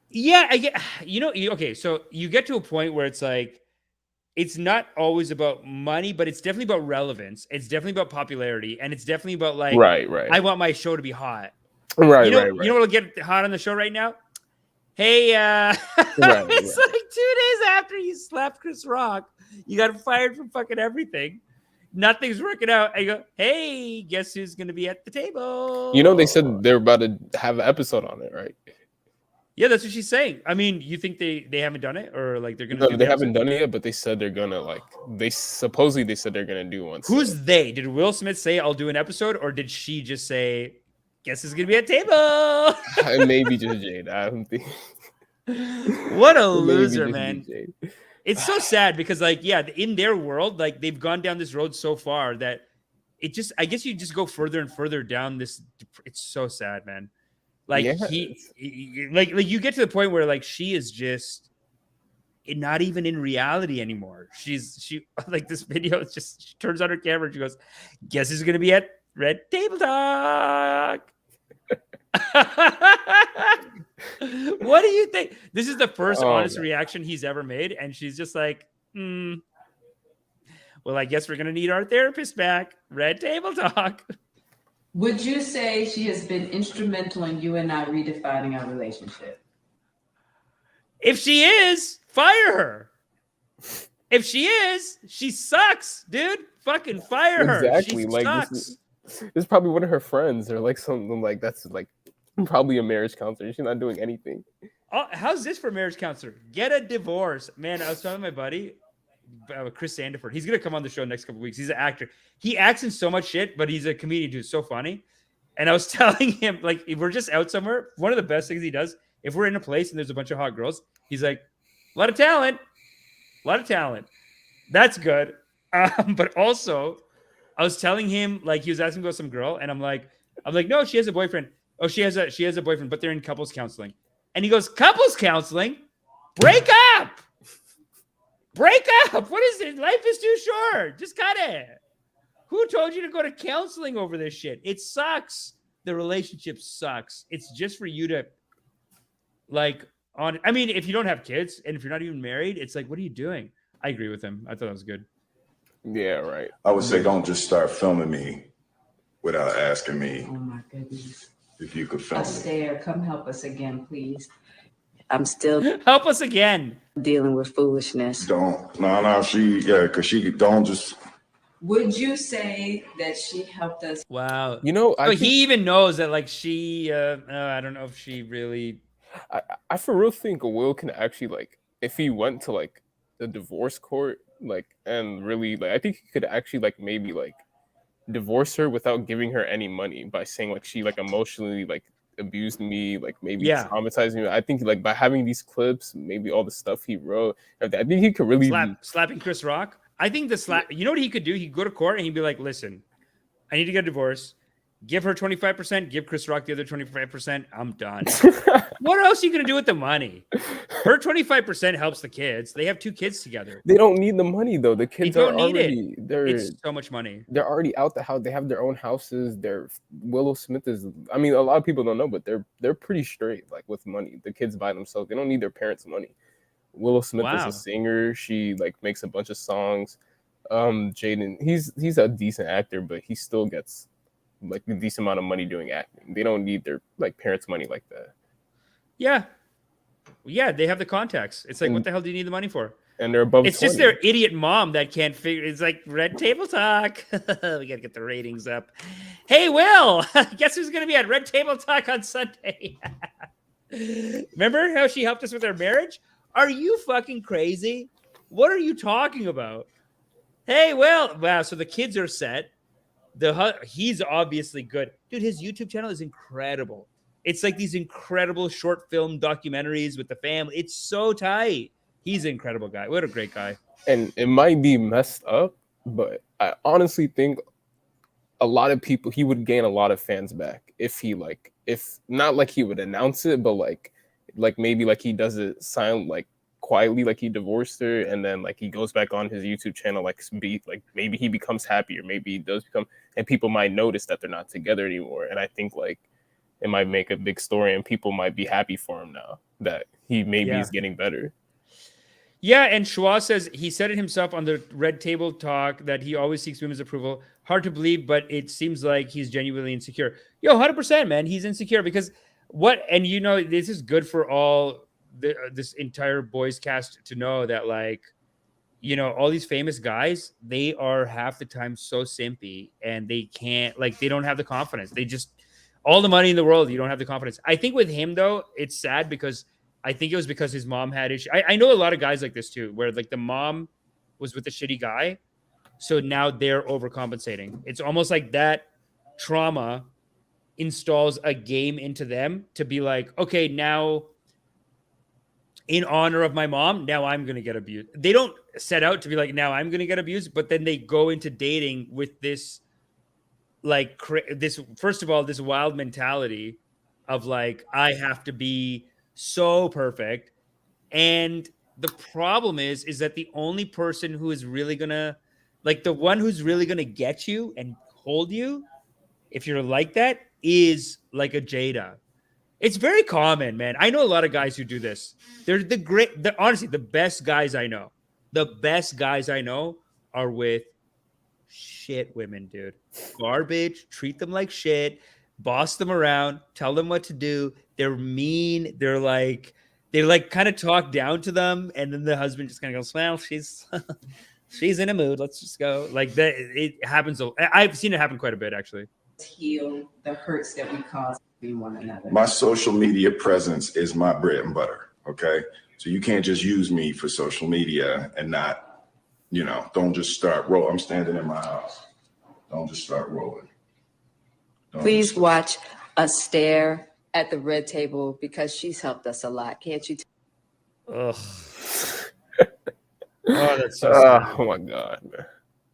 Speaker 1: yeah, I get. You know, okay, so you get to a point where it's like, it's not always about money, but it's definitely about relevance. It's definitely about popularity, and it's definitely about, like,
Speaker 9: right.
Speaker 1: I want my show to be hot.
Speaker 9: Right.
Speaker 1: You know what'll get hot on the show right now? Hey, it's like 2 days after you slapped Chris Rock, you got fired from fucking everything. Nothing's working out. I go, hey, guess who's going to be at the table?
Speaker 9: You know, they said they're about to have an episode on it, right?
Speaker 1: Yeah, that's what she's saying. I mean, you think they haven't done it, or like they're gonna?
Speaker 9: No, they haven't done it yet, but they said they're gonna, like, they said they're gonna do one.
Speaker 1: Who's they? Did Will Smith say I'll do an episode, or did she just say, guess who's gonna be at table?
Speaker 9: Maybe just Jade. I don't think.
Speaker 1: What a
Speaker 9: Or maybe
Speaker 1: loser,
Speaker 9: just
Speaker 1: man.
Speaker 9: DJ.
Speaker 1: It's so sad because, like, yeah, in their world, like, they've gone down this road so far that it just, I guess you just go further and further down this. It's so sad, man. Like,
Speaker 9: Yeah,
Speaker 1: like you get to the point where, like, she is just not even in reality anymore. She like, this video, it's just, she turns on her camera and she goes, guess who's going to be at Red Table Talk? What do you think? This is the first honest reaction he's ever made, and she's just like, well, I guess we're gonna need our therapist back. Red Table Talk.
Speaker 13: Would you say she has been instrumental in you and I redefining our relationship?
Speaker 1: If she is, fire her. If she is, she sucks, dude. Fucking fire her.
Speaker 9: Exactly.
Speaker 1: She
Speaker 9: Like,
Speaker 1: sucks.
Speaker 9: this is probably one of her friends, or like something like that's like probably a marriage counselor. She's not doing anything.
Speaker 1: Oh, how's this for marriage counselor? Get a divorce. Man, I was telling my buddy, Chris Sandiford. He's going to come on the show next couple weeks. He's an actor. He acts in so much shit, but he's a comedian too. It's so funny. And I was telling him, like, if we're just out somewhere, one of the best things he does, if we're in a place and there's a bunch of hot girls, he's like, a lot of talent. A lot of talent. That's good. But also, I was telling him, like, he was asking about some girl, and I'm like, no, she has a boyfriend. Oh, she has a boyfriend, but they're in couples counseling. And he goes, couples counseling? Break up. Break up. What is it? Life is too short. Just cut it. Who told you to go to counseling over this shit? It sucks. The relationship sucks. It's just for you to, like, I mean, if you don't have kids and if you're not even married, it's like, what are you doing? I agree with him. I thought that was good.
Speaker 9: Yeah, right.
Speaker 14: I would say don't just start filming me without asking me.
Speaker 13: Oh my goodness.
Speaker 14: If you could film me.
Speaker 13: Astaire, come help us again, please. I'm still
Speaker 1: help us again.
Speaker 13: Dealing with foolishness.
Speaker 14: Because she don't just.
Speaker 13: Would you say that she helped us?
Speaker 1: Wow.
Speaker 9: You know,
Speaker 1: he even knows that, like, she, I don't know if she really.
Speaker 9: I for real think Will can actually, like, if he went to, like, the divorce court, like, and really, like, I think he could actually, like, maybe, like, divorce her without giving her any money by saying, like, she, like, emotionally, like, abused me, like, maybe traumatized me. I think, like, by having these clips, maybe all the stuff he wrote, I think he could really
Speaker 1: slapping Chris Rock. I think you know what he could do? He could go to court and he'd be like, listen, I need to get a divorce. Give her 25%, give Chris Rock the other 25%. I'm done. What else are you going to do with the money? Her 25% helps the kids. They have 2 kids together.
Speaker 9: They don't need the money, though. The kids
Speaker 1: don't
Speaker 9: are
Speaker 1: need
Speaker 9: already,
Speaker 1: it's so much money.
Speaker 9: They're already out the house. They have their own houses. Willow Smith is, I mean, a lot of people don't know, but they're pretty straight, like, with money. The kids by themselves. They don't need their parents' money. Willow Smith is a singer. She, like, makes a bunch of songs. Jaden, he's a decent actor, but he still gets, like, a decent amount of money doing acting. They don't need their, like, parents' money like that.
Speaker 1: Yeah. They have the contacts. It's like, what the hell do you need the money for?
Speaker 9: And they're above.
Speaker 1: It's
Speaker 9: 20.
Speaker 1: just their idiot mom that can't figure. It's like Red Table Talk. We gotta get the ratings up. Hey, Will, guess who's gonna be at Red Table Talk on Sunday? Remember how she helped us with our marriage? Are you fucking crazy? What are you talking about? Hey, Will. Wow. So the kids are set. He's obviously good, dude. His YouTube channel is incredible. It's like these incredible short film documentaries with the family. It's so tight. He's an incredible guy. What a great guy.
Speaker 9: And it might be messed up, but I honestly think a lot of people, he would gain a lot of fans back if he, like, if not like he would announce it, but like maybe like he does it silent, like quietly, like he divorced her, and then like he goes back on his YouTube channel, like maybe he becomes happier, maybe he does become, and people might notice that they're not together anymore. And I think like it might make a big story, and people might be happy for him now that he maybe is getting better.
Speaker 1: Yeah, and Schwa says he said it himself on the Red Table Talk that he always seeks women's approval. Hard to believe, but it seems like he's genuinely insecure. Yo, 100%, man. He's insecure because and you know, this is good for all this entire boys cast to know that, like, you know, all these famous guys, they are half the time so simpy, and they can't, like, they don't have the confidence. They just, all the money in the world, you don't have the confidence. I think with him, though, it's sad because I think it was because his mom had issues. I know a lot of guys like this too, where like the mom was with a shitty guy, so now they're overcompensating. It's almost like that trauma installs a game into them to be like, okay, now in honor of my mom, now I'm going to get abused. They don't set out to be like, now I'm going to get abused, but then they go into dating with this, like, this, first of all, this wild mentality of like, I have to be so perfect. And the problem is that the only person who is really going to, like, the one who's really going to get you and hold you, if you're like that, is like a Jada. It's very common, man. I know a lot of guys who do this. They're honestly, the best guys I know. The best guys I know are with shit women, dude. Garbage, treat them like shit, boss them around, tell them what to do. They're mean. They kind of talk down to them. And then the husband just kind of goes, well, she's in a mood. Let's just go. Like that. It happens. I've seen it happen quite a bit, actually.
Speaker 13: Heal the hurts that we cause one another.
Speaker 14: My social media presence is my bread and butter. Okay. So you can't just use me for social media and not, don't just start roll. I'm standing in my house. Don't just start rolling.
Speaker 13: Please watch us stare at the red table because she's helped us a lot. Can't you?
Speaker 1: Ugh. Oh, that's so sad.
Speaker 9: Oh my God, man.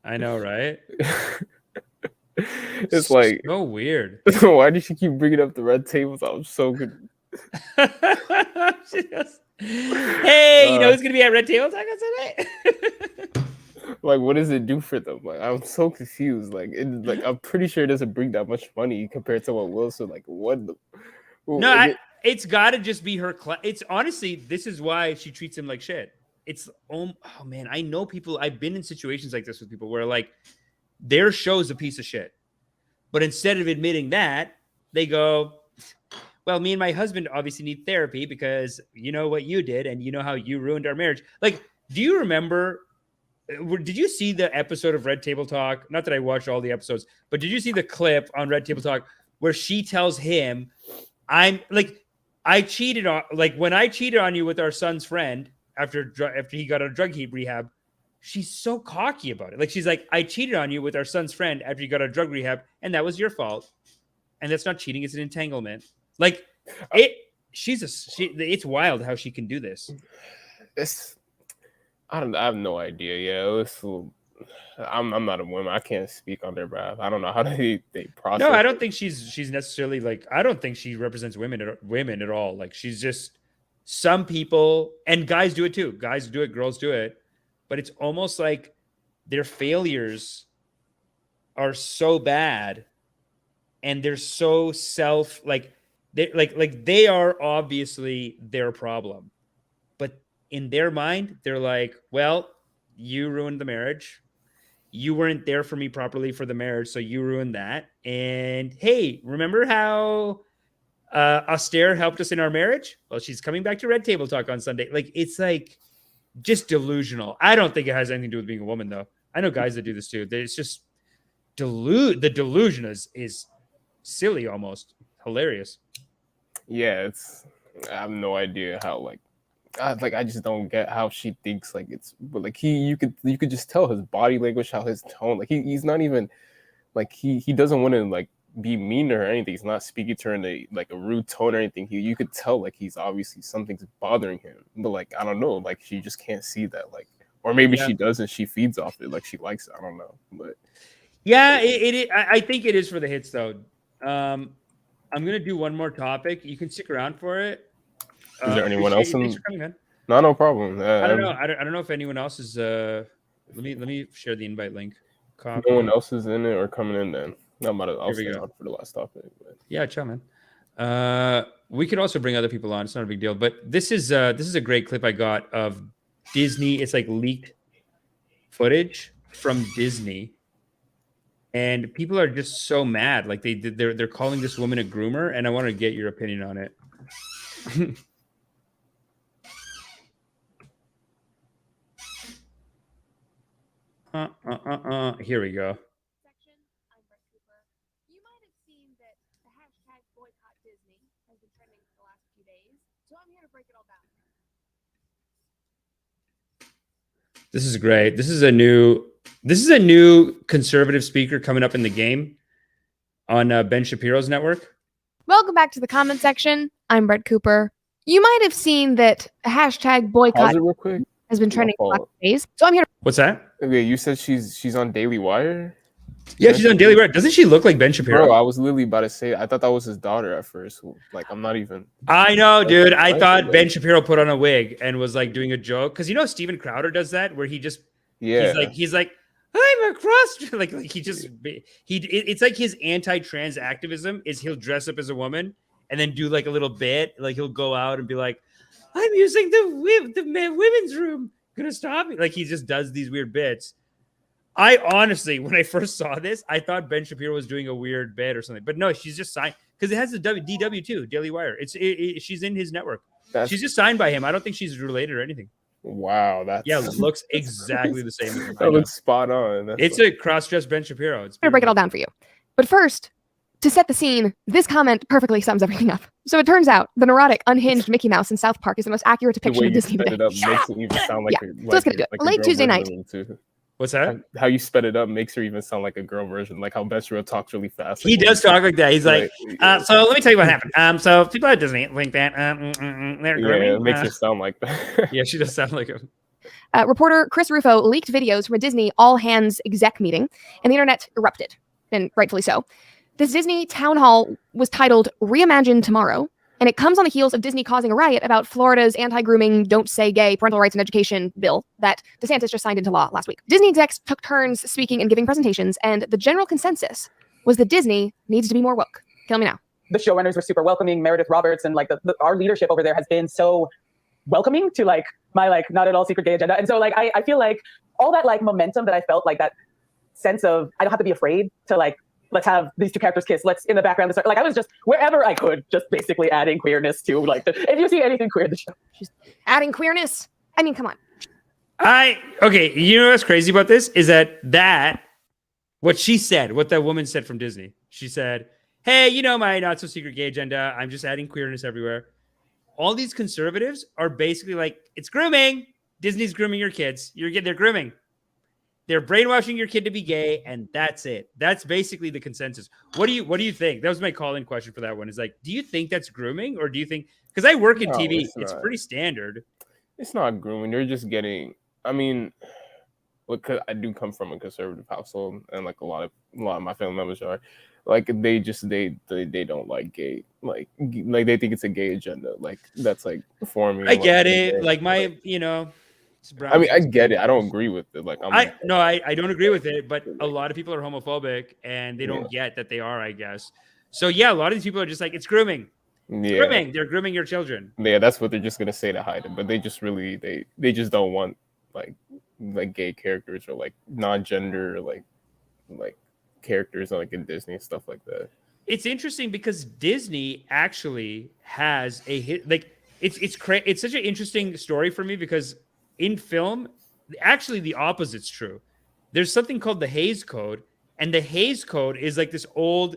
Speaker 1: I know, right?
Speaker 9: It's like
Speaker 1: so weird.
Speaker 9: Why did she keep bringing up the red tables? I'm so good.
Speaker 1: Hey, who's gonna be at Red Table Talk today?
Speaker 9: Like, what does it do for them? Like, I'm so confused. Like, I'm pretty sure it doesn't bring that much money compared to what Wilson. Like, what?
Speaker 1: It's got to just be her. It's honestly, this is why she treats him like shit. It's oh man, I know people. I've been in situations like this with people where like their show's a piece of shit, but instead of admitting that, they go, well, me and my husband obviously need therapy because you know what you did and you know how you ruined our marriage. Like, do you remember, did you see the episode of Red Table Talk? Not that I watched all the episodes, but did you see the clip on Red Table Talk where she tells him, I'm like, I cheated on, like when I cheated on you with our son's friend after he got out of drug rehab, she's so cocky about it. Like, she's like, I cheated on you with our son's friend after you got out of drug rehab, and that was your fault. And that's not cheating; it's an entanglement. Like, it's wild how she can do this.
Speaker 9: I have no idea. Yeah, I'm not a woman. I can't speak on their behalf. I don't know how they process.
Speaker 1: No, I don't think she's necessarily like. I don't think she represents women at all. Like, she's just some people, and guys do it too. Guys do it, girls do it. But it's almost like their failures are so bad, and they're so they are obviously their problem. But in their mind, they're like, well, you ruined the marriage. You weren't there for me properly for the marriage, so you ruined that. And hey, remember how Austere helped us in our marriage? Well, she's coming back to Red Table Talk on Sunday. Like, it's like just delusional. I don't think it has anything to do with being a woman, though. I know guys that do this too. It's just the delusion is silly, almost hilarious.
Speaker 9: Yeah, I have no idea how I just don't get how she thinks but like you could just tell his body language, how his tone, like he's not even like he doesn't want to like be mean to her or anything. He's not speaking to her in a rude tone or anything. You could tell like he's obviously something's bothering him, but like I don't know, like she just can't see that, like, or maybe she does and she feeds off it, like she likes it. I don't know, but
Speaker 1: yeah, I think it is for the hits though. I'm gonna do one more topic. You can stick around for it.
Speaker 9: Is there anyone else?
Speaker 1: Thanks for coming, man.
Speaker 9: No problem.
Speaker 1: I don't know. I don't know if anyone else is. Let me share the invite link.
Speaker 9: Copy. No one else is in it or coming in then. I'll stay on for the last topic. But.
Speaker 1: Yeah, chill, man. We could also bring other people on. It's not a big deal. But this is a great clip I got of Disney. It's like leaked footage from Disney, and people are just so mad. Like they're calling this woman a groomer, and I want to get your opinion on it. Here we go. This is great. This is a new conservative speaker coming up in the game on Ben Shapiro's network.
Speaker 15: Welcome back to the comment section. I'm Brett Cooper. You might have seen that hashtag boycott
Speaker 9: Pause it real quick.
Speaker 15: has been trending for days. So I'm here to
Speaker 1: What's that?
Speaker 9: Okay, you said she's on Daily Wire?
Speaker 1: Yeah, she's on Daily Wire. Doesn't she look like Ben Shapiro?
Speaker 9: Bro, I was literally about to say, I thought that was his daughter at first. Like, I'm not even.
Speaker 1: I know, dude. I thought Ben Shapiro put on a wig and was like doing a joke. Because you know Steven Crowder does that, where he just he's like I'm a cross like he just it's like his anti-trans activism is he'll dress up as a woman and then do like a little bit, like he'll go out and be like, I'm using the women's room. Gonna stop me. Like he just does these weird bits. I honestly, when I first saw this, I thought Ben Shapiro was doing a weird bit or something, but no, she's just signed because it has the DW too, Daily Wire. She's in his network. She's just signed by him. I don't think she's related or anything.
Speaker 9: Wow, that's
Speaker 1: looks exactly the same.
Speaker 9: That looks spot on.
Speaker 1: It's a cross-dressed Ben Shapiro.
Speaker 15: I'm gonna break it all down for you. But first, to set the scene, this comment perfectly sums everything up. So it turns out the neurotic, unhinged Mickey Mouse in South Park is the most accurate depiction of Disney today.
Speaker 9: It up makes it even sound like
Speaker 15: so let's get into it. Late Tuesday night.
Speaker 1: What's that?
Speaker 9: How you sped it up makes her even sound like a girl version, like how Ben Shapiro talks really fast.
Speaker 1: He does talk like that. He's like, so let me tell you what happened. So people at Disney think that they're grooming.
Speaker 9: Yeah, it makes her sound like that.
Speaker 1: Yeah, she does sound like him.
Speaker 15: Reporter Chris Rufo leaked videos from a Disney all-hands exec meeting, and the internet erupted, and rightfully so. This Disney town hall was titled Reimagine Tomorrow, and it comes on the heels of Disney causing a riot about Florida's anti-grooming, don't say gay, parental rights and education bill that DeSantis just signed into law last week. Disney execs took turns speaking and giving presentations, and the general consensus was that Disney needs to be more woke. Tell me now.
Speaker 16: The showrunners were super welcoming. Meredith Roberts and like our leadership over there has been so welcoming to like my like not at all secret gay agenda. And so like I feel like all that like momentum that I felt, like that sense of I don't have to be afraid to like, let's have these two characters kiss. Let's in the background. Like I was just wherever I could, just basically adding queerness to like if you see anything queer in the show.
Speaker 15: She's adding queerness. I mean, come on.
Speaker 1: Okay. You know what's crazy about this is that what she said, what that woman said from Disney. She said, "Hey, you know my not so secret gay agenda. I'm just adding queerness everywhere." All these conservatives are basically like, it's grooming. Disney's grooming your kids. They're grooming. They're brainwashing your kid to be gay, and that's it. That's basically the consensus. What do you think? That was my call-in question for that one. Is like, do you think that's grooming, or do you think? Because I work in TV, it's pretty standard.
Speaker 9: It's not grooming. They're just getting. I mean, look, I do come from a conservative household, and like a lot of my family members are. Like they don't like gay, like they think it's a gay agenda. Like that's like forming.
Speaker 1: I get it. Like my, you know.
Speaker 9: I mean, I get it. I don't agree with it. Like
Speaker 1: I don't agree with it, but a lot of people are homophobic and they don't get that they are, I guess. So yeah, a lot of these people are just like, it's grooming.
Speaker 9: Yeah.
Speaker 1: Grooming. They're grooming your children.
Speaker 9: Yeah, that's what they're just gonna say to hide it. But they just really they just don't want like gay characters or like non-gender like characters like in Disney and stuff like that.
Speaker 1: It's interesting because Disney actually has a hit. Like it's such an interesting story for me because in film, actually the opposite's true. There's something called the Hays Code, and the Hays Code is like this old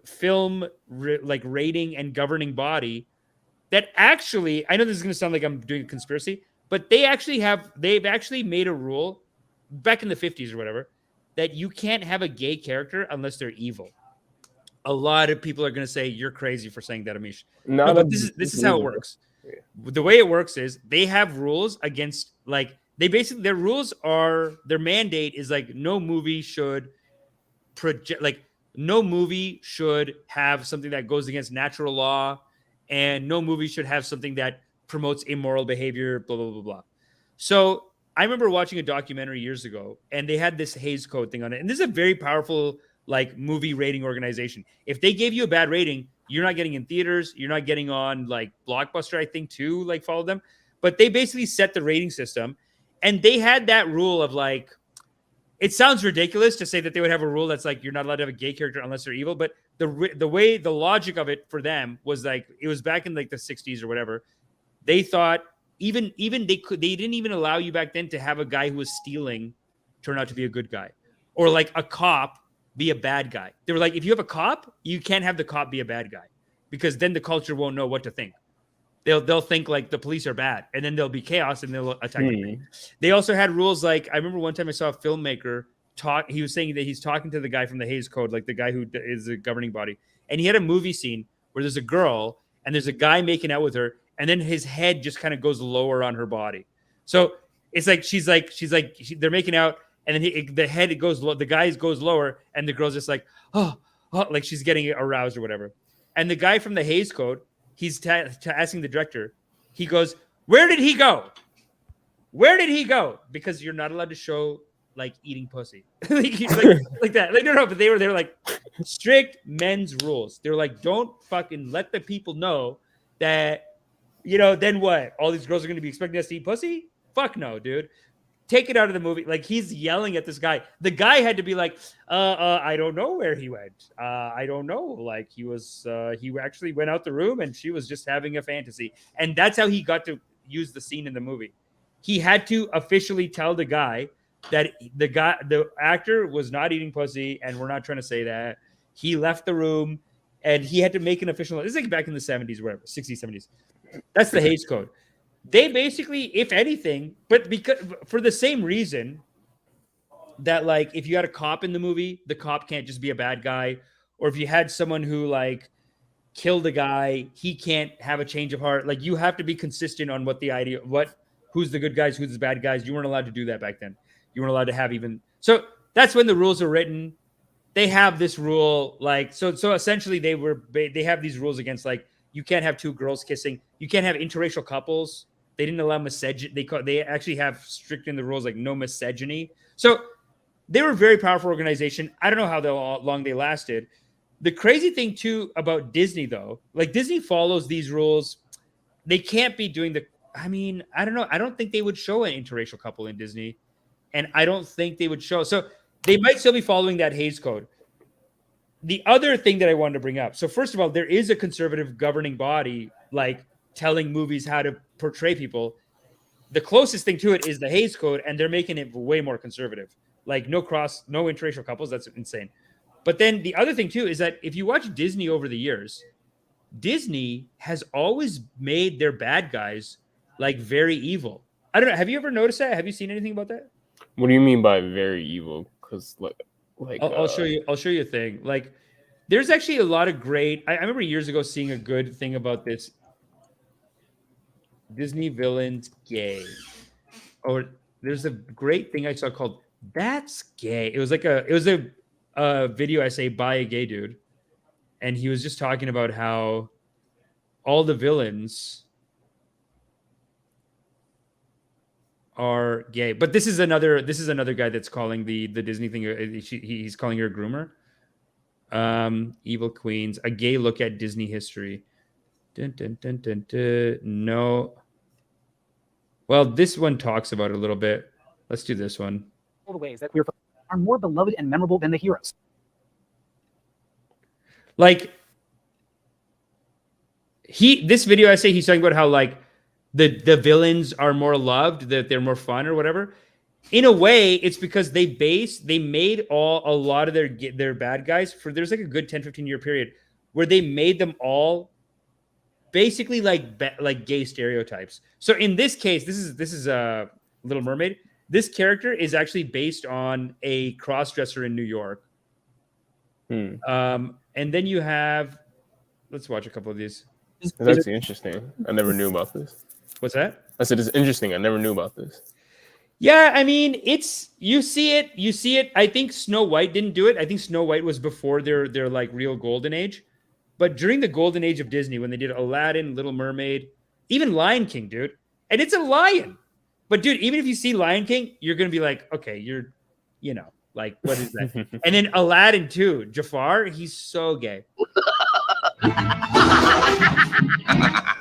Speaker 1: film rating and governing body that actually, I know this is going to sound like I'm doing a conspiracy, but they've actually made a rule back in the 50s or whatever that you can't have a gay character unless they're evil. A lot of people are going to say you're crazy for saying that, Amish. No, but this is how it works. Yeah. The way it works is they have rules against their rules are their mandate is like no movie should have something that goes against natural law, and no movie should have something that promotes immoral behavior, blah, blah, blah, blah. So I remember watching a documentary years ago, and they had this Hays Code thing on it. And this is a very powerful like movie rating organization. If they gave you a bad rating, you're not getting in theaters. You're not getting on like Blockbuster, I think, too, like follow them. But they basically set the rating system. And they had that rule of like, it sounds ridiculous to say that they would have a rule that's like, you're not allowed to have a gay character unless they're evil. But the logic of it for them was like, it was back in like the 60s or whatever. They thought they didn't even allow you back then to have a guy who was stealing turn out to be a good guy, or like a cop be a bad guy. They were like, if you have a cop, you can't have the cop be a bad guy because then the culture won't know what to think. They'll think like the police are bad, and then there'll be chaos and they'll attack. They also had rules like, I remember one time I saw a filmmaker talk. He was saying that he's talking to the guy from the Hays Code, like the guy who is the governing body, and he had a movie scene where there's a girl and there's a guy making out with her, and then his head just kind of goes lower on her body. So it's like they're making out, and then the head goes low, the guy goes lower, and the girl's just like, oh, like she's getting aroused or whatever. And the guy from the Hays Code, he's asking the director, he goes, where did he go? Where did he go? Because you're not allowed to show like eating pussy. like that. Like, no, but they're like strict men's rules. They're like, don't fucking let the people know that, you know, then what? All these girls are going to be expecting us to eat pussy? Fuck no, dude. Take it out of the movie. Like, he's yelling at this guy. The guy had to be like, I don't know where he went. I don't know. Like, he actually went out the room and she was just having a fantasy. And that's how he got to use the scene in the movie. He had to officially tell the guy that the actor was not eating pussy, and we're not trying to say that. He left the room, and he had to make an official. This is like back in the 70s, whatever, 60s, 70s. That's the Hays Code. They basically, if anything, but because for the same reason that, like, if you had a cop in the movie, the cop can't just be a bad guy, or if you had someone who like killed a guy, he can't have a change of heart. Like, you have to be consistent on what the idea, who's the good guys, who's the bad guys. You weren't allowed to do that back then. You weren't allowed to have even. So that's when the rules are written. They have this rule, like, so essentially they have these rules against, like, you can't have two girls kissing. You can't have interracial couples. They didn't allow misogyny. They actually have strict in the rules, like no misogyny. So they were a very powerful organization. I don't know how long they lasted. The crazy thing too about Disney, though, like, Disney follows these rules. They can't be doing I don't know. I don't think they would show an interracial couple in Disney. And I don't think they would show. So they might still be following that Hays Code. The other thing that I wanted to bring up. So first of all, there is a conservative governing body, like, telling movies how to portray people. The closest thing to it is the Hays Code, and they're making it way more conservative. Like, no interracial couples. That's insane. But then the other thing too is that if you watch Disney over the years, Disney has always made their bad guys like very evil. I don't know. Have you ever noticed that? Have you seen anything about that?
Speaker 9: What do you mean by very evil? Because
Speaker 1: I'll show you. I'll show you a thing. Like, there's actually a lot of great. I remember years ago seeing a good thing about this. Disney villains gay. Or there's a great thing I saw called "That's Gay." It was a video essay by a gay dude, and he was just talking about how all the villains are gay. But this is another guy that's calling the Disney thing. He's calling her a groomer. Evil Queens, a gay look at Disney history. Dun, dun, dun, dun, dun. No. Well, this one talks about it a little bit. Let's do this one.
Speaker 16: All the ways that queer folks are more beloved and memorable than the heroes.
Speaker 1: Like, this video essay, he's talking about how, like, the villains are more loved, that they're more fun or whatever. In a way, it's because they made a lot of their bad guys there's like a good 10-15 year period where they made them all basically like gay stereotypes. So in this case, this is a Little Mermaid. This character is actually based on a cross-dresser in New York. And then you have, let's watch a couple of these.
Speaker 9: It's actually interesting. I never knew about this.
Speaker 1: What's that?
Speaker 9: I said it's interesting. I never knew about this.
Speaker 1: Yeah, I mean, you see it. I think Snow White didn't do it. I think Snow White was before their like real golden age. But during the golden age of Disney, when they did Aladdin, Little Mermaid, even Lion King, dude, and it's a lion. But dude, even if you see Lion King, you're gonna be like, okay, like, what is that? And then Aladdin too, Jafar, he's so gay.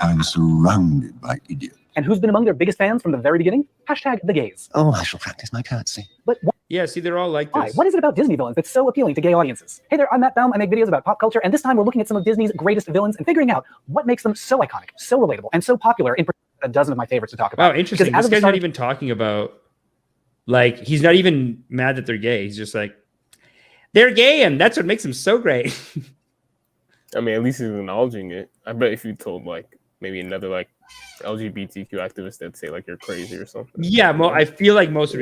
Speaker 5: I'm surrounded by idiots.
Speaker 16: And who's been among their biggest fans from the very beginning? #the gays.
Speaker 5: Oh, I shall practice my curtsy.
Speaker 16: But
Speaker 1: yeah, see, they're all like this.
Speaker 16: Why? What is it about Disney villains that's so appealing to gay audiences? Hey there, I'm Matt Baum. I make videos about pop culture, and this time we're looking at some of Disney's greatest villains and figuring out what makes them so iconic, so relatable, and so popular in a dozen of my favorites to talk about.
Speaker 1: Wow, interesting. This guy's not even talking about, like, he's not even mad that they're gay. He's just like, they're gay, and that's what makes them so great.
Speaker 9: I mean, at least he's acknowledging it. I bet if you told, like, maybe another, like, LGBTQ activists that say like you're crazy or something.
Speaker 1: Yeah, I feel like most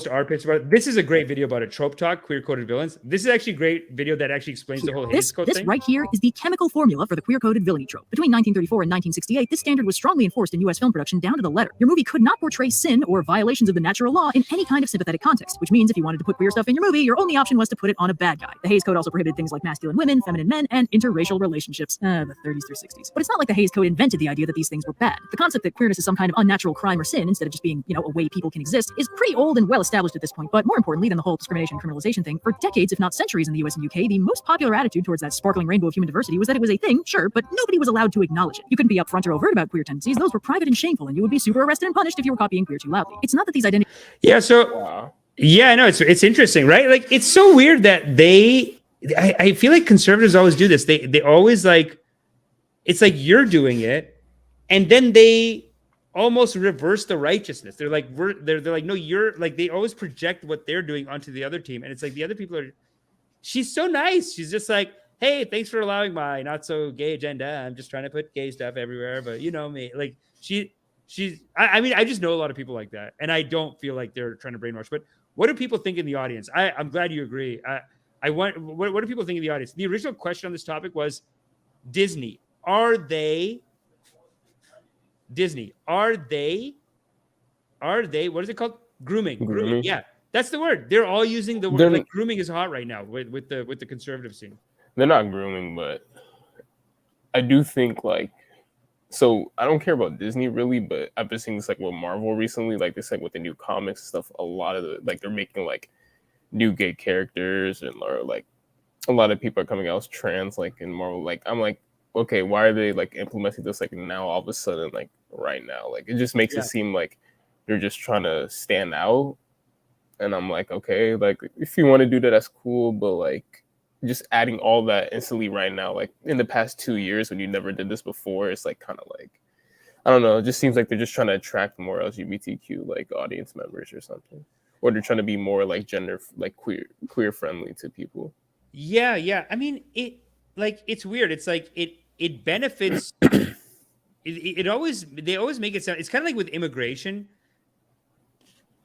Speaker 1: are pissed about it. This is a great video about a trope talk, queer coded villains. This is actually a great video that actually explains the whole Hays Code
Speaker 17: This
Speaker 1: thing.
Speaker 17: right here is the chemical formula for the queer-coded villainy trope. Between 1934 and 1968, this standard was strongly enforced in U.S. film production down to the letter. Your movie could not portray sin or violations of the natural law in any kind of sympathetic context, which means if you wanted to put queer stuff in your movie, your only option was to put it on a bad guy. The Hays Code also prohibited things like masculine women, feminine men, and interracial relationships. The 30s through 60s. But it's not like the Hays Code invented the idea that these things were bad. The concept that queerness is some kind of unnatural crime or sin instead of just being, a way people can exist is pretty old and well established at this point. But more importantly than the whole discrimination and criminalization thing, for decades, if not centuries in the US and UK, the most popular attitude towards that sparkling rainbow of human diversity was that it was a thing, sure, but nobody was allowed to acknowledge it. You couldn't be upfront or overt about queer tendencies. Those were private and shameful, and you would be super arrested and punished if you were copying queer too loudly. It's not that these identities...
Speaker 1: Yeah, so... Yeah, no, it's interesting, right? Like, it's so weird that I feel like conservatives always do this. They always like... It's like you're doing it, and then they almost reverse the righteousness. They're like, they're like, no, you're like, they always project what they're doing onto the other team. And it's like, the other people are, she's so nice. She's just like, hey, thanks for allowing my not so gay agenda. I'm just trying to put gay stuff everywhere. But you know me, like I mean, I just know a lot of people like that. And I don't feel like they're trying to brainwash, but what do people think in the audience? I'm glad you agree. What do people think in the audience? The original question on this topic was Disney. Are they, what is it called? Grooming. Yeah, that's the word. They're all using the word. Like, grooming is hot right now with the conservative scene.
Speaker 9: They're not grooming, but I do think like, so I don't care about Disney really, but I've been seeing this like with Marvel recently, like this like with the new comics stuff. A lot of like they're making like new gay characters, and or like a lot of people are coming out as trans like in Marvel. Like I'm like, okay, why are they like implementing this like now all of a sudden, like right now? Like it just makes it seem like they're just trying to stand out. And I'm like, okay, like if you want to do that, that's cool, but like just adding all that instantly right now, like in the past 2 years when you never did this before, it's like kind of like, I don't know, it just seems like they're just trying to attract more LGBTQ like audience members or something, or they're trying to be more like gender like queer friendly to people.
Speaker 1: Yeah. I mean, it's weird. It's like it benefits. They always make it sound. It's kind of like with immigration.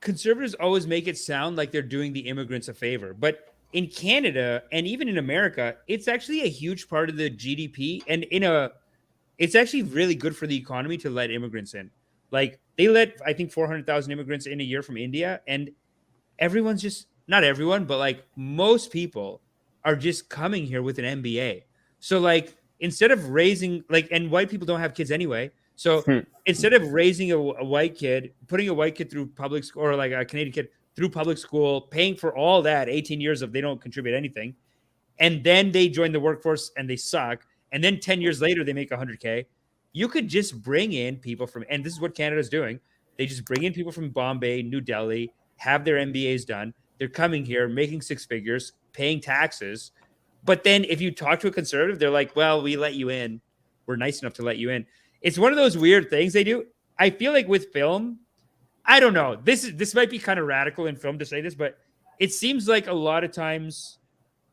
Speaker 1: Conservatives always make it sound like they're doing the immigrants a favor, but in Canada and even in America, it's actually a huge part of the GDP, and it's actually really good for the economy to let immigrants in. Like they let, I think, 400,000 immigrants in a year from India, and everyone's just, not everyone, but like most people are just coming here with an MBA. So like instead of raising and white people don't have kids anyway. So instead of raising a white kid, putting a white kid through public school, or like a Canadian kid through public school, paying for all that 18 years of they don't contribute anything, and then they join the workforce and they suck, and then 10 years later they make 100K, you could just bring in people from, and this is what Canada's doing, they just bring in people from Bombay, New Delhi, have their MBAs done, they're coming here, making six figures, paying taxes, but then if you talk to a conservative, they're like, well, we let you in, we're nice enough to let you in. It's one of those weird things they do. I feel like with film, I don't know. This might be kind of radical in film to say this, but it seems like a lot of times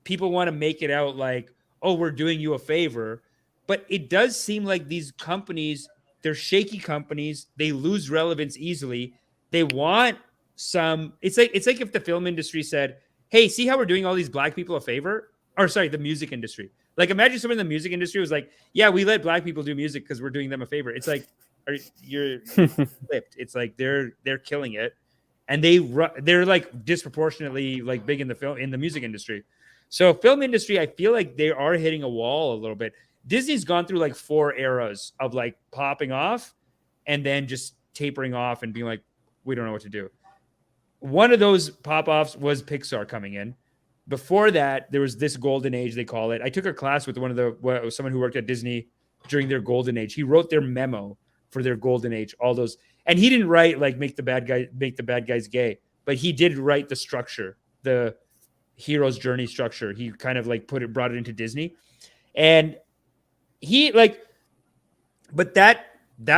Speaker 1: people want to make it out like, oh, we're doing you a favor. But it does seem like these companies, they're shaky companies. They lose relevance easily. They want some, it's like if the film industry said, hey, see how we're doing all these black people a favor? Or sorry, the music industry. Like imagine someone in the music industry was like, yeah, we let black people do music because we're doing them a favor. It's like, you're flipped. It's like they're killing it, and they're like disproportionately like big in the music industry. So film industry, I feel like they are hitting a wall a little bit. Disney's gone through like 4 eras of like popping off and then just tapering off and being like, we don't know what to do. One of those pop-offs was Pixar coming in. Before that, there was this golden age, they call it. I took a class with someone who worked at Disney during their golden age. He wrote their memo for their golden age, all those, and he didn't write like make the bad guys gay, but he did write the structure, the hero's journey structure. He kind of like brought it into Disney, and he like, but that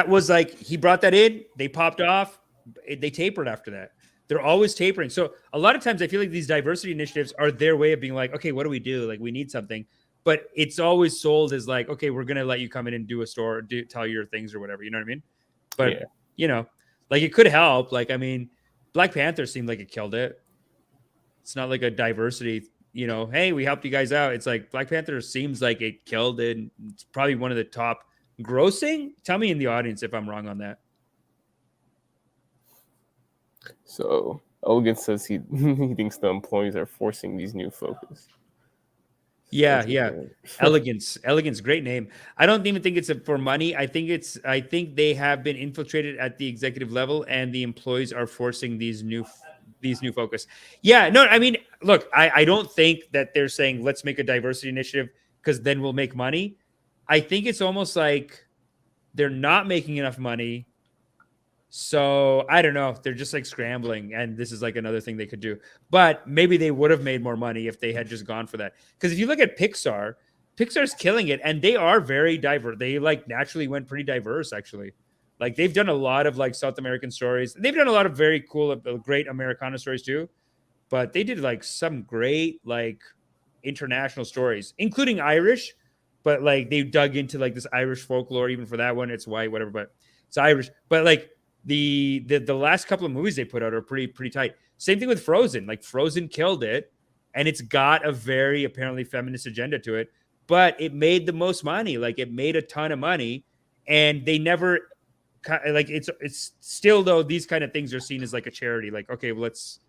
Speaker 1: was like he brought that in. They popped off. They tapered after that. They're always tapering. So a lot of times I feel like these diversity initiatives are their way of being like, okay, what do we do? Like we need something. But it's always sold as like, okay, we're going to let you come in and do a store, tell your things or whatever. You know what I mean? But
Speaker 9: Yeah.
Speaker 1: you know, like it could help. Like, I mean, Black Panther seemed like it killed it. It's not like a diversity, you know, hey, we helped you guys out. It's like Black Panther seems like it killed it. It's probably one of the top grossing. Tell me in the audience if I'm wrong on that.
Speaker 9: So Elegant says he he thinks the employees are forcing these new focus.
Speaker 1: Yeah, Elegance, great name. I don't even think it's for money. I think they have been infiltrated at the executive level, and the employees are forcing these new focus. Yeah, no, I mean, look, I don't think that they're saying let's make a diversity initiative because then we'll make money. I think it's almost like they're not making enough money. So I don't know. They're just like scrambling, and this is like another thing they could do. But maybe they would have made more money if they had just gone for that. Because if you look at Pixar's killing it, and they are very diverse. They like naturally went pretty diverse, actually. Like they've done a lot of like South American stories. They've done a lot of very cool, great Americana stories too. But they did like some great like international stories, including Irish. But like they dug into like this Irish folklore. Even for that one, it's white, whatever. But it's Irish. But like the last couple of movies they put out are pretty tight. Same thing with Frozen. Like Frozen killed it, and it's got a very apparently feminist agenda to it, but it made the most money. Like it made a ton of money, and they never like it's still, though, these kind of things are seen as like a charity. Like, okay, well, let's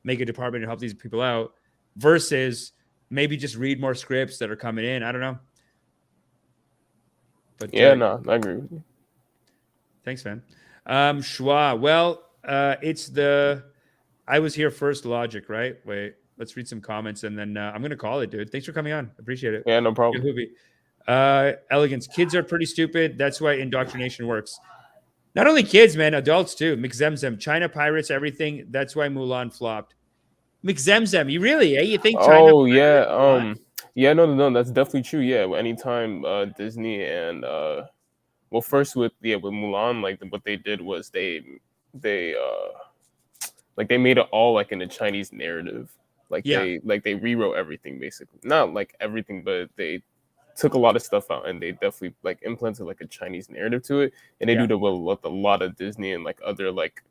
Speaker 1: make a department and help these people out versus maybe just read more scripts that are coming in. I don't know. But
Speaker 9: yeah, no, I agree with you.
Speaker 1: Thanks, man. Schwa. Well, it's the I was here first logic, right? Wait, let's read some comments and then I'm gonna call it, dude. Thanks for coming on. Appreciate it.
Speaker 9: Yeah, no problem.
Speaker 1: Elegance. Kids are pretty stupid. That's why indoctrination works. Not only kids, man, adults too. McZemzem, China pirates everything. That's why Mulan flopped. McZemzem, you really? You think China?
Speaker 9: Oh yeah, yeah, no, that's definitely true. Yeah, anytime Disney and well, first with Mulan, like what they did was they like they made it all like in a Chinese narrative. Like they rewrote everything basically. Not like everything, but they took a lot of stuff out and they definitely like implemented like a Chinese narrative to it. And they do that with a lot of Disney and like other like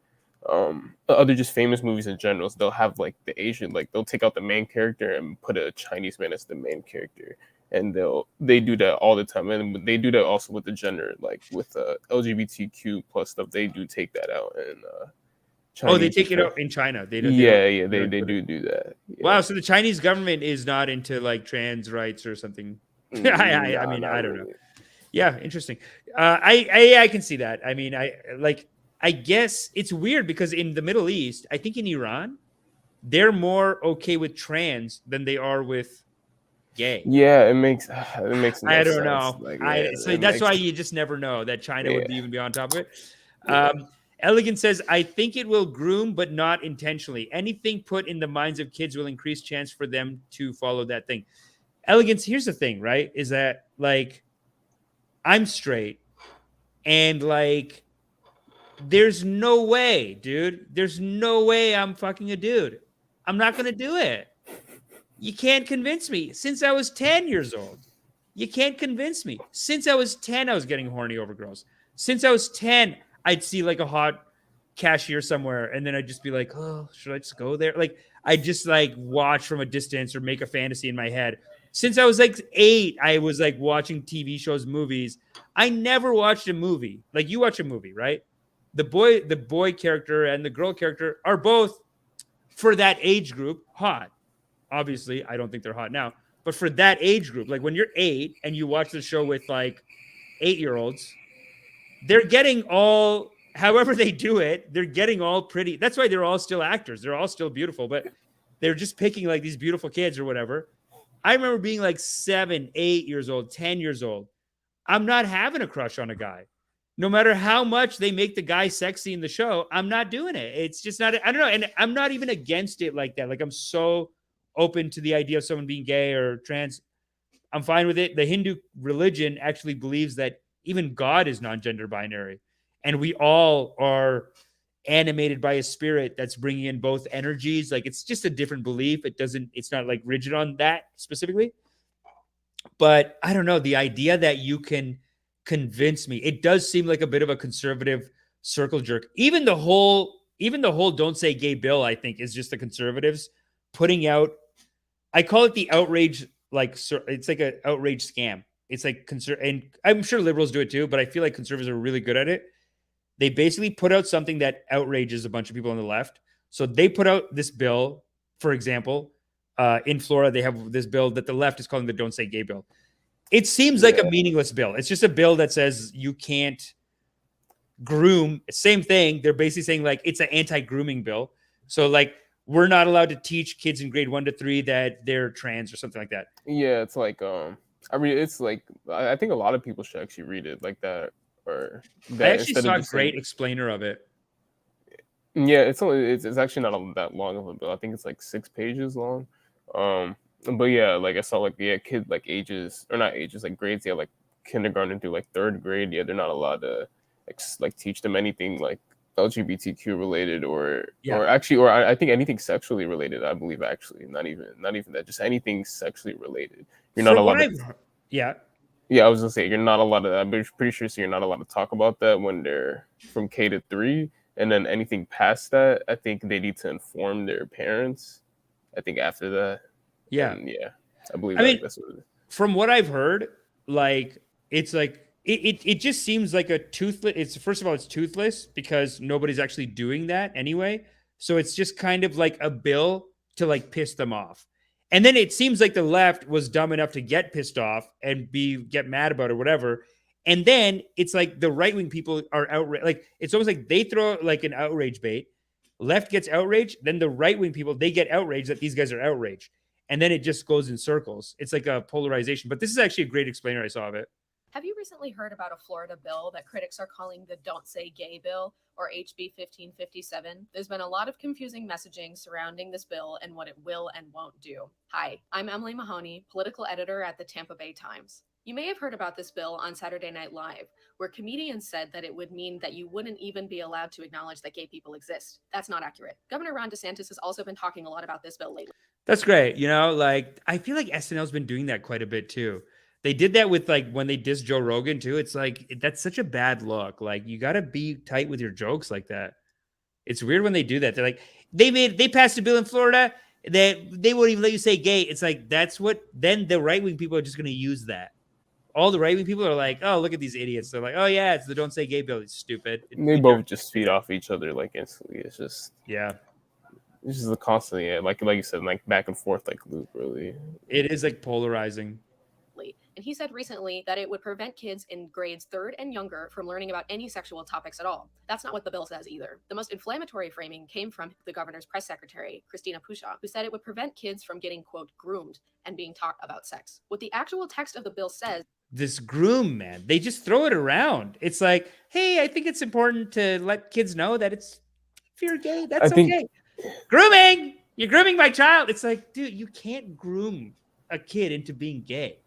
Speaker 9: other just famous movies in general. So they'll have like the Asian, like they'll take out the main character and put a Chinese man as the main character. And they do that all the time, and they do that also with the gender, like with LGBTQ plus stuff. They do take that out, and
Speaker 1: Chinese they take it out in China. They do.
Speaker 9: They do that. Yeah.
Speaker 1: Wow, so the Chinese government is not into like trans rights or something. I mean, I don't know. Yeah, interesting. I can see that. I mean, I guess it's weird because in the Middle East, I think in Iran, they're more okay with trans than they are with gay.
Speaker 9: Yeah, it makes no sense.
Speaker 1: I don't know.
Speaker 9: Like,
Speaker 1: so that's why you just never know that China would even be on top of it. Elegant says, I think it will groom, but not intentionally. Anything put in the minds of kids will increase chance for them to follow that thing. Elegance, here's the thing, right? Is that like I'm straight and like there's no way, dude. There's no way I'm fucking a dude. I'm not going to do it. You can't convince me. Since I was 10 years old, you can't convince me. Since I was 10, I was getting horny over girls. Since I was 10, I'd see like a hot cashier somewhere, and then I'd just be like, oh, should I just go there? Like, I just like watch from a distance or make a fantasy in my head. Since I was like 8, I was like watching TV shows, movies. I never watched a movie. Like you watch a movie, right? The boy character and the girl character are both, for that age group, hot. Obviously, I don't think they're hot now, but for that age group, like when you're 8 and you watch the show with like 8-year-olds, they're getting all, however they do it, they're getting all pretty. That's why they're all still actors. They're all still beautiful, but they're just picking like these beautiful kids or whatever. I remember being like 7, 8 years old, 10 years old. I'm not having a crush on a guy. No matter how much they make the guy sexy in the show, I'm not doing it. It's just not, I don't know. And I'm not even against it like that. Like I'm so open to the idea of someone being gay or trans. I'm fine with it. The Hindu religion actually believes that even God is non-gender binary. And we all are animated by a spirit that's bringing in both energies. Like it's just a different belief. It's not like rigid on that specifically. But I don't know, the idea that you can convince me, it does seem like a bit of a conservative circle jerk. Even the whole don't say gay bill, I think, is just the conservatives putting out, I call it the outrage, like it's like an outrage scam. It's like and I'm sure liberals do it too, but I feel like conservatives are really good at it. They basically put out something that outrages a bunch of people on the left. So they put out this bill, for example, in Florida, they have this bill that the left is calling the don't say gay bill. It seems like a meaningless bill. It's just a bill that says you can't groom. Same thing. They're basically saying like it's an anti-grooming bill. So like we're not allowed to teach kids in grade 1 to 3 that they're trans or something like that.
Speaker 9: Yeah, it's like I mean, it's like I think a lot of people should actually read it like that. Or that
Speaker 1: I actually saw a great explainer of it.
Speaker 9: Yeah, it's actually not that long of a bill. I think it's like 6 pages long. But yeah, like I saw like kids like ages, or not ages, like grades, yeah, like kindergarten through like 3rd grade. Yeah, they're not allowed to like teach them anything like LGBTQ related or I think anything sexually related. I believe actually not even that, just anything sexually related. You're not allowed to. Yeah, I was gonna say you're not allowed to. I'm pretty sure so you're not allowed to talk about that when they're from K to 3, and then anything past that, I think they need to inform their parents. I think after that.
Speaker 1: Yeah,
Speaker 9: and I believe.
Speaker 1: I mean,
Speaker 9: that's what it is.
Speaker 1: From what I've heard, like it's like it just seems like a toothless. It's first of all, it's toothless because nobody's actually doing that anyway. So it's just kind of like a bill to like piss them off. And then it seems like the left was dumb enough to get pissed off and get mad about it or whatever. And then it's like the right-wing people are outraged. Like it's almost like they throw like an outrage bait. Left gets outraged. Then the right-wing people, they get outraged that these guys are outraged. And then it just goes in circles. It's like a polarization. But this is actually a great explainer I saw of it.
Speaker 18: Have you recently heard about a Florida bill that critics are calling the Don't Say Gay bill, or HB 1557? There's been a lot of confusing messaging surrounding this bill and what it will and won't do. Hi, I'm Emily Mahoney, political editor at the Tampa Bay Times. You may have heard about this bill on Saturday Night Live, where comedians said that it would mean that you wouldn't even be allowed to acknowledge that gay people exist. That's not accurate. Governor Ron DeSantis has also been talking a lot about this bill lately.
Speaker 1: That's great. You know, like I feel like SNL's been doing that quite a bit too. They did that with like when they dissed Joe Rogan too. It's like that's such a bad look. Like you got to be tight with your jokes like that. It's weird when they do that. They're like they passed a bill in Florida that they won't even let you say gay. It's like that's what then the right wing people are just going to use that. All the right wing people are like, oh, look at these idiots. They're like, oh yeah, it's the don't say gay bill. It's stupid.
Speaker 9: They both just feed off each other like instantly. It's just it's just a constant like you said, like back and forth like loop. Really,
Speaker 1: it is like polarizing.
Speaker 18: And he said recently that it would prevent kids in grades 3rd and younger from learning about any sexual topics at all. That's not what the bill says either. The most inflammatory framing came from the governor's press secretary, Christina Pushaw, who said it would prevent kids from getting, quote, groomed and being taught about sex. What the actual text of the bill says,
Speaker 1: this groom, man, they just throw it around. It's like, hey, I think it's important to let kids know that if you're gay, that's okay. Grooming, you're grooming my child. It's like, dude, you can't groom a kid into being gay.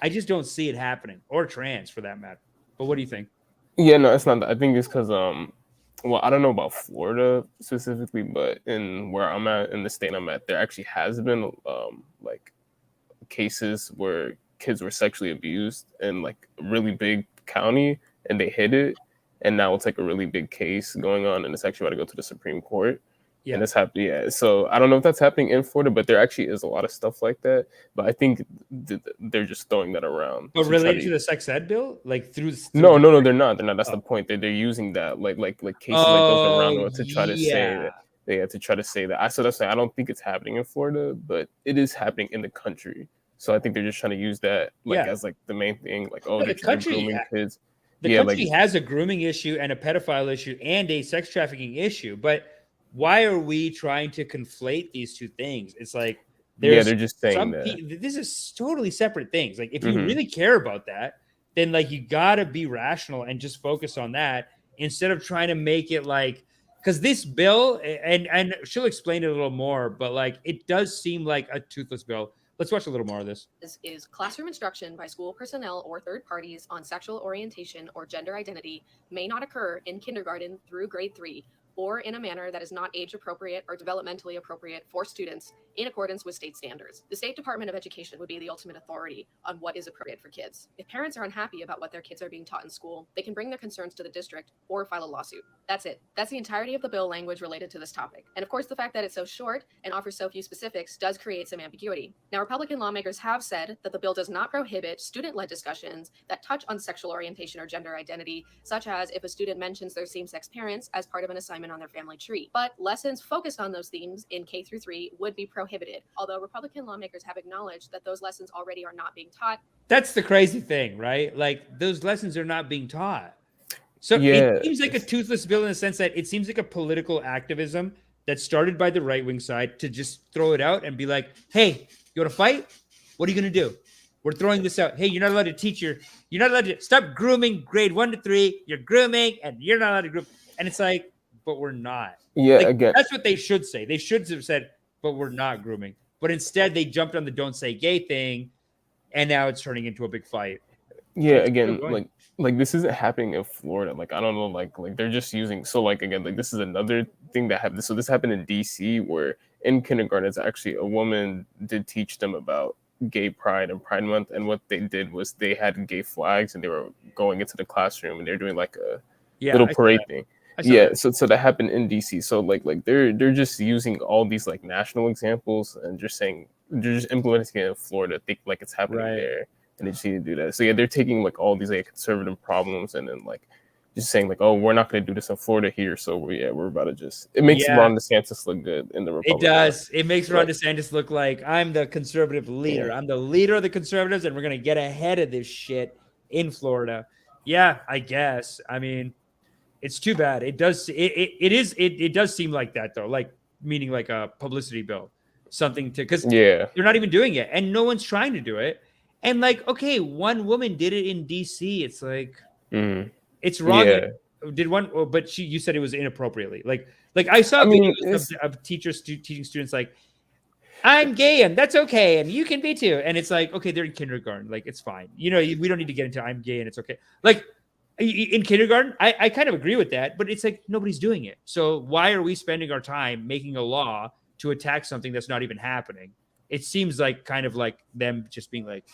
Speaker 1: I just don't see it happening, or trans for that matter. But what do you think?
Speaker 9: Yeah, no, it's not that. I think it's because, well, I don't know about Florida specifically, but in where I'm at, in the state I'm at, there actually has been like cases where kids were sexually abused in like a really big county, and they hid it, and now it's like a really big case going on, and it's actually about to go to the Supreme Court. Yeah. And it's happening. Yeah. So I don't know if that's happening in Florida, but there actually is a lot of stuff like that. But I think they're just throwing that around.
Speaker 1: But related to the sex ed bill, like through
Speaker 9: no, they're not. That's the point. They're using that like cases like those around to try to say that they had to try to say that. So that's why I don't think it's happening in Florida, but it is happening in the country. So I think they're just trying to use that as like the main thing. Like they're grooming kids.
Speaker 1: The country has a grooming issue and a pedophile issue and a sex trafficking issue, but why are we trying to conflate these two things? It's like
Speaker 9: they're just saying that
Speaker 1: this is totally separate things. Like if you really care about that, then like you gotta be rational and just focus on that instead of trying to make it like because this bill and she'll explain it a little more, but like it does seem like a toothless bill. Let's watch a little more of this.
Speaker 18: Is classroom instruction by school personnel or third parties on sexual orientation or gender identity may not occur in kindergarten through grade 3 or in a manner that is not age appropriate or developmentally appropriate for students in accordance with state standards. The State Department of Education would be the ultimate authority on what is appropriate for kids. If parents are unhappy about what their kids are being taught in school, they can bring their concerns to the district or file a lawsuit. That's it. That's the entirety of the bill language related to this topic. And of course, the fact that it's so short and offers so few specifics does create some ambiguity. Now, Republican lawmakers have said that the bill does not prohibit student-led discussions that touch on sexual orientation or gender identity, such as if a student mentions their same-sex parents as part of an assignment on their family tree. But lessons focused on those themes in K through 3 would be prohibited, although Republican lawmakers have acknowledged that those lessons already are not being taught.
Speaker 1: That's the crazy thing, right? Like, those lessons are not being taught. So
Speaker 9: Yeah.
Speaker 1: it seems like a toothless bill in the sense that it seems like a political activism that started by the right-wing side to just throw it out and be like, hey, you want to fight? What are you going to do? We're throwing this out. Hey, you're not allowed to teach you're not allowed to stop grooming grade 1 to 3. You're grooming and you're not allowed to groom. And it's like, but we're not.
Speaker 9: Yeah,
Speaker 1: like,
Speaker 9: again.
Speaker 1: That's what they should say. They should have said, but we're not grooming. But instead they jumped on the don't say gay thing. And now it's turning into a big fight.
Speaker 9: Yeah, again, like this isn't happening in Florida. Like, I don't know, like they're just using, so like, again, like this is another thing that happened. So this happened in DC, where in kindergarten, it's actually a woman did teach them about gay pride and Pride Month. And what they did was they had gay flags and they were going into the classroom and they're doing like a little parade thing. Yeah, so that happened in DC. So like they're just using all these like national examples and just saying they're just implementing it in Florida, think like it's happening there, and they just need to do that. So yeah, they're taking like all these like conservative problems and then like just saying like, oh, we're not going to do this in Florida here, so we're about to just. It makes Ron DeSantis look good in the Republican.
Speaker 1: It does. It makes Ron DeSantis look like I'm the conservative leader. Yeah. I'm the leader of the conservatives, and we're going to get ahead of this shit in Florida. Yeah, I guess. I mean. It's too bad. It does seem like that though, like meaning like a publicity bill, something to because they're not even doing it and no one's trying to do it. And like, okay, one woman did it in DC. It's like it's wrong. Yeah. Did one? But you said it was inappropriately. Like I saw videos of teachers teaching students like, I'm gay and that's okay and you can be too. And it's like, okay, they're in kindergarten. Like it's fine. You know, we don't need to get into I'm gay and it's okay. Like. In kindergarten, I kind of agree with that, but it's like nobody's doing it. So why are we spending our time making a law to attack something that's not even happening? It seems like kind of like them just being like,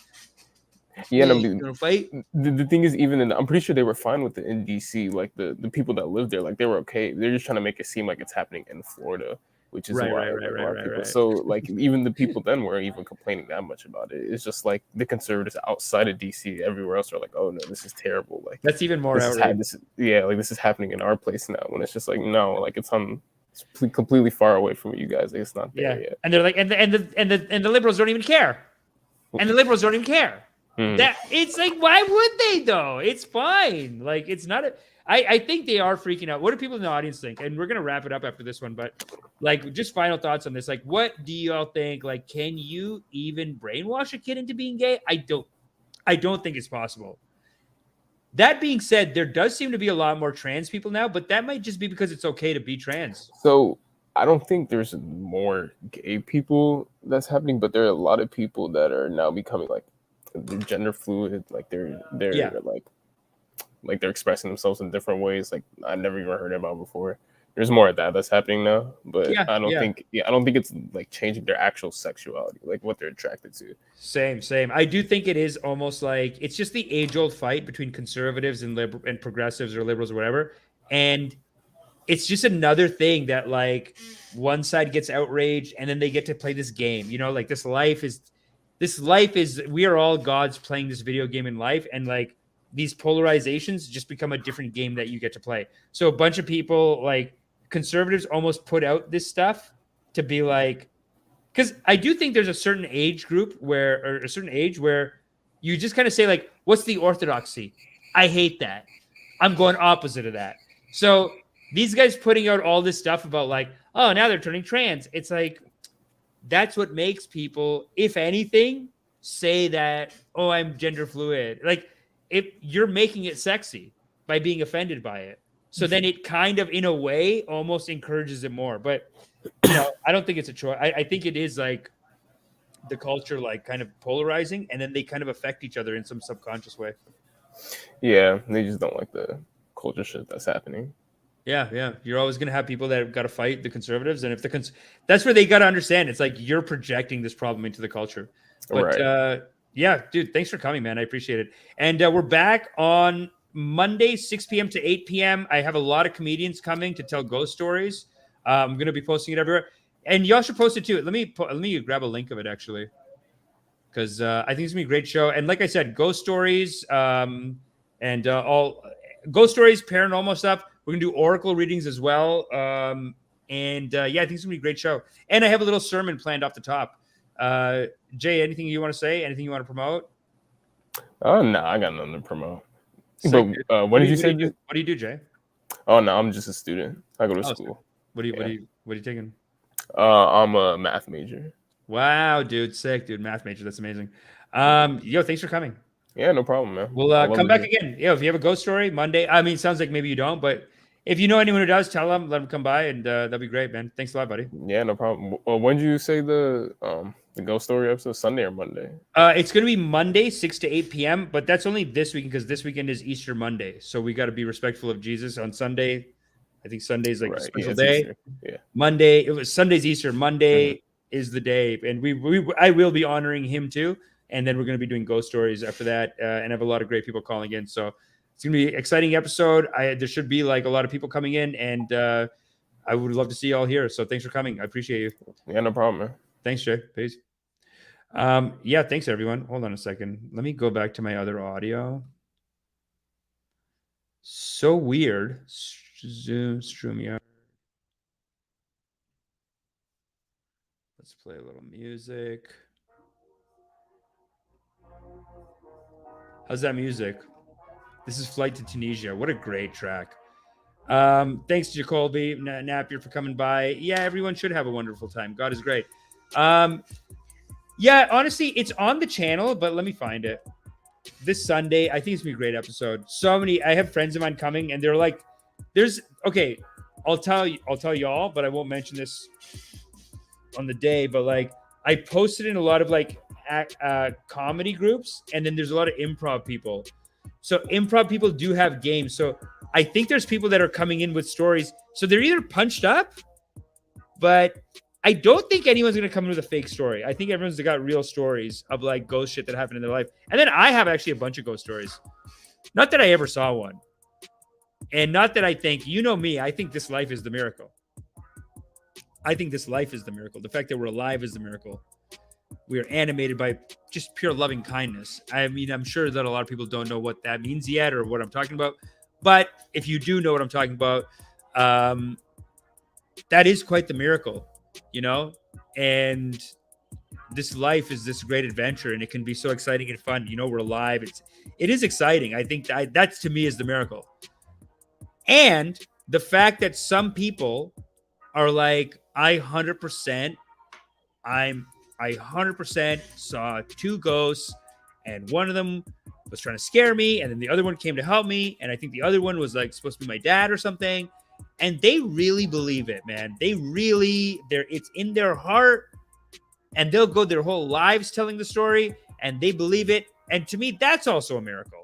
Speaker 9: yeah, fight. The thing is, even I'm pretty sure they were fine with it in DC. Like the people that live there, like they were okay. They're just trying to make it seem like it's happening in Florida, which is right. So like even the people then weren't even complaining that much about it. It's just like the conservatives outside of DC, everywhere else are like, oh no, this is terrible. Like
Speaker 1: that's even more outrageous.
Speaker 9: Like this is happening in our place now. When it's just like no, like it's completely far away from you guys. Like, it's not there yet.
Speaker 1: And they're like, and the liberals don't even care. And the liberals don't even care. That it's like, why would they though? It's fine. Like it's not I think they are freaking out. What do people in the audience think? And we're gonna wrap it up after this one, but like just final thoughts on this. Like, what do y'all think? Like, can you even brainwash a kid into being gay? I don't think it's possible. That being said, there does seem to be a lot more trans people now, but that might just be because it's okay to be trans.
Speaker 9: So I don't think there's more gay people that's happening, but there are a lot of people that are now becoming like they're gender fluid, like they're like they're expressing themselves in different ways. Like I've never even heard about before. There's more of that's happening now, but I don't think it's like changing their actual sexuality, like what they're attracted to.
Speaker 1: Same. I do think it is almost like it's just the age-old fight between conservatives and progressives or liberals or whatever, and it's just another thing that like one side gets outraged and then they get to play this game. You know, like this life is we are all gods playing this video game in life, and like these polarizations just become a different game that you get to play. So a bunch of people like conservatives almost put out this stuff to be like, because I do think there's a certain age group or a certain age where you just kind of say like, what's the orthodoxy? I hate that. I'm going opposite of that. So these guys putting out all this stuff about like, oh, now they're turning trans. It's like, that's what makes people, if anything, say that, oh, I'm gender fluid. Like, if you're making it sexy by being offended by it. So then it kind of, in a way, almost encourages it more. But, you know, I don't think it's a choice. I think it is like the culture, like kind of polarizing, and then they kind of affect each other in some subconscious way.
Speaker 9: Yeah, they just don't like the culture shit that's happening.
Speaker 1: Yeah. You're always going to have people that have got to fight the conservatives. And if that's where they got to understand. It's like you're projecting this problem into the culture. But yeah, dude, thanks for coming, man. I appreciate it. And we're back on Monday, 6 p.m. to 8 p.m. I have a lot of comedians coming to tell ghost stories. I'm going to be posting it everywhere. And y'all should post it too. Let me grab a link of it, actually. Because I think it's going to be a great show. And like I said, ghost stories and all ghost stories, paranormal stuff. We're going to do oracle readings as well. Yeah, I think it's going to be a great show. And I have a little sermon planned off the top. Jay, anything you want to say? Anything you want to promote?
Speaker 9: Oh, no, I got nothing to promote. But what did you say?
Speaker 1: What do you do, Jay?
Speaker 9: Oh, no, I'm just a student. I go to school.
Speaker 1: What are you taking?
Speaker 9: I'm a math major.
Speaker 1: Wow, dude, sick, dude, math major. That's amazing. Yo, thanks for coming.
Speaker 9: Yeah, no problem, man.
Speaker 1: We'll come back again. Yeah, if you have a ghost story Monday. I mean, it sounds like maybe you don't, but if you know anyone who does, tell them, let them come by, and that'd be great, man. Thanks a lot, buddy.
Speaker 9: Yeah, no problem. Well, when did you say the ghost story episode? Sunday or Monday?
Speaker 1: It's gonna be Monday, 6 to 8 p.m. But that's only this weekend because this weekend is Easter Monday, so we got to be respectful of Jesus on Sunday. I think Sunday's like a special day.
Speaker 9: Easter. Yeah.
Speaker 1: Monday, Sunday's Easter. Monday is the day, and I will be honoring him too. And then we're going to be doing ghost stories after that, and have a lot of great people calling in. So it's going to be an exciting episode. There should be like a lot of people coming in, and I would love to see you all here. So thanks for coming. I appreciate you.
Speaker 9: Yeah, no problem, man.
Speaker 1: Thanks, Jay. Peace. Yeah, thanks everyone. Hold on a second. Let me go back to my other audio. So weird. Zoom, StreamYard. Let's play a little music. How's that music? This is Flight to Tunisia. What a great track. Thanks, Jacoby Napier, for coming by. Yeah, everyone should have a wonderful time. God is great. Yeah, honestly, it's on the channel, but let me find it. This Sunday, I think it's gonna be a great episode. I have friends of mine coming, and they're like, okay, I'll tell y'all, but I won't mention this on the day, but like I posted in a lot of like comedy groups, and then there's a lot of improv people. So improv people do have games. So I think there's people that are coming in with stories. So they're either punched up, but I don't think anyone's going to come in with a fake story. I think everyone's got real stories of like ghost shit that happened in their life. And then I have actually a bunch of ghost stories. Not that I ever saw one. And not that I think, you know me, I think this life is the miracle. I think this life is the miracle. The fact that we're alive is the miracle. We are animated by just pure loving kindness. I mean, I'm sure that a lot of people don't know what that means yet or what I'm talking about. But if you do know what I'm talking about, that is quite the miracle, you know? And this life is this great adventure, and it can be so exciting and fun. You know, we're alive. It is exciting. I think that to me is the miracle. And the fact that some people are like, I 100% saw two ghosts, and one of them was trying to scare me, and then the other one came to help me, and I think the other one was like supposed to be my dad or something. And they really believe it, man. It's in their heart, and they'll go their whole lives telling the story, and they believe it. And to me, that's also a miracle.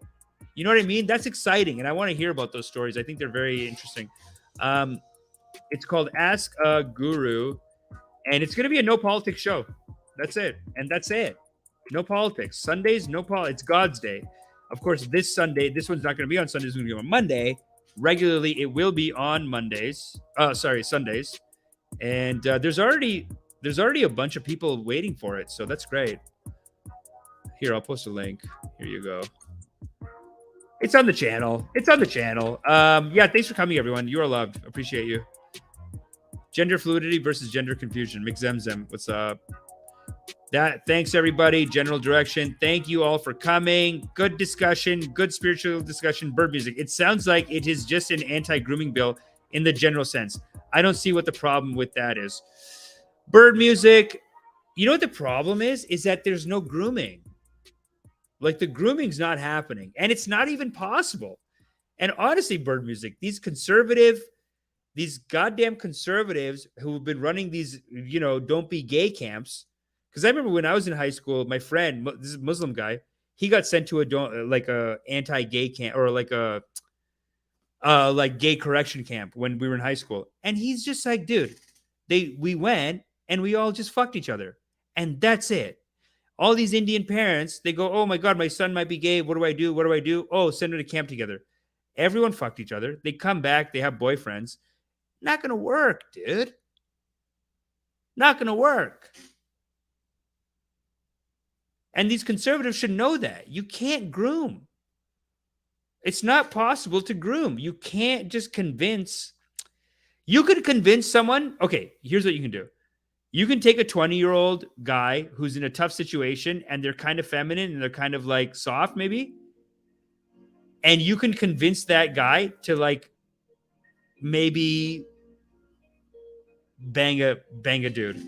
Speaker 1: You know what I mean? That's exciting, and I want to hear about those stories. I think they're very interesting. It's called Ask a Guru, and it's going to be a no politics show. That's it. And that's it. No politics. Sundays, no politics. It's God's day. Of course, this Sunday, this one's not going to be on Sundays. It's going to be on Monday. Regularly, it will be on Sundays. And there's already a bunch of people waiting for it. So that's great. Here, I'll post a link. Here you go. It's on the channel. Yeah, thanks for coming, everyone. You are loved. Appreciate you. Gender fluidity versus gender confusion. Zemzem, what's up? Thanks, everybody. General direction. Thank you all for coming. Good discussion. Good spiritual discussion. Bird music. It sounds like it is just an anti-grooming bill in the general sense. I don't see what the problem with that is. Bird music. You know what the problem is? Is that there's no grooming. Like the grooming's not happening. And it's not even possible. And honestly, bird music, these goddamn conservatives who have been running these, don't be gay camps. Because I remember when I was in high school, my friend, this is a Muslim guy, he got sent to a anti-gay camp or like a like gay correction camp when we were in high school. And he's just like, dude, we went and we all just fucked each other. And that's it. All these Indian parents, they go, oh my God, my son might be gay. What do I do? What do I do? Oh, send him to camp together. Everyone fucked each other. They come back. They have boyfriends. Not going to work, dude. Not going to work. And these conservatives should know that. You can't groom. It's not possible to groom. You can't just convince. You could convince someone. Okay, here's what you can do. You can take a 20-year-old guy who's in a tough situation and they're kind of feminine and they're kind of like soft maybe. And you can convince that guy to like maybe bang a dude.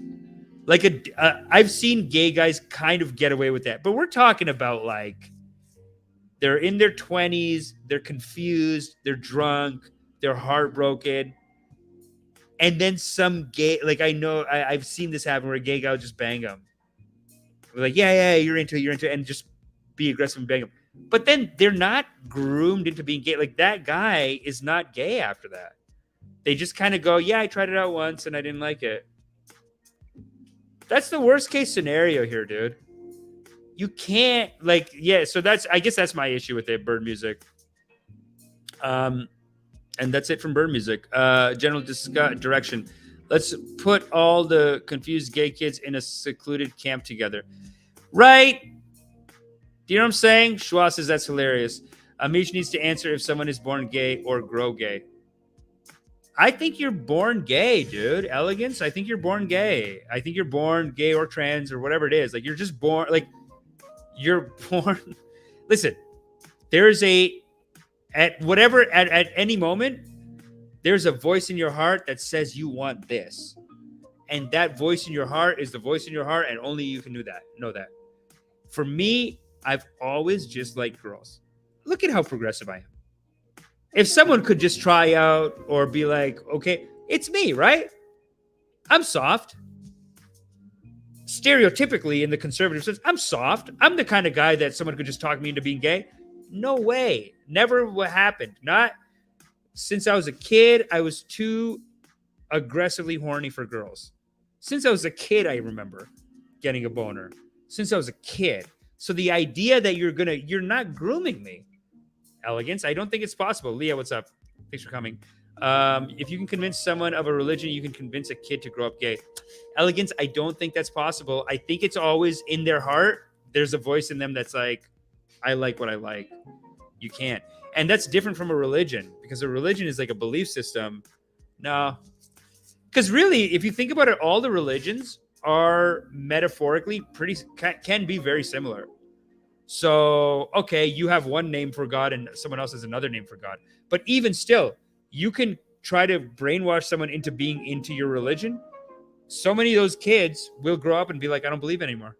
Speaker 1: Like I've seen gay guys kind of get away with that. But we're talking about like they're in their 20s, they're confused, they're drunk, they're heartbroken. And then some gay, like I've seen this happen where a gay guy will just bang them. Like, yeah, you're into it, and just be aggressive and bang them. But then they're not groomed into being gay. Like that guy is not gay after that. They just kind of go, yeah, I tried it out once and I didn't like it. That's the worst case scenario here, dude. You can't so I guess that's my issue with it, bird music. And that's it from bird music. General direction. Let's put all the confused gay kids in a secluded camp together. Right? Do you know what I'm saying? Schwa says that's hilarious. Amish needs to answer if someone is born gay or grow gay. I think you're born gay, dude. Elegance, I think you're born gay. I think you're born gay or trans or whatever it is. Like, you're just born, like, you're born. Listen, there's at any moment, there's a voice in your heart that says you want this. And that voice in your heart is the voice in your heart, and only you can know that. For me, I've always just liked girls. Look at how progressive I am. If someone could just try out or be like, okay, it's me, right? I'm soft. Stereotypically, in the conservative sense, I'm soft. I'm the kind of guy that someone could just talk me into being gay. No way. Never what happened. Not since I was a kid. I was too aggressively horny for girls. Since I was a kid, I remember getting a boner. Since I was a kid. So the idea that you're not grooming me, Elegance, I don't think it's possible. Leah, what's up? Thanks for coming. If you can convince someone of a religion, you can convince a kid to grow up gay. Elegance, I don't think that's possible. I think it's always in their heart. There's a voice in them that's like, I like what I like. You can't. And that's different from a religion, because a religion is like a belief system. No. Because really, if you think about it, all the religions are metaphorically can be very similar. So, okay, you have one name for God and someone else has another name for God. But even still, you can try to brainwash someone into being into your religion. So many of those kids will grow up and be like, I don't believe anymore.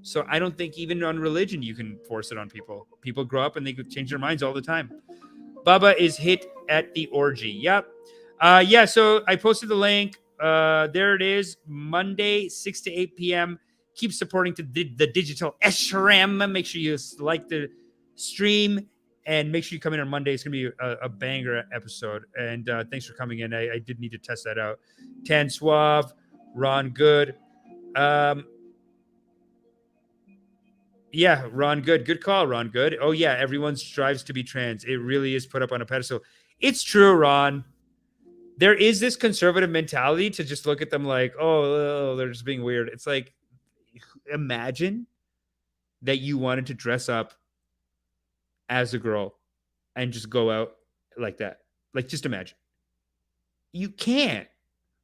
Speaker 1: So I don't think even on religion you can force it on people. People grow up and they could change their minds all the time. Bubba is hit at the orgy. Yep. Yeah, so I posted the link. There it is. Monday, 6 to 8 p.m. Keep supporting the digital SRM. Make sure you like the stream and make sure you come in on Monday. It's going to be a banger episode. And thanks for coming in. I did need to test that out. Tan Suave, Ron Good. Yeah, Ron Good. Good call, Ron Good. Oh, yeah, everyone strives to be trans. It really is put up on a pedestal. It's true, Ron. There is this conservative mentality to just look at them like, oh, they're just being weird. It's like, imagine that you wanted to dress up as a girl and just go out like that. Like, just imagine. You can't.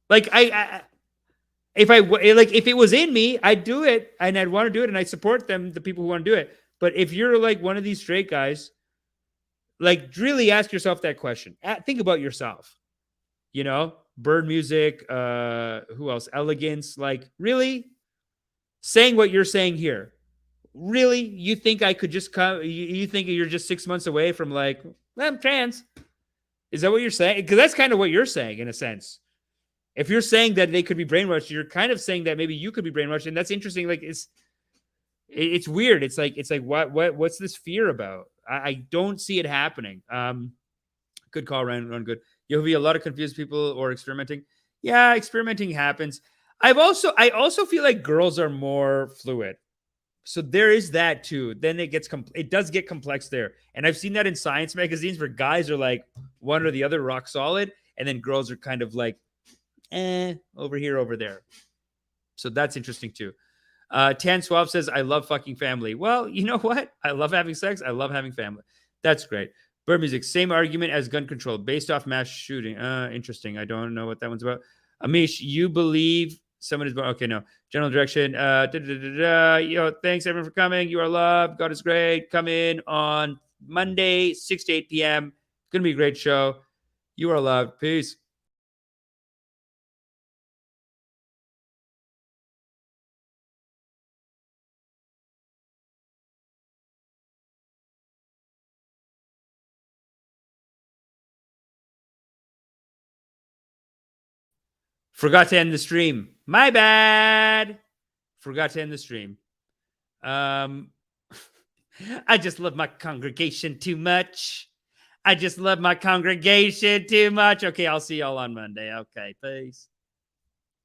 Speaker 1: Like, if it was in me, I'd do it and I'd want to do it and I support them, the people who want to do it. But if you're like one of these straight guys, like, really ask yourself that question. Think about yourself. You know, bird music, who else? Elegance. Like, really? Saying what you're saying here. Really? You think I could just come? You think you're just 6 months away from like, well, I'm trans? Is that what you're saying? Because that's kind of what you're saying in a sense. If you're saying that they could be brainwashed, you're kind of saying that maybe you could be brainwashed, and that's interesting. Like, it's weird. It's like what's this fear about? I don't see it happening. Good call, Run good. You'll be a lot of confused people or experimenting. Yeah, experimenting happens. I also feel like girls are more fluid. So there is that too. Then it does get complex there. And I've seen that in science magazines where guys are like one or the other rock solid, and then girls are kind of like, over here, over there. So that's interesting too. Tan Swab says, I love fucking family. Well, you know what? I love having sex. I love having family. That's great. Bird music, same argument as gun control based off mass shooting. Interesting. I don't know what that one's about. Amish, you believe someone is born? Okay, no. General direction. Yo, thanks everyone for coming. You are loved. God is great. Come in on Monday, 6 to 8 p.m. It's going to be a great show. You are loved. Peace. Forgot to end the stream. My bad. Forgot to end the stream. I just love my congregation too much. I just love my congregation too much. Okay, I'll see y'all on Monday. Okay, peace.